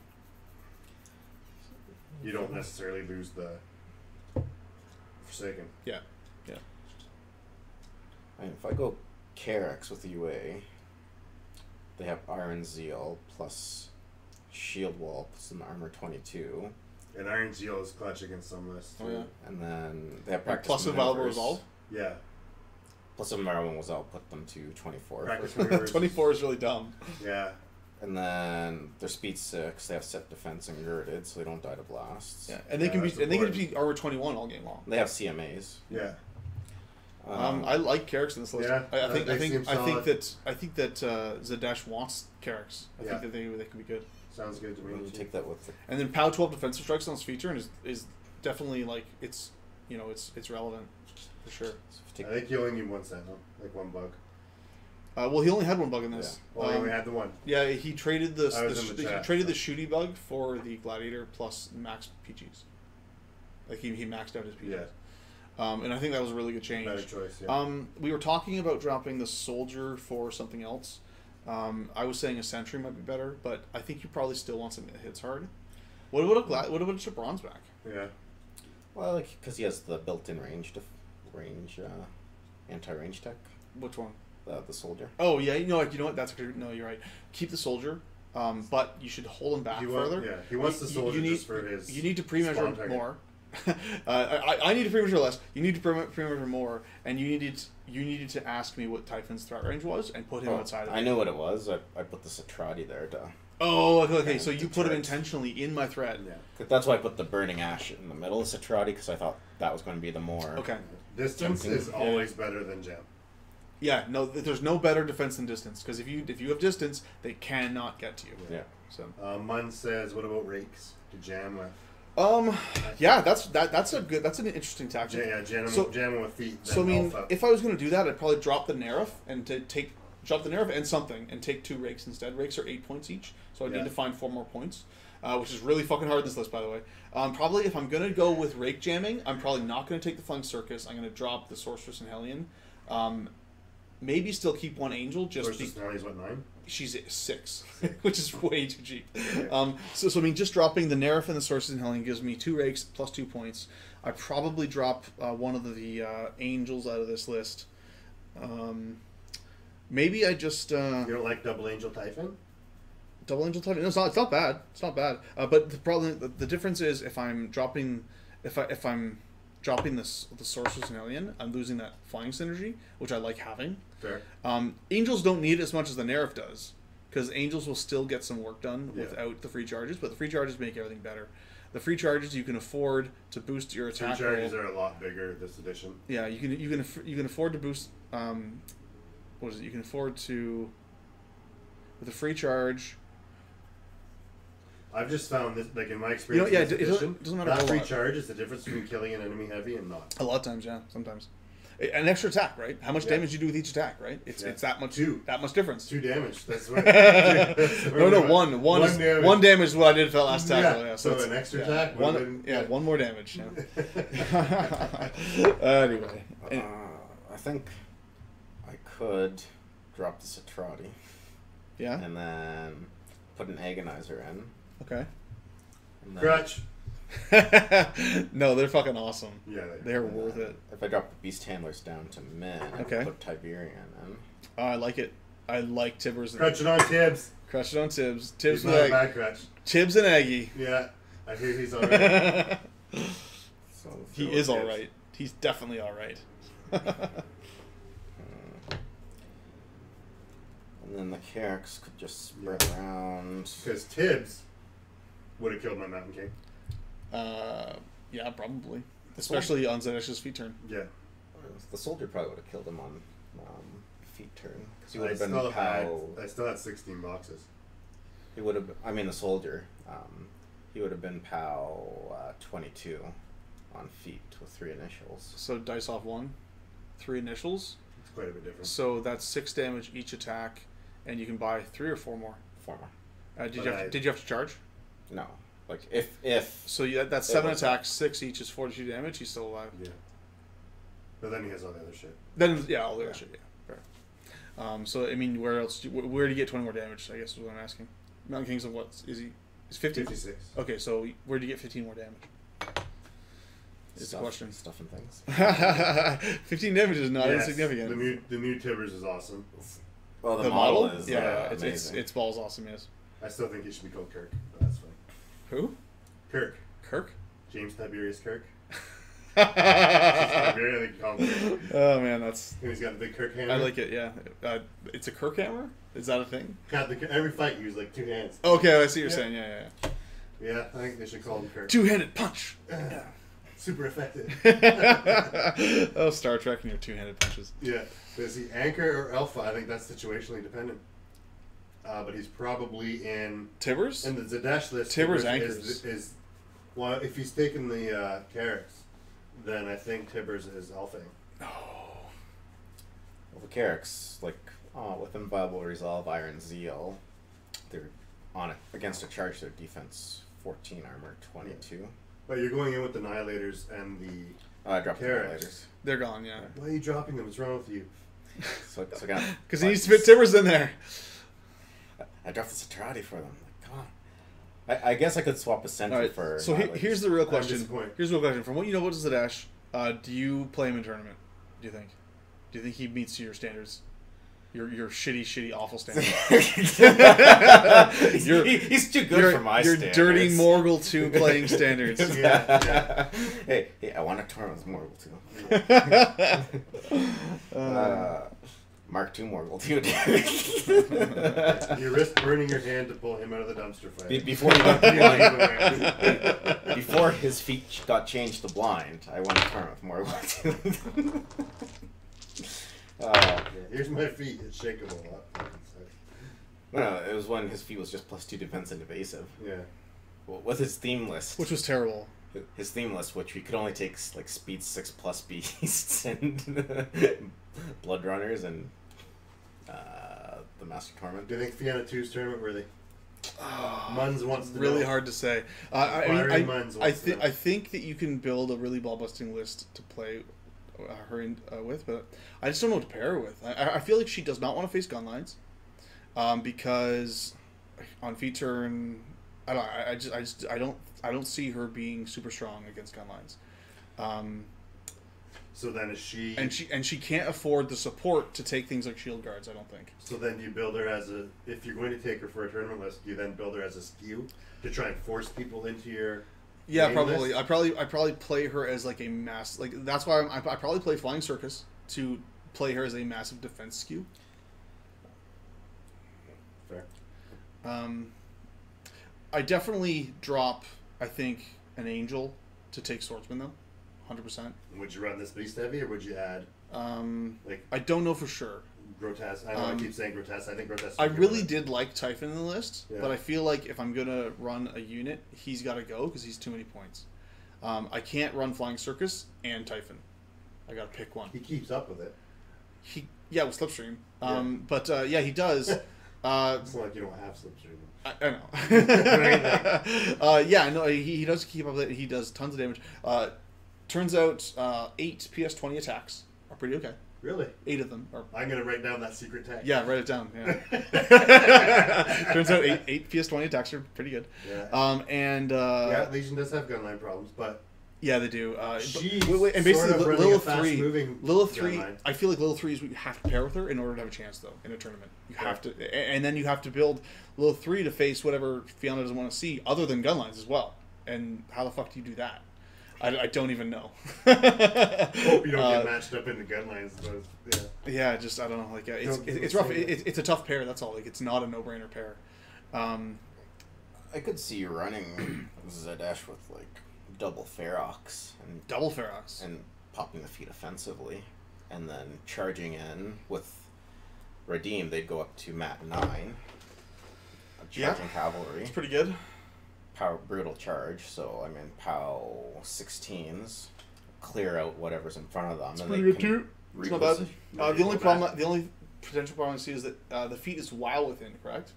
You don't necessarily lose the Forsaken. Yeah. And if I go Carax with the UA, they have Iron Zeal plus Shield Wall plus an armor 22. And Iron Zeal is clutch against some lists. Oh yeah. And then they have Practice plus available resolve. Yeah. Plus, if Merwin was out, put them to 24. Practice maneuvers. 24 is really dumb. Yeah. And then their speed 6. They have set defense and girded, so they don't die to blasts. Yeah, and they can that's be important. armor 21 all game long. They have CMAs. Yeah. I like Carrick's in this list. Yeah, I think they seem that Zaadesh wants Carrick's. I think that they can be good. Sounds good to me. You take that with the... And then POW 12 defensive strikes on this feature is definitely like it's relevant for sure. I think you only need one sentinel, like one bug. Well, he only had one bug in this. Yeah. Well, he only had the one. Yeah, he traded the chat, the shooty bug for the Gladiator plus max PGs. Like he maxed out his PGs. Yeah. And I think that was a really good change. Better choice. Yeah. We were talking about dropping the soldier for something else. I was saying a sentry might be better, but I think you probably still want something that hits hard. What about a bronze back? Yeah. Well, like, because he has the built-in anti-range tech. Which one? The soldier. Oh yeah, you know what? That's no, you're right. Keep the soldier, but you should hold him back further. Yeah, he wants the soldier just for his. You need to pre-measure more. I need to pre-measure less. You need to pre-measure more, and you needed to ask me what Typhon's threat range was and put him outside of it. I know what it was. I put the Cetrati there to... Oh, okay. So you put him intentionally in my threat. Yeah. That's why I put the Burning Ash in the middle of Cetrati, because I thought that was going to be the more... Okay. Distance is always better than gem. Yeah, no, there's no better defense than distance, because if you have distance, they cannot get to you. Yeah. So. Mun says, "What about rakes to jam with?" Yeah, that's an interesting tactic. Yeah, jamming with feet. So I mean, if I was going to do that, I'd probably drop the Neraph and drop the Neraph and something and take 2 rakes instead. Rakes are 8 points each, so I need to find 4 more points, which is really fucking hard in this list, by the way. Probably if I'm going to go with rake jamming, I'm probably not going to take the Flying Circus. I'm going to drop the Sorceress Helion. Maybe still keep 1 angel. Sorceress Helion is what, 9? She's 6, which is way too cheap. So I mean, just dropping the Neraph and the Sorceress Helion gives me 2 rakes plus 2 points. I probably drop one of the angels out of this list. Maybe I just you don't like double angel Typhon? Double angel Typhon? No, it's not bad. It's not bad. But the problem, the difference is if I'm dropping the Sorceress Helion, I'm losing that flying synergy, which I like having. Fair. Angels don't need it as much as the Neraph does, because angels will still get some work done without the free charges, but the free charges make everything better. The free charges you can afford to boost your attack. Free charges are a lot bigger this edition. Yeah, you can afford to boost. What is it? You can afford to, with a free charge. I've just found this, like in my experience, it doesn't matter. That free charge is the difference between killing an enemy heavy and not. A lot of times, yeah, sometimes. An extra attack, right? How much damage you do with each attack, right? It's that much. That much difference. 2 damage. That's what. One damage is what I did for that last attack. Yeah. So an extra attack. One more damage. Anyway, I think I could drop the Cetrati. Yeah. And then put an Agonizer in. Okay. Crutch. No, they're fucking awesome. Yeah, they're worth it. If I drop the Beasthandlers down to min, I put Tiberian in. Oh, I like it. I like Tibbers. Crutch it on Tibbs. Crutch it on Tibbs. Tibbs he's not a bad crutch. Tibbs and Aggie. Yeah, I hear he's alright. He is alright. He's definitely alright. And then the Carricks could just spread around. Because Tibbs would have killed my Mountain King. Yeah, probably. Especially on Zaadesh's feet turn. Yeah. The soldier probably would have killed him on feet turn. Because he would have I been still had 16 boxes. He would have. I mean, the soldier. He would have been POW 22 on feet with 3 initials. So dice off 1, 3 initials. It's quite a bit different. So that's 6 damage each attack, and you can buy 3 or 4 more. 4 more. Did you have to charge? No. Like if. So that's 7 attacks, 6 each is 42 damage. He's still alive. Yeah. But then he has all the other shit. All the other shit. Yeah. Fair. So I mean, where else? Where do you get 20 more damage? I guess is what I'm asking. Mountain King's of what is he? He's 50. 56. Okay, so where do you get 15 more damage? It's a question. Stuff and things. 15 damage is not insignificant. The new Tibbers is awesome. Well, the model is it's balls awesome. Yes. I still think he should be called Kirk, but that's fine. Who? Kirk. Kirk? James Tiberius Kirk. Really concrete. Oh man, that's. And he's got a big Kirk hammer. I like it. Yeah, it's a Kirk hammer. Is that a thing? God, every fight you use like 2 hands. Okay, I see what you're saying. Yeah. Yeah, I think they should call him Kirk. Two-handed punch. Super effective. Oh, Star Trek and your two-handed punches. Yeah. Is he Anchor or Alpha? I think that's situationally dependent. But he's probably in Tibbers? the Zaadesh list. Tibbers anchors. Is well, if he's taking the Carracks, then I think Tibbers is Alpha. Oh. Well, the Carracks, like, with Inviolable Resolve, Iron Zeal, they're on it against a charge. Their defense 14, armor 22. Yeah. But you're going in with the Nihilators and the Drop the Carracks. Nihilators. They're gone. Yeah. Why are you dropping them? What's wrong with you? So again, Because he needs to fit Tibbers in there. I dropped the Cetrati for them. Like, come on. I guess I could swap a Sentry Right, for. so here's the real question. disappointed. Here's the real question. From what you know about Zaadesh, do you play him in tournament? Do you think? Do you think he meets your standards? Your shitty, awful standards. He's too good for my your standards. dirty Morgul 2 playing standards. Yeah. Hey, I want a tournament with Morgul too. Mark II Morgul too. You risk burning your hand to pull him out of the dumpster fire. Before he before his feet got changed to blind, I won a tournament with Morgul too. Here's my feet. It's shakeable. No, it was when his feet was just +2 defense and evasive. Yeah. Well, with his theme list, Which was terrible. his theme list, which we could only take like speed 6+ beasts and blood runners and the Master Torment. Do you think Fyanna2's tournament worthy? Munz wants to Really know. hard to say. I think that you can build a really ball-busting list to play her with, but I just don't know what to pair her with. I feel like she does not want to face gun lines, because on feat turn, I don't see her being super strong against gun lines. So then is she... And she can't afford the support to take things like shield guards, I don't think. So then you build her as a... If you're going to take her for a tournament list, do you then build her as a skew to try and force people into your... Yeah, main probably. list? I probably play her as like a mass... Like, that's why I probably play Flying Circus to play her as a massive defense skew. Fair. I definitely drop, I think, an Angel to take Swordsman, though. 100%. Would you run this beast heavy, or would you add... like I don't know for sure. Grotesque? I know I keep saying Grotesque. I think Grotesque... I really did like Typhon in the list, Yeah. but I feel like if I'm going to run a unit, he's got to go because he's too many points. I can't run Flying Circus and Typhon. I got to pick one. He keeps up with it. Yeah, with Slipstream. Yeah. But yeah, he does. It's not like you don't have Slipstream. I know. Yeah, no, he does keep up with it. He does tons of damage. Turns out 8 PS20 attacks are pretty okay. Really? 8 of them are. I'm going to write down that secret tag. Yeah, write it down. Yeah. Turns out 8 PS20 attacks are pretty good. Yeah. Yeah, Legion does have gunline problems, but yeah, they do. she's and basically, sort of running Lilith a 3. fast-moving Lilith 3. gunline. I feel like Lilith 3 is what you have to pair with her in order to have a chance, though, in a tournament. You have to, and then you have to build Lilith 3 to face whatever Fyanna doesn't want to see, other than gunlines as well. And how the fuck do you do that? I don't even know. Hope you don't get matched up into gunlines. But yeah. Yeah, just I don't know. Like it's rough. It's a tough pair. That's all. Like it's not a no-brainer pair. I could see you running Zaadesh with like double Ferox and Ferox and popping the feet offensively, and then charging in with Redeem. They'd go up to Mat 9. Charging cavalry. It's pretty good. Power brutal charge. So I mean, POW 16s clear out whatever's in front of them. It's and pretty they good too. It's not bad. The only potential problem I see is that the feat is while within, correct?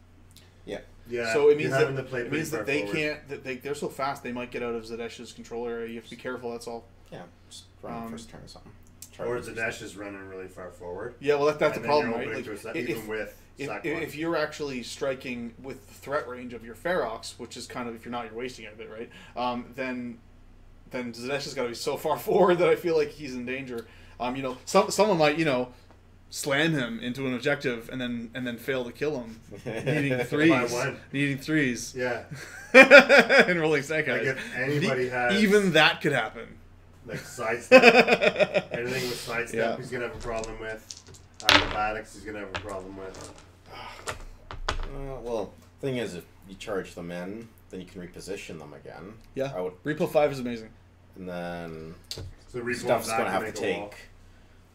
Yeah. Yeah. So it means that they can't. They're so fast they might get out of Zaadesh's control area. You have to be careful. That's all. Yeah. Just run first turn or something. Or Zaadesh is running really far forward. Yeah, well that's the problem, right? Like, if you're actually striking with the threat range of your Ferox, which is kind of if you're not, you're wasting it a bit, right? Then Zaadesh has got to be so far forward that I feel like he's in danger. Someone might slam him into an objective and then fail to kill him, needing threes. Yeah. And rolling snake eyes. Like if anybody has even that could happen. Like sidestep. Anything with sidestep, he's gonna have a problem with. Acrobatics, he's gonna have a problem with. Well, thing is, if you charge them in, then you can reposition them again. Yeah. I would, Repo 5 is amazing. and then So Repo stuff's back going to to have make to a wall. take.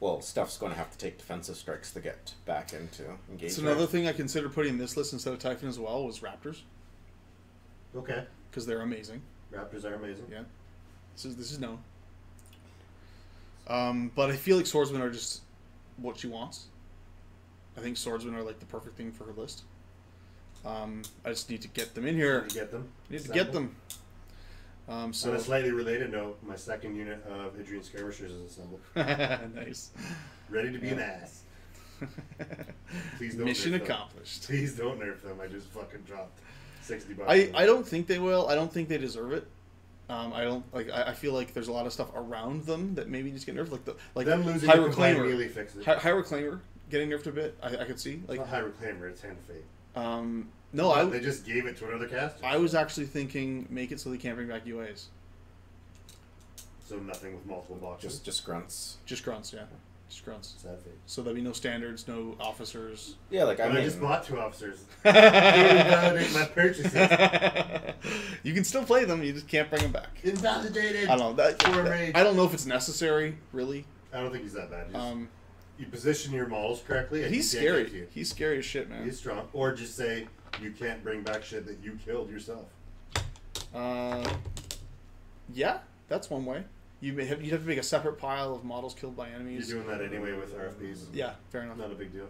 Well, stuff's going to have to take defensive strikes to get back into engagement. So another thing I considered putting in this list instead of Typhon as well was Raptors, Okay. because they're amazing. Raptors are amazing. Yeah. This is known. But I feel like swordsmen are just what she wants. I think swordsmen are like the perfect thing for her list. I just need to get them in here. Did you get them? I need to get them. So on a slightly related note, my second unit of Hadrian skirmishers is assembled. Nice. Ready to be an ass. Please don't Mission nerf them. accomplished. Please don't nerf them. I just fucking dropped $60. I don't think they will. I don't think they deserve it. I feel like there's a lot of stuff around them that maybe just get nerfed, like them losing High the combined Reclaimer. really fixes it. High Reclaimer getting nerfed a bit. I could see It's like not High Reclaimer, it's Hand of Fate. no, They just gave it to another caster. I was actually thinking make it so they can't bring back UAs. So nothing with multiple boxes. just grunts. Just grunts, yeah. Just grunts. Sad fate. So there'll be no standards, no officers. Yeah, like I I mean, just bought 2 officers. Invalidate my purchases. You can still play them, you just can't bring them back. Invalidated. I don't know. For a mage. I don't know if it's necessary, really. I don't think he's that bad. Just, Um, you position your models correctly. And he's he can't get to scary. you. He's scary as shit, man. He's strong. Or just say you can't bring back shit that you killed yourself. Yeah, that's one way. You'd have to make a separate pile of models killed by enemies. You're doing that anyway with RFPs. Yeah, fair enough. Not a big deal.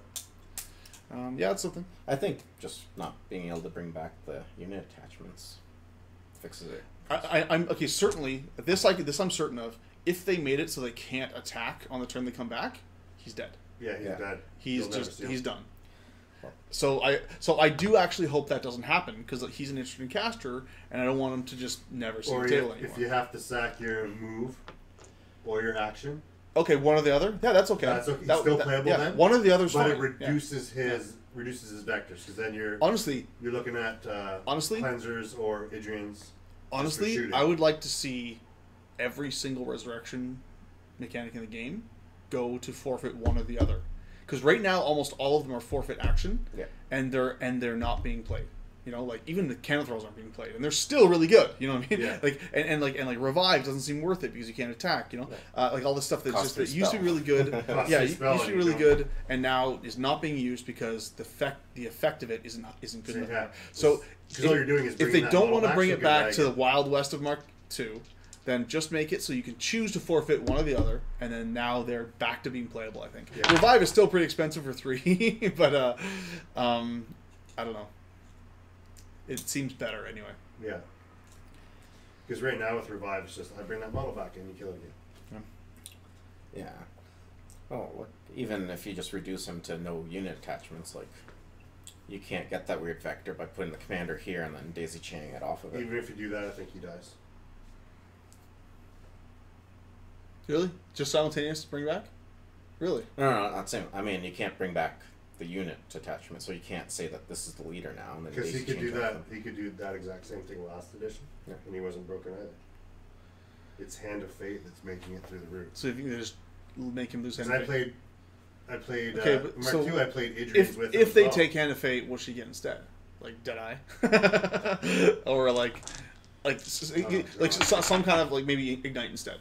Yeah, it's something. I think just not being able to bring back the unit attachments fixes it. I'm okay. Certainly, this I'm certain of. If they made it so they can't attack on the turn they come back, he's dead. Yeah, he's Yeah. dead. He's You'll never just see him. he's done. So I do actually hope that doesn't happen because he's an interesting caster, and I don't want him to just never see Or the table anymore. if you have to sack your move or your action, Okay, one or the other. Yeah, that's okay. That's okay. It's still playable yeah, then? one or the other is but fine. it reduces his vectors because then you're Honestly, looking at Honestly? cleansers or Idrians. honestly, shooting. I would like to see every single resurrection mechanic in the game go to forfeit one or the other. Because right now, almost all of them are forfeit action, Yeah. and they're not being played. You know, like even the cannon throws aren't being played, and they're still really good. You know what I mean? Yeah. Like and revive doesn't seem worth it because you can't attack. You know, like all this stuff that's Cost just that per used to be really good. Cost yeah, per it used spell to be and really you good, and now is not being used because the effect of it isn't good enough. Yeah. So Because all you're doing is if bringing they that don't model want to back bring so it you can back to the bag Wild West of Mark II, then just make it so you can choose to forfeit one or the other, and then now they're back to being playable. I think Yeah. Revive is still pretty expensive for 3, but I don't know. It seems better anyway. Yeah. Because right now with Revive, it's just I bring that model back and you kill it again. Yeah. Oh, look, even if you just reduce him to no unit attachments, like you can't get that weird vector by putting the commander here and then daisy chaining it off of it. Even if you do that, I think he dies. Really? Just simultaneous to bring back? Really? No, not saying. I mean, you can't bring back the unit attachment, so you can't say that this is the leader now. And then Because he daisy could do chain that. off of- He could do that exact same thing last edition, Yeah. and he wasn't broken either. It's Hand of Fate that's making it through the roots. So if you can just make him lose Because hand I of fate. played Okay, but Mark so II. I played Idrians If with. if him they as well. take hand of fate, what'll she get instead? Like Deadeye, or like some kind of like maybe ignite instead.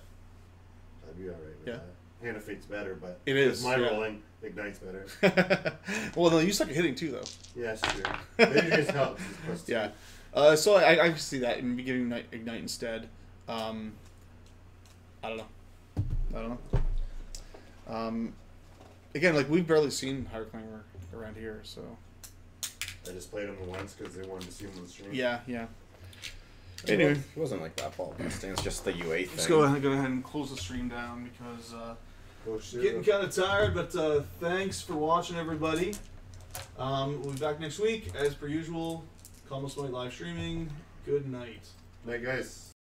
I'd be alright with Yeah. that. Hand of Fate's better, but It is, with my yeah. rolling, Ignite's better. Well, no, you suck at hitting too, though. Yeah, it's true. Idrians helps. It's plus 2. Yeah. So I can see that maybe giving ignite instead. I don't know. Again, like we've barely seen Higher Climber around here, so I just played him once because they wanted to see him on the stream. yeah. Anyway, Anyway, it wasn't like that ball busting. It's just the UA thing. let's go ahead and close the stream down because Oh shit. getting kind of tired. But thanks for watching, everybody. We'll be back next week as per usual. Calm Us Night live streaming. Good night. Night, guys.